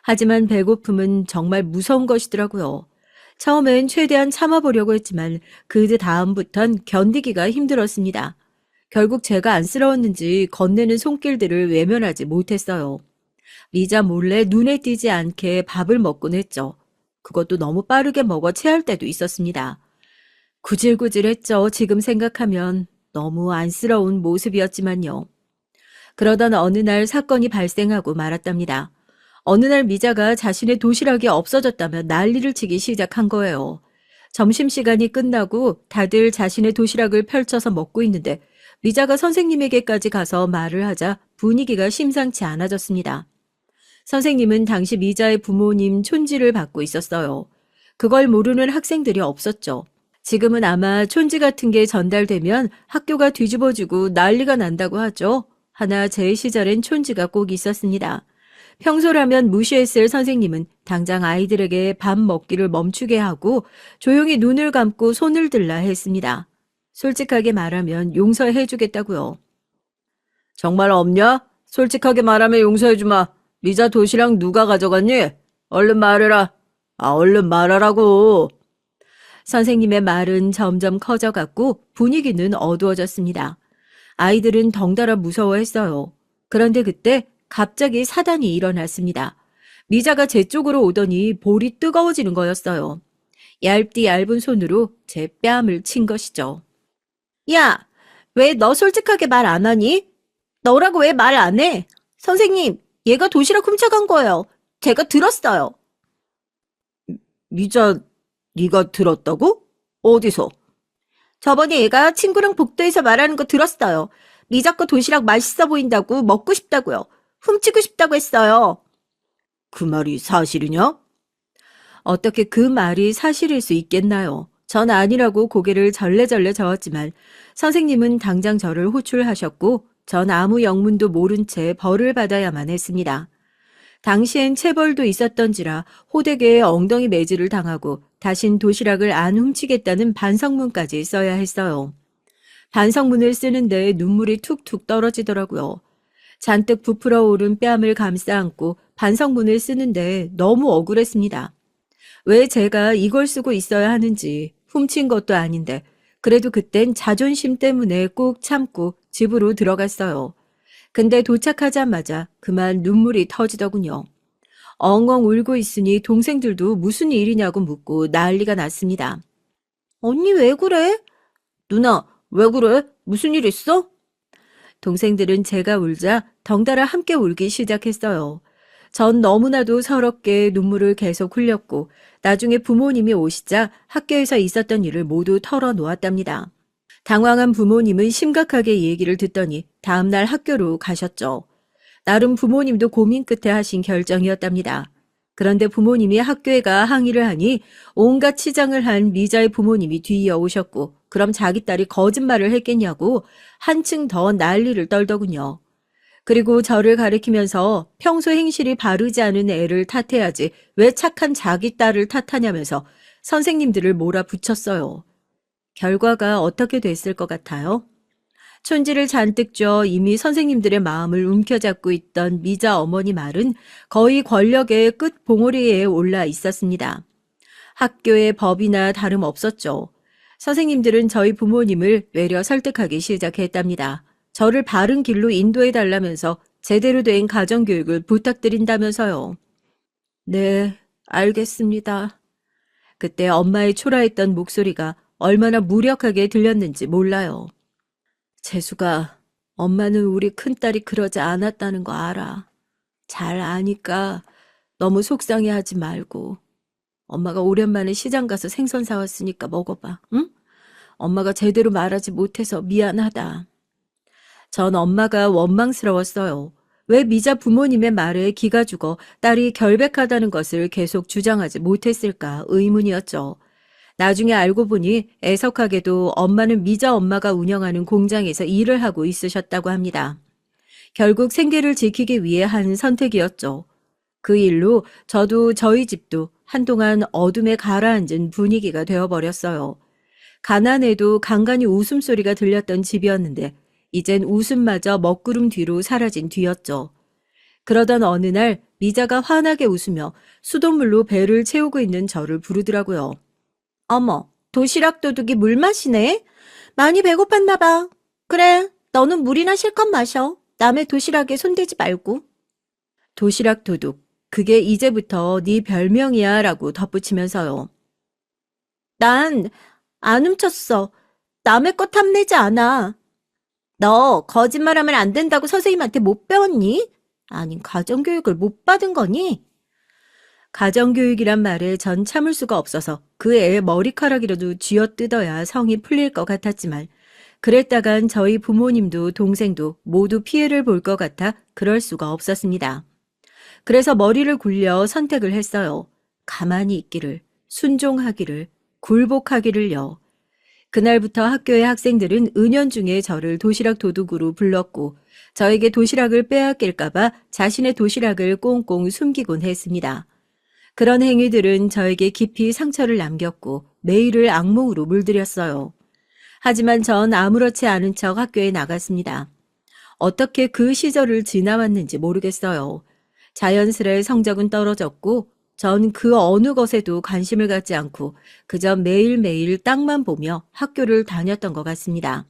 하지만 배고픔은 정말 무서운 것이더라고요. 처음엔 최대한 참아보려고 했지만 그 다음부턴 견디기가 힘들었습니다. 결국 제가 안쓰러웠는지 건네는 손길들을 외면하지 못했어요. 미자 몰래 눈에 띄지 않게 밥을 먹곤 했죠. 그것도 너무 빠르게 먹어 체할 때도 있었습니다. 구질구질했죠. 지금 생각하면 너무 안쓰러운 모습이었지만요. 그러던 어느 날 사건이 발생하고 말았답니다. 어느 날 미자가 자신의 도시락이 없어졌다며 난리를 치기 시작한 거예요. 점심시간이 끝나고 다들 자신의 도시락을 펼쳐서 먹고 있는데 미자가 선생님에게까지 가서 말을 하자 분위기가 심상치 않아졌습니다. 선생님은 당시 미자의 부모님 촌지를 받고 있었어요. 그걸 모르는 학생들이 없었죠. 지금은 아마 촌지 같은 게 전달되면 학교가 뒤집어지고 난리가 난다고 하죠. 하나 제 시절엔 촌지가 꼭 있었습니다. 평소라면 무시했을 선생님은 당장 아이들에게 밥 먹기를 멈추게 하고 조용히 눈을 감고 손을 들라 했습니다. 솔직하게 말하면 용서해주겠다고요. 정말 없냐? 솔직하게 말하면 용서해주마. 미자 도시락 누가 가져갔니? 얼른 말해라. 얼른 말하라고. 선생님의 말은 점점 커져갔고 분위기는 어두워졌습니다. 아이들은 덩달아 무서워했어요. 그런데 그때 갑자기 사단이 일어났습니다. 미자가 제 쪽으로 오더니 볼이 뜨거워지는 거였어요. 얇디 얇은 손으로 제 뺨을 친 것이죠. 야, 왜 너 솔직하게 말 안 하니? 너라고 왜 말 안 해? 선생님, 얘가 도시락 훔쳐간 거예요. 제가 들었어요. 미자, 네가 들었다고? 어디서? 저번에 얘가 친구랑 복도에서 말하는 거 들었어요. 미자 거 도시락 맛있어 보인다고 먹고 싶다고요. 훔치고 싶다고 했어요. 그 말이 사실이냐? 어떻게 그 말이 사실일 수 있겠나요? 전 아니라고 고개를 절레절레 저었지만 선생님은 당장 저를 호출하셨고 전 아무 영문도 모른 채 벌을 받아야만 했습니다. 당시엔 체벌도 있었던지라 호되게 엉덩이 매질을 당하고 다신 도시락을 안 훔치겠다는 반성문까지 써야 했어요. 반성문을 쓰는데 눈물이 툭툭 떨어지더라고요. 잔뜩 부풀어 오른 뺨을 감싸 안고 반성문을 쓰는데 너무 억울했습니다. 왜 제가 이걸 쓰고 있어야 하는지 훔친 것도 아닌데 그래도 그땐 자존심 때문에 꾹 참고 집으로 들어갔어요. 근데 도착하자마자 그만 눈물이 터지더군요. 엉엉 울고 있으니 동생들도 무슨 일이냐고 묻고 난리가 났습니다. 언니 왜 그래? 누나 왜 그래? 무슨 일 있어? 동생들은 제가 울자 덩달아 함께 울기 시작했어요. 전 너무나도 서럽게 눈물을 계속 흘렸고 나중에 부모님이 오시자 학교에서 있었던 일을 모두 털어놓았답니다. 당황한 부모님은 심각하게 얘기를 듣더니 다음날 학교로 가셨죠. 나름 부모님도 고민 끝에 하신 결정이었답니다. 그런데 부모님이 학교에 가 항의를 하니 온갖 치장을 한 미자의 부모님이 뒤이어 오셨고 그럼 자기 딸이 거짓말을 했겠냐고 한층 더 난리를 떨더군요. 그리고 저를 가리키면서 평소 행실이 바르지 않은 애를 탓해야지 왜 착한 자기 딸을 탓하냐면서 선생님들을 몰아붙였어요. 결과가 어떻게 됐을 것 같아요? 촌지를 잔뜩 쪄 이미 선생님들의 마음을 움켜잡고 있던 미자 어머니 말은 거의 권력의 끝 봉우리에 올라 있었습니다. 학교의 법이나 다름없었죠. 선생님들은 저희 부모님을 외려 설득하기 시작했답니다. 저를 바른 길로 인도해달라면서 제대로 된 가정교육을 부탁드린다면서요. 네, 알겠습니다. 그때 엄마의 초라했던 목소리가 얼마나 무력하게 들렸는지 몰라요. 재수가 엄마는 우리 큰딸이 그러지 않았다는 거 알아. 잘 아니까 너무 속상해하지 말고. 엄마가 오랜만에 시장 가서 생선 사왔으니까 먹어봐, 응? 엄마가 제대로 말하지 못해서 미안하다. 전 엄마가 원망스러웠어요. 왜 미자 부모님의 말에 기가 죽어 딸이 결백하다는 것을 계속 주장하지 못했을까 의문이었죠. 나중에 알고 보니 애석하게도 엄마는 미자 엄마가 운영하는 공장에서 일을 하고 있으셨다고 합니다. 결국 생계를 지키기 위해 한 선택이었죠. 그 일로 저도 저희 집도 한동안 어둠에 가라앉은 분위기가 되어버렸어요. 가난해도 간간히 웃음소리가 들렸던 집이었는데 이젠 웃음마저 먹구름 뒤로 사라진 뒤였죠. 그러던 어느 날 미자가 환하게 웃으며 수돗물로 배를 채우고 있는 저를 부르더라고요. 어머, 도시락 도둑이 물 마시네? 많이 배고팠나 봐. 그래, 너는 물이나 실컷 마셔. 남의 도시락에 손대지 말고. 도시락 도둑, 그게 이제부터 네 별명이야 라고 덧붙이면서요. 난 안 훔쳤어. 남의 거 탐내지 않아. 너 거짓말하면 안 된다고 선생님한테 못 배웠니? 아님 가정교육을 못 받은 거니? 가정교육이란 말에 전 참을 수가 없어서 그 애의 머리카락이라도 쥐어뜯어야 성이 풀릴 것 같았지만 그랬다간 저희 부모님도 동생도 모두 피해를 볼 것 같아 그럴 수가 없었습니다. 그래서 머리를 굴려 선택을 했어요. 가만히 있기를, 순종하기를, 굴복하기를요. 그날부터 학교의 학생들은 은연중에 저를 도시락 도둑으로 불렀고 저에게 도시락을 빼앗길까봐 자신의 도시락을 꽁꽁 숨기곤 했습니다. 그런 행위들은 저에게 깊이 상처를 남겼고 매일을 악몽으로 물들였어요. 하지만 전 아무렇지 않은 척 학교에 나갔습니다. 어떻게 그 시절을 지나왔는지 모르겠어요. 자연스레 성적은 떨어졌고 전 그 어느 것에도 관심을 갖지 않고 그저 매일매일 땅만 보며 학교를 다녔던 것 같습니다.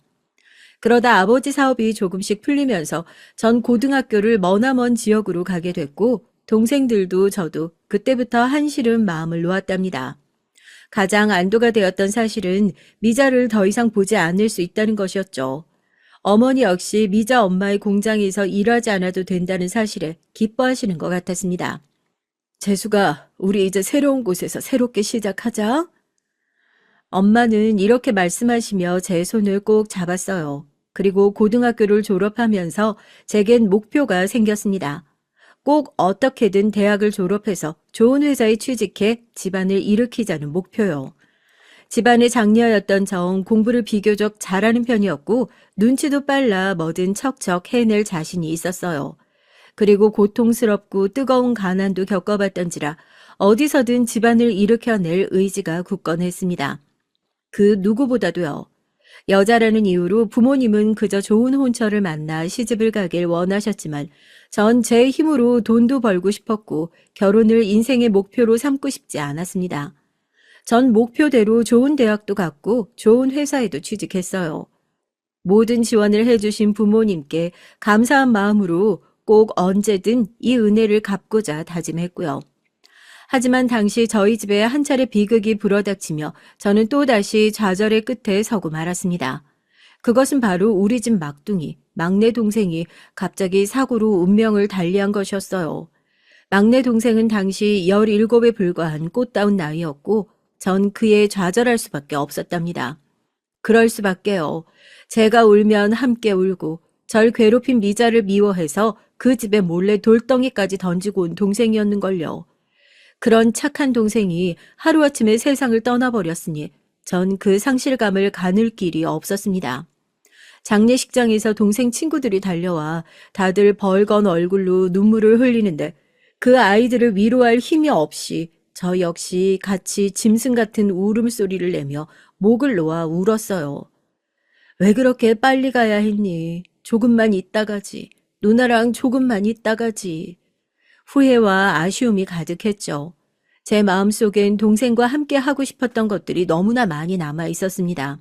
그러다 아버지 사업이 조금씩 풀리면서 전 고등학교를 머나먼 지역으로 가게 됐고 동생들도 저도 그때부터 한시름 마음을 놓았답니다. 가장 안도가 되었던 사실은 미자를 더 이상 보지 않을 수 있다는 것이었죠. 어머니 역시 미자 엄마의 공장에서 일하지 않아도 된다는 사실에 기뻐하시는 것 같았습니다. 재수가, 우리 이제 새로운 곳에서 새롭게 시작하자. 엄마는 이렇게 말씀하시며 제 손을 꼭 잡았어요. 그리고 고등학교를 졸업하면서 제겐 목표가 생겼습니다. 꼭 어떻게든 대학을 졸업해서 좋은 회사에 취직해 집안을 일으키자는 목표요. 집안의 장녀였던 전 공부를 비교적 잘하는 편이었고 눈치도 빨라 뭐든 척척 해낼 자신이 있었어요. 그리고 고통스럽고 뜨거운 가난도 겪어봤던지라 어디서든 집안을 일으켜낼 의지가 굳건했습니다. 그 누구보다도요. 여자라는 이유로 부모님은 그저 좋은 혼처를 만나 시집을 가길 원하셨지만 전 제 힘으로 돈도 벌고 싶었고 결혼을 인생의 목표로 삼고 싶지 않았습니다. 전 목표대로 좋은 대학도 갔고 좋은 회사에도 취직했어요. 모든 지원을 해주신 부모님께 감사한 마음으로 꼭 언제든 이 은혜를 갚고자 다짐했고요. 하지만 당시 저희 집에 한 차례 비극이 불어닥치며 저는 또다시 좌절의 끝에 서고 말았습니다. 그것은 바로 우리 집 막둥이, 막내 동생이 갑자기 사고로 운명을 달리한 것이었어요. 막내 동생은 당시 17에 불과한 꽃다운 나이였고 전 그에 좌절할 수밖에 없었답니다. 그럴 수밖에요. 제가 울면 함께 울고 절 괴롭힌 미자를 미워해서 그 집에 몰래 돌덩이까지 던지고 온 동생이었는걸요. 그런 착한 동생이 하루아침에 세상을 떠나버렸으니 전 그 상실감을 가눌 길이 없었습니다. 장례식장에서 동생 친구들이 달려와 다들 벌건 얼굴로 눈물을 흘리는데 그 아이들을 위로할 힘이 없이 저 역시 같이 짐승 같은 울음소리를 내며 목을 놓아 울었어요. 왜 그렇게 빨리 가야 했니? 조금만 있다 가지. 누나랑 조금만 있다 가지. 후회와 아쉬움이 가득했죠. 제 마음속엔 동생과 함께 하고 싶었던 것들이 너무나 많이 남아 있었습니다.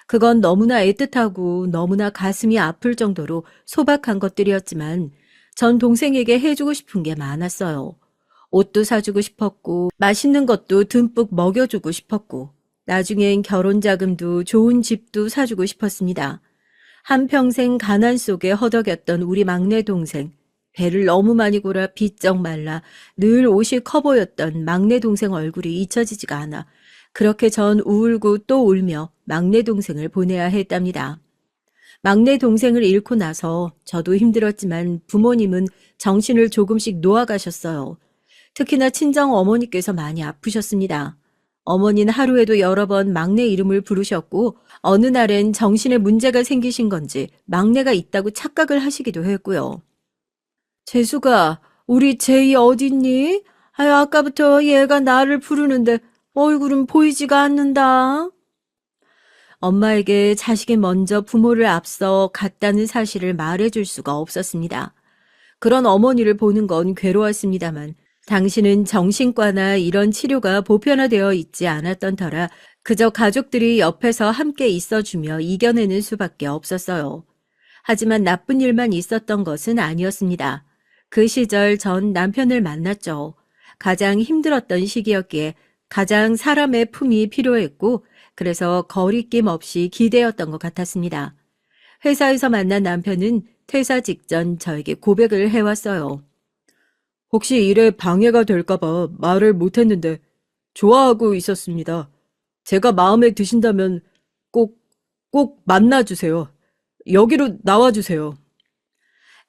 그건 너무나 애틋하고 너무나 가슴이 아플 정도로 소박한 것들이었지만 전 동생에게 해주고 싶은 게 많았어요. 옷도 사주고 싶었고 맛있는 것도 듬뿍 먹여주고 싶었고 나중엔 결혼 자금도 좋은 집도 사주고 싶었습니다. 한평생 가난 속에 허덕였던 우리 막내 동생, 배를 너무 많이 골아 비쩍 말라 늘 옷이 커 보였던 막내 동생 얼굴이 잊혀지지가 않아 그렇게 전 울고 또 울며 막내 동생을 보내야 했답니다. 막내 동생을 잃고 나서 저도 힘들었지만 부모님은 정신을 조금씩 놓아가셨어요. 특히나 친정 어머니께서 많이 아프셨습니다. 어머니는 하루에도 여러 번 막내 이름을 부르셨고 어느 날엔 정신에 문제가 생기신 건지 막내가 있다고 착각을 하시기도 했고요. 재수가 우리 제이 어딨니? 아유 아까부터 얘가 나를 부르는데 얼굴은 보이지가 않는다. 엄마에게 자식이 먼저 부모를 앞서 갔다는 사실을 말해줄 수가 없었습니다. 그런 어머니를 보는 건 괴로웠습니다만 당신은 정신과나 이런 치료가 보편화되어 있지 않았던 터라 그저 가족들이 옆에서 함께 있어주며 이겨내는 수밖에 없었어요. 하지만 나쁜 일만 있었던 것은 아니었습니다. 그 시절 전 남편을 만났죠. 가장 힘들었던 시기였기에 가장 사람의 품이 필요했고 그래서 거리낌 없이 기대었던 것 같았습니다. 회사에서 만난 남편은 퇴사 직전 저에게 고백을 해왔어요. 혹시 일에 방해가 될까봐 말을 못했는데 좋아하고 있었습니다. 제가 마음에 드신다면 꼭 만나주세요. 여기로 나와주세요.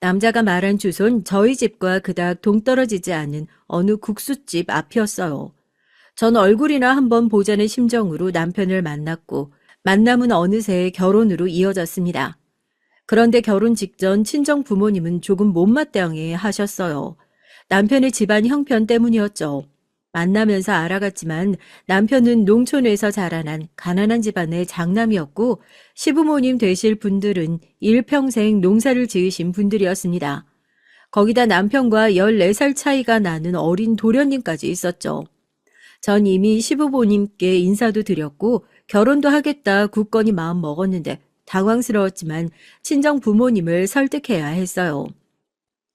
남자가 말한 주소는 저희 집과 그닥 동떨어지지 않은 어느 국수집 앞이었어요. 전 얼굴이나 한번 보자는 심정으로 남편을 만났고 만남은 어느새 결혼으로 이어졌습니다. 그런데 결혼 직전 친정 부모님은 조금 못마땅해 하셨어요. 남편의 집안 형편 때문이었죠. 만나면서 알아갔지만 남편은 농촌에서 자라난 가난한 집안의 장남이었고 시부모님 되실 분들은 일평생 농사를 지으신 분들이었습니다. 거기다 남편과 14살 차이가 나는 어린 도련님까지 있었죠. 전 이미 시부모님께 인사도 드렸고 결혼도 하겠다 굳건히 마음 먹었는데 당황스러웠지만 친정 부모님을 설득해야 했어요.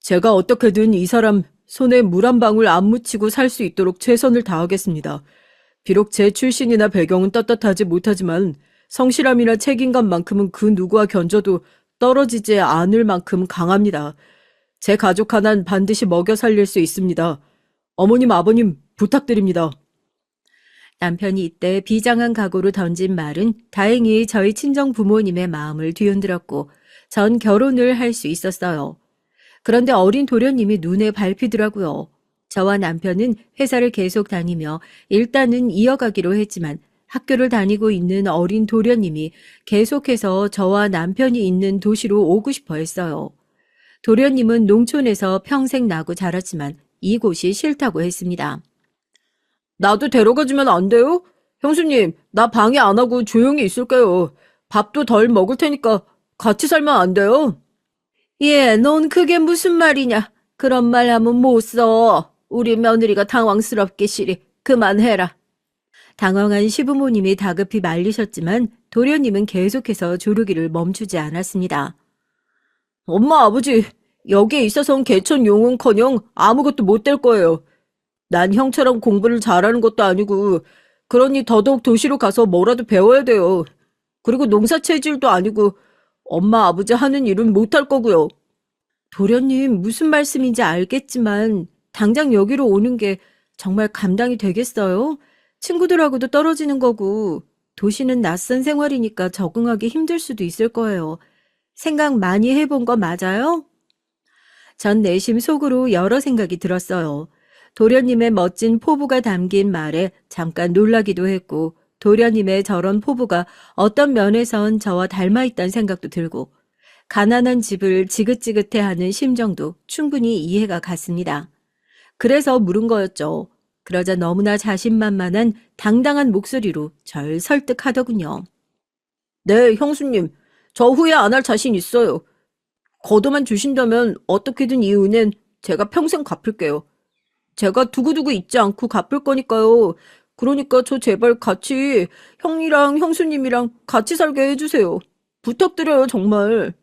제가 어떻게든 이 사람 손에 물 한 방울 안 묻히고 살 수 있도록 최선을 다하겠습니다. 비록 제 출신이나 배경은 떳떳하지 못하지만 성실함이나 책임감만큼은 그 누구와 견져도 떨어지지 않을 만큼 강합니다. 제 가족 하나는 반드시 먹여 살릴 수 있습니다. 어머님, 아버님 부탁드립니다. 남편이 이때 비장한 각오로 던진 말은 다행히 저희 친정 부모님의 마음을 뒤흔들었고 전 결혼을 할 수 있었어요. 그런데 어린 도련님이 눈에 밟히더라고요. 저와 남편은 회사를 계속 다니며 일단은 이어가기로 했지만 학교를 다니고 있는 어린 도련님이 계속해서 저와 남편이 있는 도시로 오고 싶어 했어요. 도련님은 농촌에서 평생 나고 자랐지만 이곳이 싫다고 했습니다. 나도 데려가주면 안 돼요? 형수님, 나 방해 안 하고 조용히 있을게요. 밥도 덜 먹을 테니까 같이 살면 안 돼요? 예, 넌 그게 무슨 말이냐? 그런 말 하면 못 써. 우리 며느리가 당황스럽게 시리. 그만해라. 당황한 시부모님이 다급히 말리셨지만 도련님은 계속해서 조르기를 멈추지 않았습니다. 엄마, 아버지, 여기에 있어선 개천 용은커녕 아무것도 못 될 거예요. 난 형처럼 공부를 잘하는 것도 아니고 그러니 더더욱 도시로 가서 뭐라도 배워야 돼요. 그리고 농사 체질도 아니고 엄마 아버지 하는 일은 못할 거고요. 도련님 무슨 말씀인지 알겠지만 당장 여기로 오는 게 정말 감당이 되겠어요? 친구들하고도 떨어지는 거고 도시는 낯선 생활이니까 적응하기 힘들 수도 있을 거예요. 생각 많이 해본 거 맞아요? 전 내심 속으로 여러 생각이 들었어요. 도련님의 멋진 포부가 담긴 말에 잠깐 놀라기도 했고 도련님의 저런 포부가 어떤 면에선 저와 닮아있다는 생각도 들고 가난한 집을 지긋지긋해하는 심정도 충분히 이해가 갔습니다. 그래서 물은 거였죠. 그러자 너무나 자신만만한 당당한 목소리로 절 설득하더군요. 네, 형수님. 저 후회 안 할 자신 있어요. 거둬만 주신다면 어떻게든 이 은혜는 제가 평생 갚을게요. 제가 두고두고 잊지 않고 갚을 거니까요. 그러니까 저 제발 같이 형이랑 형수님이랑 같이 살게 해주세요. 부탁드려요, 정말.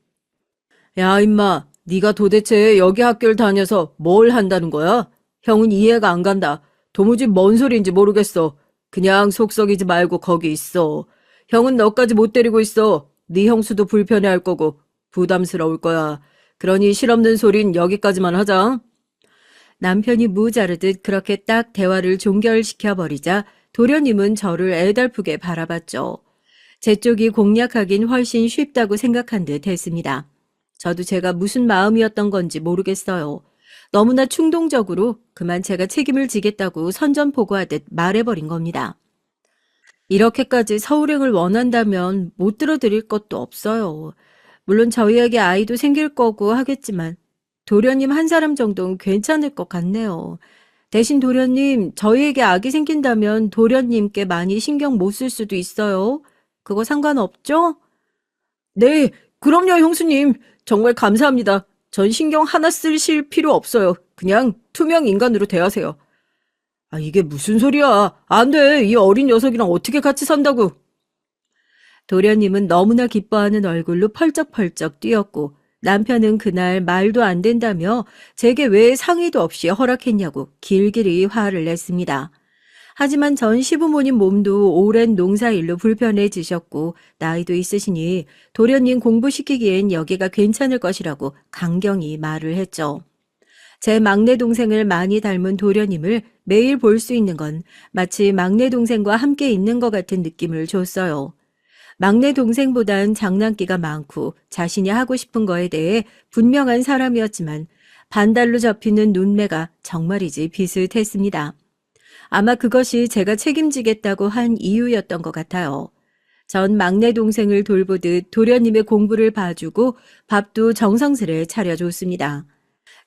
야, 임마. 네가 도대체 여기 학교를 다녀서 뭘 한다는 거야? 형은 이해가 안 간다. 도무지 뭔 소리인지 모르겠어. 그냥 속썩이지 말고 거기 있어. 형은 너까지 못 데리고 있어. 네 형수도 불편해할 거고 부담스러울 거야. 그러니 실없는 소린 여기까지만 하자. 남편이 무자르듯 그렇게 딱 대화를 종결시켜버리자 도련님은 저를 애달프게 바라봤죠. 제 쪽이 공략하긴 훨씬 쉽다고 생각한 듯 했습니다. 저도 제가 무슨 마음이었던 건지 모르겠어요. 너무나 충동적으로 그만 제가 책임을 지겠다고 선전포고하듯 말해버린 겁니다. 이렇게까지 서울행을 원한다면 못 들어드릴 것도 없어요. 물론 저희에게 아이도 생길 거고 하겠지만 도련님 한 사람 정도는 괜찮을 것 같네요. 대신 도련님, 저희에게 아기 생긴다면 도련님께 많이 신경 못 쓸 수도 있어요. 그거 상관없죠? 네, 그럼요, 형수님. 정말 감사합니다. 전 신경 하나 쓰실 필요 없어요. 그냥 투명 인간으로 대하세요. 아, 이게 무슨 소리야. 안 돼. 이 어린 녀석이랑 어떻게 같이 산다고. 도련님은 너무나 기뻐하는 얼굴로 펄쩍펄쩍 뛰었고 남편은 그날 말도 안 된다며 제게 왜 상의도 없이 허락했냐고 길길이 화를 냈습니다. 하지만 전 시부모님 몸도 오랜 농사일로 불편해지셨고 나이도 있으시니 도련님 공부시키기엔 여기가 괜찮을 것이라고 강경히 말을 했죠. 제 막내 동생을 많이 닮은 도련님을 매일 볼 수 있는 건 마치 막내 동생과 함께 있는 것 같은 느낌을 줬어요. 막내 동생보단 장난기가 많고 자신이 하고 싶은 거에 대해 분명한 사람이었지만 반달로 접히는 눈매가 정말이지 비슷했습니다. 아마 그것이 제가 책임지겠다고 한 이유였던 것 같아요. 전 막내 동생을 돌보듯 도련님의 공부를 봐주고 밥도 정성스레 차려줬습니다.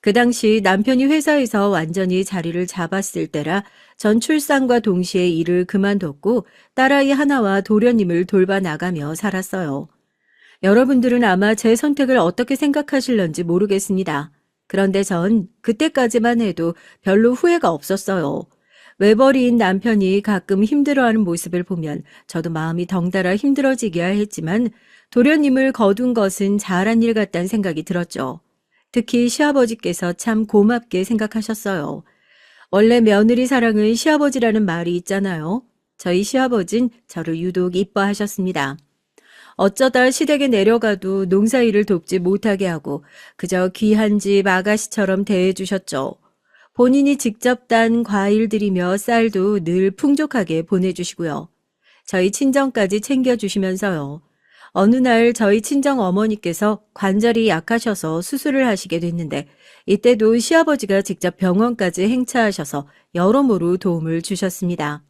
그 당시 남편이 회사에서 완전히 자리를 잡았을 때라 전 출산과 동시에 일을 그만뒀고 딸아이 하나와 도련님을 돌봐 나가며 살았어요. 여러분들은 아마 제 선택을 어떻게 생각하실런지 모르겠습니다. 그런데 전 그때까지만 해도 별로 후회가 없었어요. 외벌이인 남편이 가끔 힘들어하는 모습을 보면 저도 마음이 덩달아 힘들어지기야 했지만 도련님을 거둔 것은 잘한 일 같다는 생각이 들었죠. 특히 시아버지께서 참 고맙게 생각하셨어요. 원래 며느리 사랑은 시아버지라는 말이 있잖아요. 저희 시아버진 저를 유독 이뻐하셨습니다. 어쩌다 시댁에 내려가도 농사일을 돕지 못하게 하고 그저 귀한 집 아가씨처럼 대해주셨죠. 본인이 직접 딴 과일들이며 쌀도 늘 풍족하게 보내주시고요. 저희 친정까지 챙겨주시면서요. 어느 날 저희 친정 어머니께서 관절이 약하셔서 수술을 하시게 됐는데 이때도 시아버지가 직접 병원까지 행차하셔서 여러모로 도움을 주셨습니다.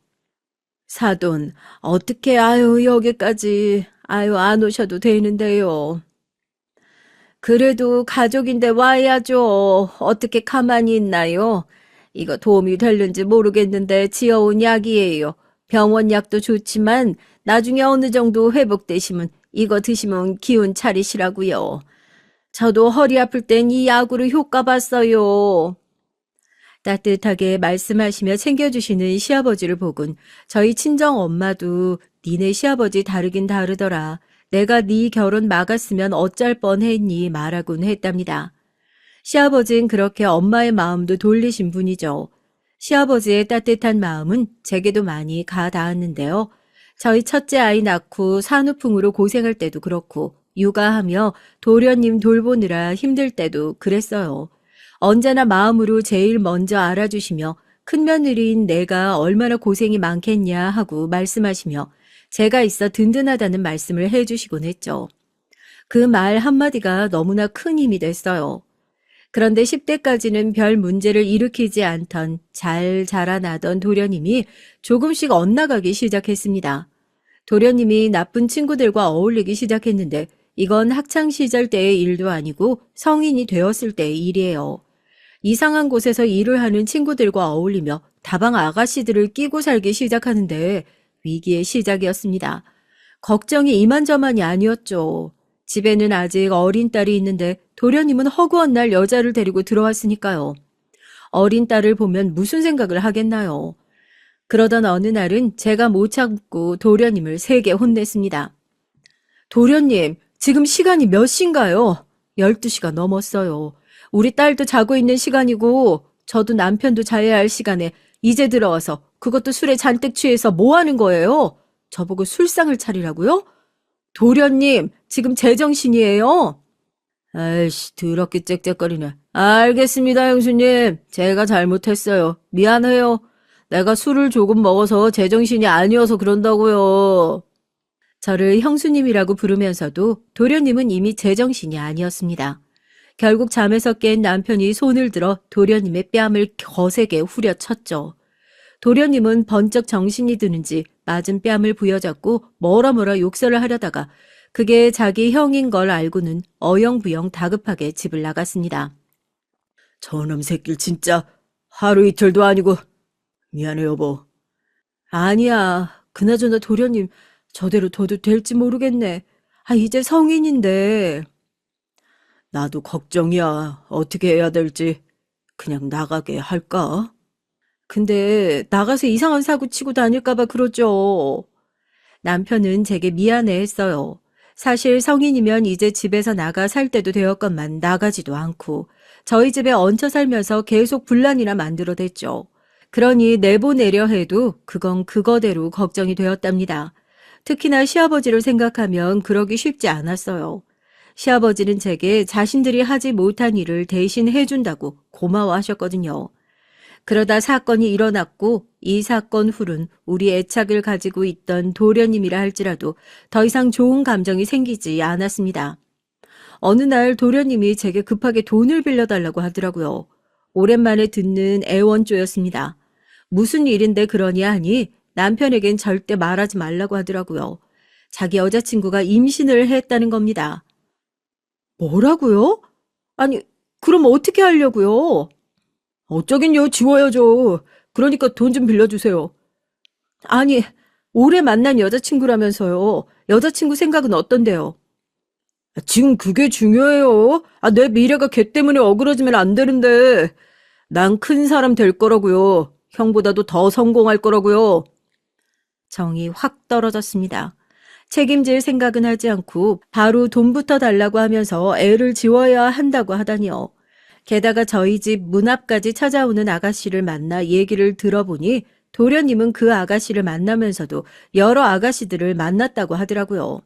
사돈, 어떻게 여기까지 안 오셔도 되는데요. 그래도 가족인데 와야죠. 어떻게 가만히 있나요? 이거 도움이 될는지 모르겠는데 지어온 약이에요. 병원 약도 좋지만 나중에 어느 정도 회복되시면 이거 드시면 기운 차리시라고요. 저도 허리 아플 땐 이 약으로 효과 봤어요. 따뜻하게 말씀하시며 챙겨주시는 시아버지를 보곤 저희 친정 엄마도 니네 시아버지 다르긴 다르더라. 내가 네 결혼 막았으면 어쩔 뻔했니 말하곤 했답니다. 시아버진 그렇게 엄마의 마음도 돌리신 분이죠. 시아버지의 따뜻한 마음은 제게도 많이 가 닿았는데요. 저희 첫째 아이 낳고 산후풍으로 고생할 때도 그렇고 육아하며 도련님 돌보느라 힘들 때도 그랬어요. 언제나 마음으로 제일 먼저 알아주시며 큰며느리인 내가 얼마나 고생이 많겠냐 하고 말씀하시며 제가 있어 든든하다는 말씀을 해주시곤 했죠. 그 말 한마디가 너무나 큰 힘이 됐어요. 그런데 10대까지는 별 문제를 일으키지 않던 잘 자라나던 도련님이 조금씩 엇나가기 시작했습니다. 도련님이 나쁜 친구들과 어울리기 시작했는데 이건 학창시절 때의 일도 아니고 성인이 되었을 때의 일이에요. 이상한 곳에서 일을 하는 친구들과 어울리며 다방 아가씨들을 끼고 살기 시작하는데 위기의 시작이었습니다. 걱정이 이만저만이 아니었죠. 집에는 아직 어린 딸이 있는데 도련님은 허구한 날 여자를 데리고 들어왔으니까요. 어린 딸을 보면 무슨 생각을 하겠나요? 그러던 어느 날은 제가 못 참고 도련님을 세게 혼냈습니다. 도련님, 지금 시간이 몇 시인가요? 12시가 넘었어요. 우리 딸도 자고 있는 시간이고 저도 남편도 자야 할 시간에 이제 들어와서 그것도 술에 잔뜩 취해서 뭐 하는 거예요? 저보고 술상을 차리라고요? 도련님, 지금 제정신이에요? 아이씨, 더럽게 짹짹거리네. 알겠습니다, 형수님. 제가 잘못했어요. 미안해요. 내가 술을 조금 먹어서 제정신이 아니어서 그런다고요. 저를 형수님이라고 부르면서도 도련님은 이미 제정신이 아니었습니다. 결국 잠에서 깬 남편이 손을 들어 도련님의 뺨을 거세게 후려쳤죠. 도련님은 번쩍 정신이 드는지 맞은 뺨을 부여잡고 뭐라 욕설을 하려다가 그게 자기 형인 걸 알고는 어영부영 다급하게 집을 나갔습니다. 저놈 새끼 진짜 하루 이틀도 아니고 미안해 여보. 아니야. 그나저나 도련님 저대로 둬도 될지 모르겠네. 이제 성인인데. 나도 걱정이야. 어떻게 해야 될지. 그냥 나가게 할까? 근데 나가서 이상한 사고 치고 다닐까봐 그러죠. 남편은 제게 미안해했어요. 사실 성인이면 이제 집에서 나가 살 때도 되었건만 나가지도 않고 저희 집에 얹혀 살면서 계속 분란이나 만들어댔죠. 그러니 내보내려 해도 그건 그거대로 걱정이 되었답니다. 특히나 시아버지를 생각하면 그러기 쉽지 않았어요. 시아버지는 제게 자신들이 하지 못한 일을 대신 해준다고 고마워하셨거든요. 그러다 사건이 일어났고 이 사건 후론 우리 애착을 가지고 있던 도련님이라 할지라도 더 이상 좋은 감정이 생기지 않았습니다. 어느 날 도련님이 제게 급하게 돈을 빌려달라고 하더라고요. 오랜만에 듣는 애원조였습니다. 무슨 일인데 그러니 하니 남편에겐 절대 말하지 말라고 하더라고요. 자기 여자친구가 임신을 했다는 겁니다. 뭐라고요? 아니, 그럼 어떻게 하려고요? 어쩌긴요, 지워야죠. 그러니까 돈 좀 빌려주세요. 아니, 오래 만난 여자친구라면서요. 여자친구 생각은 어떤데요? 지금 그게 중요해요. 내 미래가 걔 때문에 어그러지면 안 되는데. 난 큰 사람 될 거라고요. 형보다도 더 성공할 거라고요. 정이 확 떨어졌습니다. 책임질 생각은 하지 않고 바로 돈부터 달라고 하면서 애를 지워야 한다고 하다니요. 게다가 저희 집 문 앞까지 찾아오는 아가씨를 만나 얘기를 들어보니 도련님은 그 아가씨를 만나면서도 여러 아가씨들을 만났다고 하더라고요.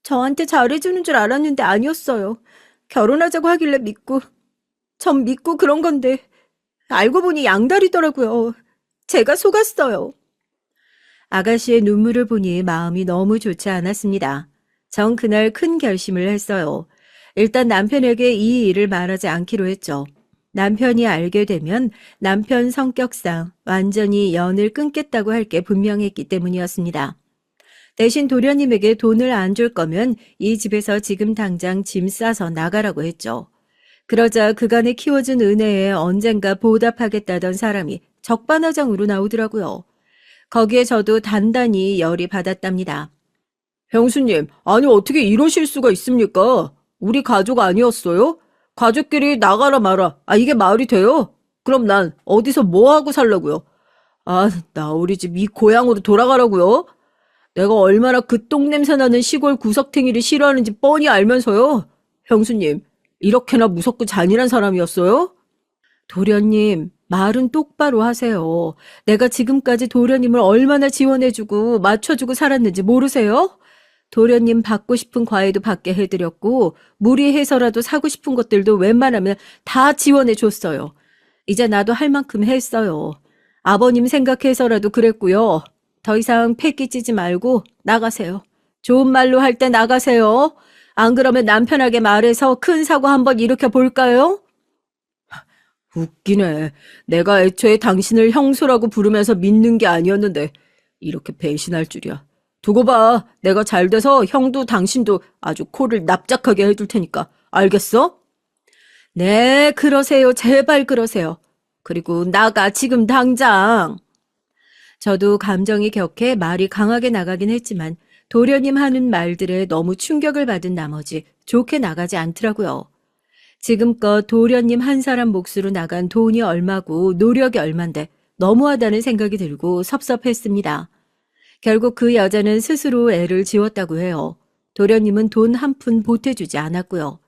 저한테 잘해주는 줄 알았는데 아니었어요. 결혼하자고 하길래 전 믿고 그런 건데 알고 보니 양다리더라고요. 제가 속았어요. 아가씨의 눈물을 보니 마음이 너무 좋지 않았습니다. 전 그날 큰 결심을 했어요. 일단 남편에게 이 일을 말하지 않기로 했죠. 남편이 알게 되면 남편 성격상 완전히 연을 끊겠다고 할 게 분명했기 때문이었습니다. 대신 도련님에게 돈을 안 줄 거면 이 집에서 지금 당장 짐 싸서 나가라고 했죠. 그러자 그간에 키워준 은혜에 언젠가 보답하겠다던 사람이 적반하장으로 나오더라고요. 거기에 저도 단단히 열이 받았답니다. 형수님, 아니 어떻게 이러실 수가 있습니까? 우리 가족 아니었어요? 가족끼리 나가라 마라. 이게 말이 돼요? 그럼 난 어디서 뭐 하고 살라고요? 나 우리 집 이 고향으로 돌아가라고요? 내가 얼마나 그 똥냄새 나는 시골 구석탱이를 싫어하는지 뻔히 알면서요. 형수님, 이렇게나 무섭고 잔인한 사람이었어요? 도련님, 말은 똑바로 하세요. 내가 지금까지 도련님을 얼마나 지원해주고 맞춰주고 살았는지 모르세요? 도련님 받고 싶은 과외도 받게 해드렸고 무리해서라도 사고 싶은 것들도 웬만하면 다 지원해줬어요. 이제 나도 할 만큼 했어요. 아버님 생각해서라도 그랬고요. 더 이상 패기 찌지 말고 나가세요. 좋은 말로 할 때 나가세요. 안 그러면 남편에게 말해서 큰 사고 한번 일으켜 볼까요? 웃기네. 내가 애초에 당신을 형수라고 부르면서 믿는 게 아니었는데 이렇게 배신할 줄이야. 두고 봐. 내가 잘 돼서 형도 당신도 아주 코를 납작하게 해둘 테니까. 알겠어? 네, 그러세요. 제발 그러세요. 그리고 나가 지금 당장. 저도 감정이 격해 말이 강하게 나가긴 했지만 도련님 하는 말들에 너무 충격을 받은 나머지 좋게 나가지 않더라고요. 지금껏 도련님 한 사람 몫으로 나간 돈이 얼마고 노력이 얼만데 너무하다는 생각이 들고 섭섭했습니다. 결국 그 여자는 스스로 애를 지웠다고 해요. 도련님은 돈 한 푼 보태주지 않았고요.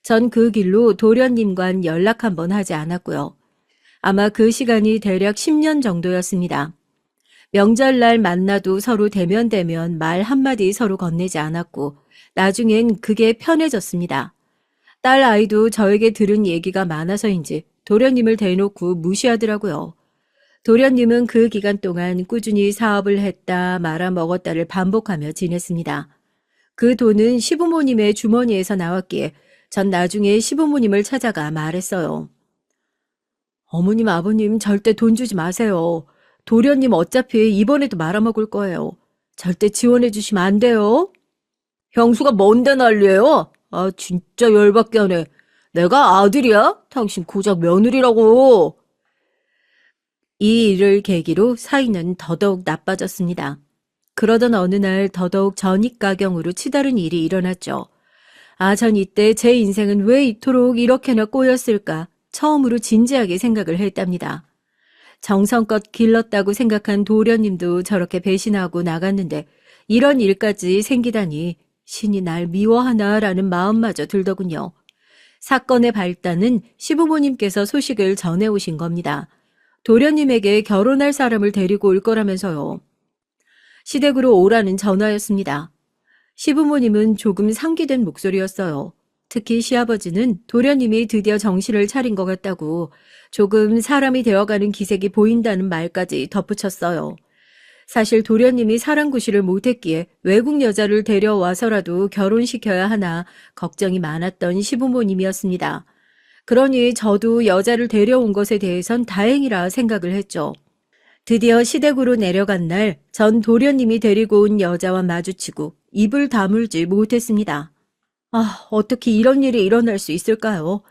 전 그 길로 도련님과는 연락 한번 하지 않았고요. 아마 그 시간이 대략 10년 정도였습니다. 명절날 만나도 서로 대면대면 말 한마디 서로 건네지 않았고 나중엔 그게 편해졌습니다. 딸 아이도 저에게 들은 얘기가 많아서인지 도련님을 대놓고 무시하더라고요. 도련님은 그 기간 동안 꾸준히 사업을 했다 말아먹었다를 반복하며 지냈습니다. 그 돈은 시부모님의 주머니에서 나왔기에 전 나중에 시부모님을 찾아가 말했어요. 어머님, 아버님 절대 돈 주지 마세요. 도련님 어차피 이번에도 말아먹을 거예요. 절대 지원해 주시면 안 돼요. 형수가 뭔데 난리예요? 진짜 열받게 하네. 내가 아들이야? 당신 고작 며느리라고. 이 일을 계기로 사이는 더더욱 나빠졌습니다. 그러던 어느 날 더더욱 전입가경으로 치달은 일이 일어났죠. 전 이때 제 인생은 왜 이토록 이렇게나 꼬였을까 처음으로 진지하게 생각을 했답니다. 정성껏 길렀다고 생각한 도련님도 저렇게 배신하고 나갔는데 이런 일까지 생기다니 신이 날 미워하나라는 마음마저 들더군요. 사건의 발단은 시부모님께서 소식을 전해오신 겁니다. 도련님에게 결혼할 사람을 데리고 올 거라면서요. 시댁으로 오라는 전화였습니다. 시부모님은 조금 상기된 목소리였어요. 특히 시아버지는 도련님이 드디어 정신을 차린 것 같다고 조금 사람이 되어가는 기색이 보인다는 말까지 덧붙였어요. 사실 도련님이 사랑구실을 못했기에 외국 여자를 데려와서라도 결혼시켜야 하나 걱정이 많았던 시부모님이었습니다. 그러니 저도 여자를 데려온 것에 대해선 다행이라 생각을 했죠. 드디어 시댁으로 내려간 날 전 도련님이 데리고 온 여자와 마주치고 입을 다물지 못했습니다. 어떻게 이런 일이 일어날 수 있을까요?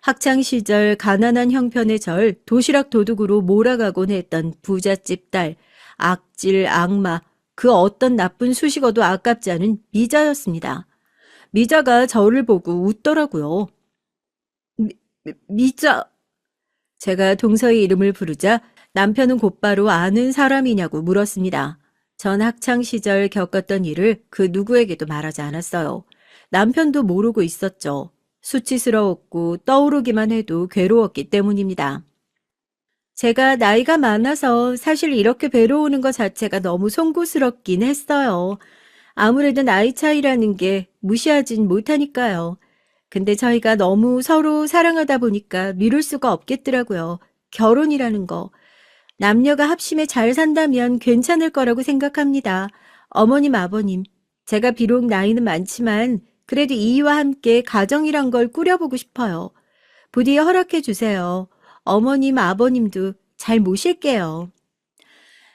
학창시절 가난한 형편의 절 도시락 도둑으로 몰아가곤 했던 부잣집 딸, 악질, 악마, 그 어떤 나쁜 수식어도 아깝지 않은 미자였습니다. 미자가 저를 보고 웃더라고요. 미자. 제가 동서의 이름을 부르자 남편은 곧바로 아는 사람이냐고 물었습니다. 전 학창시절 겪었던 일을 그 누구에게도 말하지 않았어요. 남편도 모르고 있었죠. 수치스러웠고 떠오르기만 해도 괴로웠기 때문입니다. 제가 나이가 많아서 사실 이렇게 괴로우는 것 자체가 너무 송구스럽긴 했어요. 아무래도 나이 차이라는 게 무시하진 못하니까요. 근데 저희가 너무 서로 사랑하다 보니까 미룰 수가 없겠더라고요. 결혼이라는 거. 남녀가 합심해 잘 산다면 괜찮을 거라고 생각합니다. 어머님, 아버님. 제가 비록 나이는 많지만 그래도 이와 함께 가정이란 걸 꾸려보고 싶어요. 부디 허락해 주세요. 어머님, 아버님도 잘 모실게요.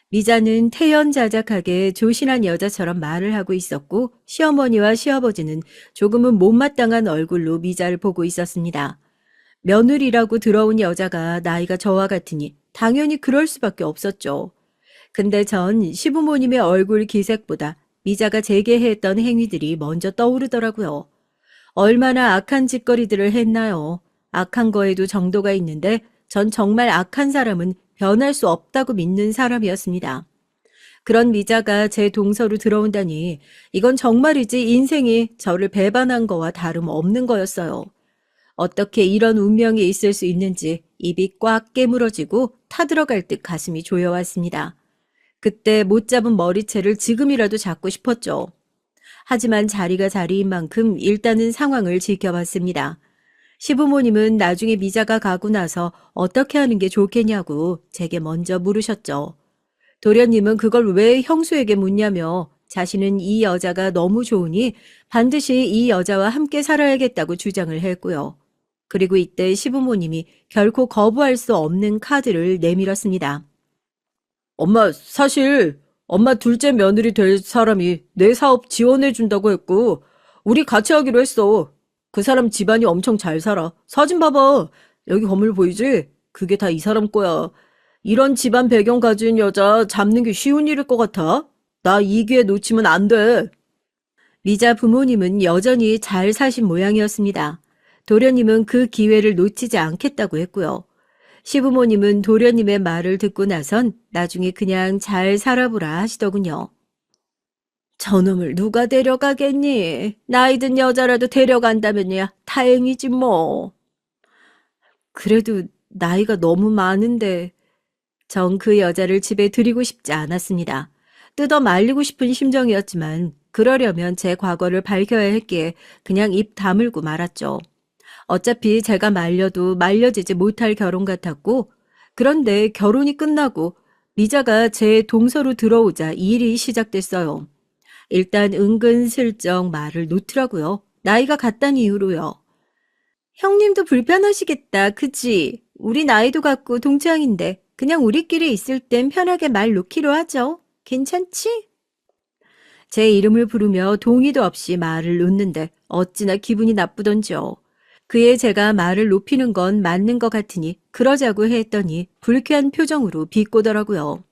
미자는 태연자작하게 조신한 여자처럼 말을 하고 있었고 시어머니와 시아버지는 조금은 못마땅한 얼굴로 미자를 보고 있었습니다. 며느리라고 들어온 여자가 나이가 저와 같으니 당연히 그럴 수밖에 없었죠. 근데 전 시부모님의 얼굴 기색보다 미자가 제게 했던 행위들이 먼저 떠오르더라고요. 얼마나 악한 짓거리들을 했나요? 악한 거에도 정도가 있는데 전 정말 악한 사람은 변할 수 없다고 믿는 사람이었습니다. 그런 미자가 제 동서로 들어온다니 이건 정말이지 인생이 저를 배반한 거와 다름없는 거였어요. 어떻게 이런 운명이 있을 수 있는지 입이 꽉 깨물어지고 타들어갈 듯 가슴이 조여왔습니다. 그때 못 잡은 머리채를 지금이라도 잡고 싶었죠. 하지만 자리가 자리인 만큼 일단은 상황을 지켜봤습니다. 시부모님은 나중에 미자가 가고 나서 어떻게 하는 게 좋겠냐고 제게 먼저 물으셨죠. 도련님은 그걸 왜 형수에게 묻냐며 자신은 이 여자가 너무 좋으니 반드시 이 여자와 함께 살아야겠다고 주장을 했고요. 그리고 이때 시부모님이 결코 거부할 수 없는 카드를 내밀었습니다. 엄마, 사실 엄마 둘째 며느리 될 사람이 내 사업 지원해준다고 했고 우리 같이 하기로 했어. 그 사람 집안이 엄청 잘 살아. 사진 봐봐. 여기 건물 보이지? 그게 다 이 사람 거야. 이런 집안 배경 가진 여자 잡는 게 쉬운 일일 것 같아? 나 이 기회 놓치면 안 돼. 미자 부모님은 여전히 잘 사신 모양이었습니다. 도련님은 그 기회를 놓치지 않겠다고 했고요. 시부모님은 도련님의 말을 듣고 나선 나중에 그냥 잘 살아보라 하시더군요. 저놈을 누가 데려가겠니? 나이 든 여자라도 데려간다면야 다행이지 뭐. 그래도 나이가 너무 많은데 전 그 여자를 집에 들이고 싶지 않았습니다. 뜯어 말리고 싶은 심정이었지만 그러려면 제 과거를 밝혀야 했기에 그냥 입 다물고 말았죠. 어차피 제가 말려도 말려지지 못할 결혼 같았고 그런데 결혼이 끝나고 미자가 제 동서로 들어오자 일이 시작됐어요. 일단 은근슬쩍 말을 놓더라고요. 나이가 같다는 이유로요. 형님도 불편하시겠다, 그치? 우리 나이도 같고 동창인데 그냥 우리끼리 있을 땐 편하게 말 놓기로 하죠. 괜찮지? 제 이름을 부르며 동의도 없이 말을 놓는데 어찌나 기분이 나쁘던지요. 그에 제가 말을 높이는 건 맞는 것 같으니 그러자고 했더니 불쾌한 표정으로 비꼬더라고요.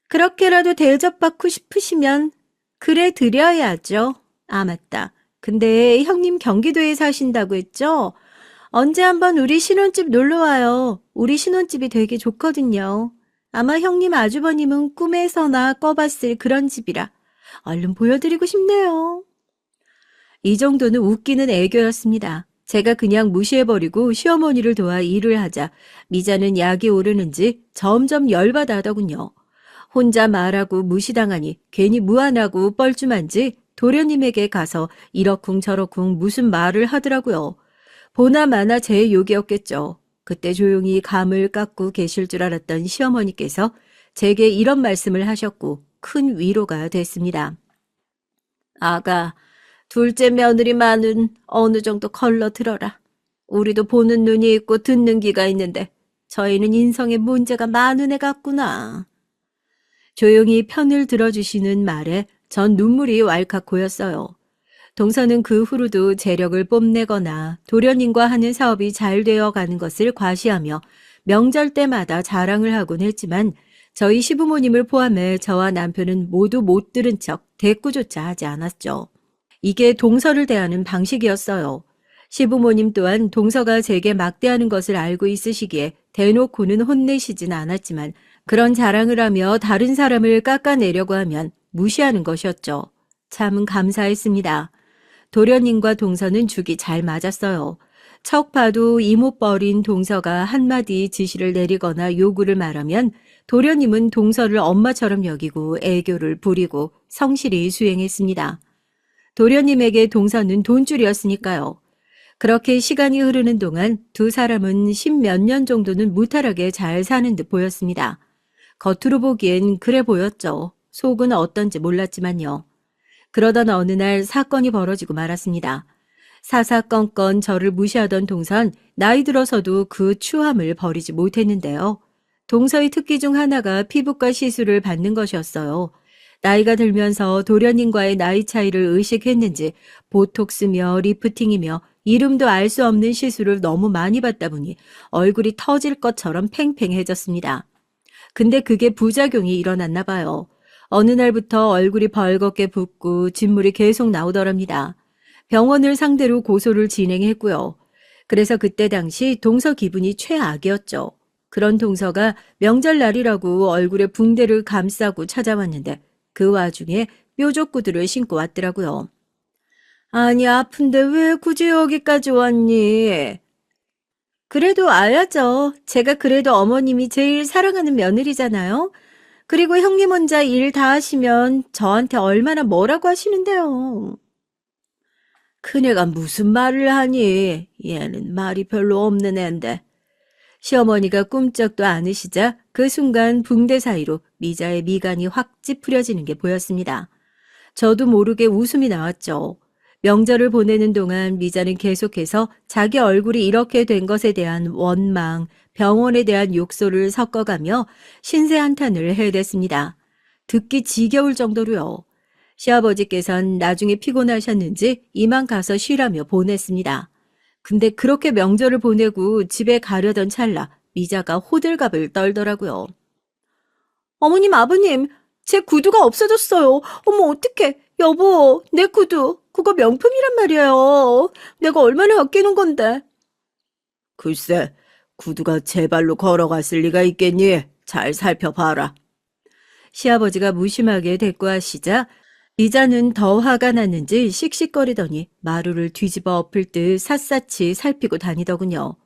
그렇게라도 대접받고 싶으시면 그래 드려야죠. 아, 맞다. 근데 형님 경기도에 사신다고 했죠? 언제 한번 우리 신혼집 놀러와요. 우리 신혼집이 되게 좋거든요. 아마 형님 아주버님은 꿈에서나 꿔봤을 그런 집이라 얼른 보여드리고 싶네요. 이 정도는 웃기는 애교였습니다. 제가 그냥 무시해버리고 시어머니를 도와 일을 하자 미자는 약이 오르는지 점점 열받아 하더군요. 혼자 말하고 무시당하니 괜히 무안하고 뻘쭘한지 도련님에게 가서 이러쿵저러쿵 무슨 말을 하더라고요. 보나마나 제 욕이었겠죠. 그때 조용히 감을 깎고 계실 줄 알았던 시어머니께서 제게 이런 말씀을 하셨고 큰 위로가 됐습니다. 아가, 둘째 며느리만은 어느 정도 걸러 들어라. 우리도 보는 눈이 있고 듣는 귀가 있는데 저희는 인성에 문제가 많은 애 같구나. 조용히 편을 들어주시는 말에 전 눈물이 왈칵 고였어요. 동서는 그 후로도 재력을 뽐내거나 도련님과 하는 사업이 잘 되어 가는 것을 과시하며 명절 때마다 자랑을 하곤 했지만 저희 시부모님을 포함해 저와 남편은 모두 못 들은 척 대꾸조차 하지 않았죠. 이게 동서를 대하는 방식이었어요. 시부모님 또한 동서가 제게 막대하는 것을 알고 있으시기에 대놓고는 혼내시진 않았지만 그런 자랑을 하며 다른 사람을 깎아내려고 하면 무시하는 것이었죠. 참 감사했습니다. 도련님과 동서는 죽이 잘 맞았어요. 척 봐도 이모뻘인 동서가 한마디 지시를 내리거나 요구를 말하면 도련님은 동서를 엄마처럼 여기고 애교를 부리고 성실히 수행했습니다. 도련님에게 동서는 돈줄이었으니까요. 그렇게 시간이 흐르는 동안 두 사람은 10몇 년 정도는 무탈하게 잘 사는 듯 보였습니다. 겉으로 보기엔 그래 보였죠. 속은 어떤지 몰랐지만요. 그러던 어느 날 사건이 벌어지고 말았습니다. 사사건건 저를 무시하던 동선 나이 들어서도 그 추함을 버리지 못했는데요. 동서의 특기 중 하나가 피부과 시술을 받는 것이었어요. 나이가 들면서 도련님과의 나이 차이를 의식했는지 보톡스며 리프팅이며 이름도 알 수 없는 시술을 너무 많이 받다 보니 얼굴이 터질 것처럼 팽팽해졌습니다. 근데 그게 부작용이 일어났나 봐요. 어느 날부터 얼굴이 벌겋게 붓고 진물이 계속 나오더랍니다. 병원을 상대로 고소를 진행했고요. 그래서 그때 당시 동서 기분이 최악이었죠. 그런 동서가 명절날이라고 얼굴에 붕대를 감싸고 찾아왔는데 그 와중에 뾰족구두를 신고 왔더라고요. 아니 아픈데 왜 굳이 여기까지 왔니? 그래도 알았죠. 제가 그래도 어머님이 제일 사랑하는 며느리잖아요. 그리고 형님 혼자 일 다 하시면 저한테 얼마나 뭐라고 하시는데요. 큰애가 무슨 말을 하니? 얘는 말이 별로 없는 앤데. 시어머니가 꿈쩍도 않으시자 그 순간 붕대 사이로 미자의 미간이 확 찌푸려지는 게 보였습니다. 저도 모르게 웃음이 나왔죠. 명절을 보내는 동안 미자는 계속해서 자기 얼굴이 이렇게 된 것에 대한 원망, 병원에 대한 욕설을 섞어가며 신세 한탄을 해댔습니다. 듣기 지겨울 정도로요. 시아버지께선 나중에 피곤하셨는지 이만 가서 쉬라며 보냈습니다. 근데 그렇게 명절을 보내고 집에 가려던 찰나 미자가 호들갑을 떨더라고요. 어머님, 아버님, 제 구두가 없어졌어요. 어머, 어떡해. 여보, 내 구두. 그거 명품이란 말이에요. 내가 얼마나 아끼는 건데. 글쎄, 구두가 제 발로 걸어갔을 리가 있겠니? 잘 살펴봐라. 시아버지가 무심하게 대꾸하시자 미자는 더 화가 났는지 씩씩거리더니 마루를 뒤집어 엎을 듯 샅샅이 살피고 다니더군요.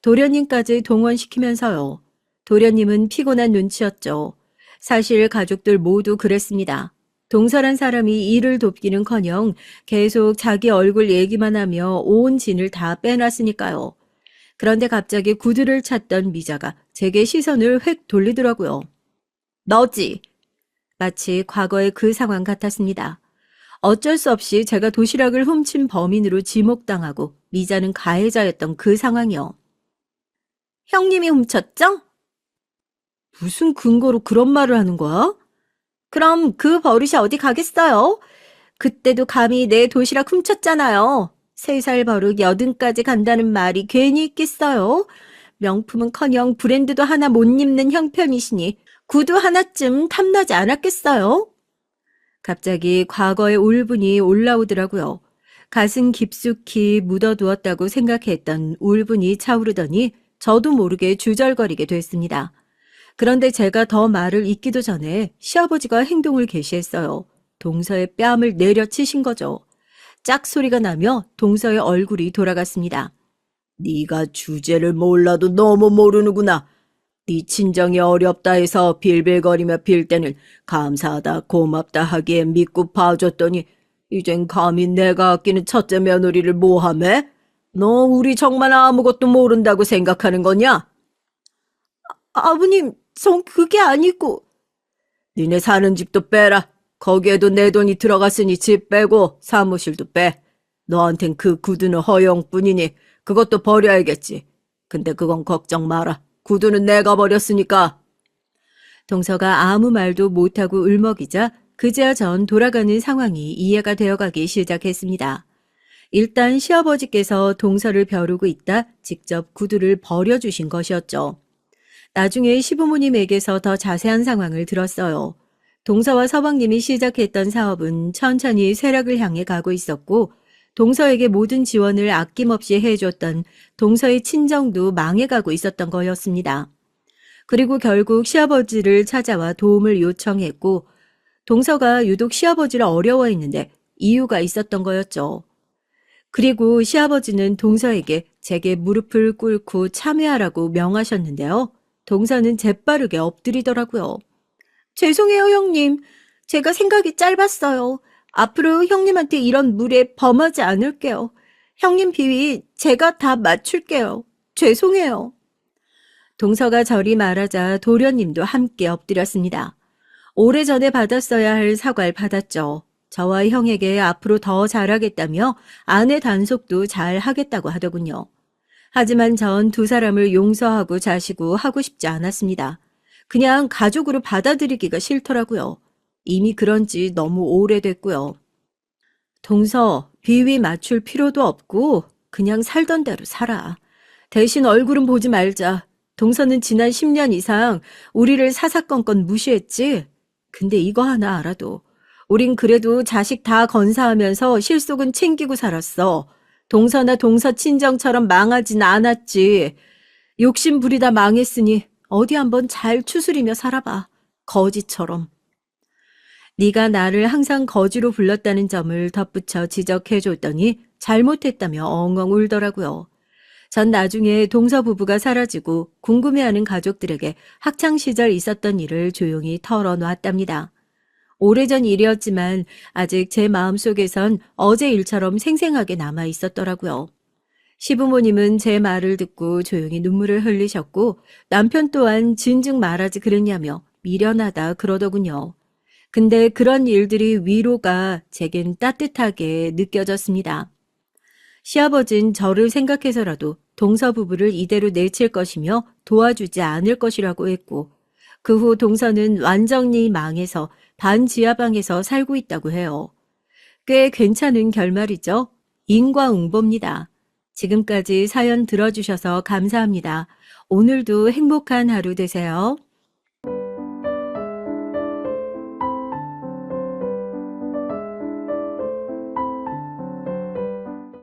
도련님까지 동원시키면서요. 도련님은 피곤한 눈치였죠. 사실 가족들 모두 그랬습니다. 동서란 사람이 일을 돕기는커녕 계속 자기 얼굴 얘기만 하며 온 진을 다 빼놨으니까요. 그런데 갑자기 구두를 찾던 미자가 제게 시선을 획 돌리더라고요. 너지? 마치 과거의 그 상황 같았습니다. 어쩔 수 없이 제가 도시락을 훔친 범인으로 지목당하고 미자는 가해자였던 그 상황이요. 형님이 훔쳤죠? 무슨 근거로 그런 말을 하는 거야? 그럼 그 버릇이 어디 가겠어요? 그때도 감히 내 도시락 훔쳤잖아요. 3살 버릇 80까지 간다는 말이 괜히 있겠어요? 명품은커녕 브랜드도 하나 못 입는 형편이시니 구두 하나쯤 탐나지 않았겠어요? 갑자기 과거의 울분이 올라오더라고요. 가슴 깊숙이 묻어두었다고 생각했던 울분이 차오르더니 저도 모르게 주절거리게 됐습니다. 그런데 제가 더 말을 잇기도 전에 시아버지가 행동을 개시했어요. 동서의 뺨을 내려치신 거죠. 짝소리가 나며 동서의 얼굴이 돌아갔습니다. 네가 주제를 몰라도 너무 모르는구나. 네 친정이 어렵다 해서 빌빌거리며 빌 때는 감사하다 고맙다 하기에 믿고 봐줬더니 이젠 감히 내가 아끼는 첫째 며느리를 모함해? 너 우리 정말 아무것도 모른다고 생각하는 거냐? 아버님, 전 그게 아니고. 니네 사는 집도 빼라. 거기에도 내 돈이 들어갔으니 집 빼고 사무실도 빼. 너한텐 그 구두는 허용뿐이니 그것도 버려야겠지. 근데 그건 걱정 마라. 구두는 내가 버렸으니까. 동서가 아무 말도 못하고 울먹이자 그제야 전 돌아가는 상황이 이해가 되어가기 시작했습니다. 일단 시아버지께서 동서를 벼르고 있다 직접 구두를 버려주신 것이었죠. 나중에 시부모님에게서 더 자세한 상황을 들었어요. 동서와 서방님이 시작했던 사업은 천천히 쇠락을 향해 가고 있었고 동서에게 모든 지원을 아낌없이 해줬던 동서의 친정도 망해가고 있었던 거였습니다. 그리고 결국 시아버지를 찾아와 도움을 요청했고 동서가 유독 시아버지를 어려워했는데 이유가 있었던 거였죠. 그리고 시아버지는 동서에게 제게 무릎을 꿇고 참여하라고 명하셨는데요. 동서는 재빠르게 엎드리더라고요. 죄송해요, 형님. 제가 생각이 짧았어요. 앞으로 형님한테 이런 무례 범하지 않을게요. 형님 비위 제가 다 맞출게요. 죄송해요. 동서가 저리 말하자 도련님도 함께 엎드렸습니다. 오래전에 받았어야 할 사과를 받았죠. 저와 형에게 앞으로 더 잘하겠다며 아내 단속도 잘 하겠다고 하더군요. 하지만 전 두 사람을 용서하고 자시고 하고 싶지 않았습니다. 그냥 가족으로 받아들이기가 싫더라고요. 이미 그런 지 너무 오래됐고요. 동서, 비위 맞출 필요도 없고 그냥 살던 대로 살아. 대신 얼굴은 보지 말자. 동서는 지난 10년 이상 우리를 사사건건 무시했지? 근데 이거 하나 알아도 우린 그래도 자식 다 건사하면서 실속은 챙기고 살았어. 동서나 동서 친정처럼 망하진 않았지. 욕심 부리다 망했으니 어디 한번 잘 추스리며 살아봐. 거지처럼. 네가 나를 항상 거지로 불렀다는 점을 덧붙여 지적해줬더니 잘못했다며 엉엉 울더라고요. 전 나중에 동서 부부가 사라지고 궁금해하는 가족들에게 학창시절 있었던 일을 조용히 털어놓았답니다. 오래전 일이었지만 아직 제 마음속에선 어제 일처럼 생생하게 남아 있었더라고요. 시부모님은 제 말을 듣고 조용히 눈물을 흘리셨고 남편 또한 진즉 말하지 그랬냐며 미련하다 그러더군요. 근데 그런 일들이 위로가 제겐 따뜻하게 느껴졌습니다. 시아버진 저를 생각해서라도 동서 부부를 이대로 내칠 것이며 도와주지 않을 것이라고 했고 그 후 동서는 완전히 망해서 반지하방에서 살고 있다고 해요. 꽤 괜찮은 결말이죠. 인과응보입니다. 지금까지 사연 들어주셔서 감사합니다. 오늘도 행복한 하루 되세요.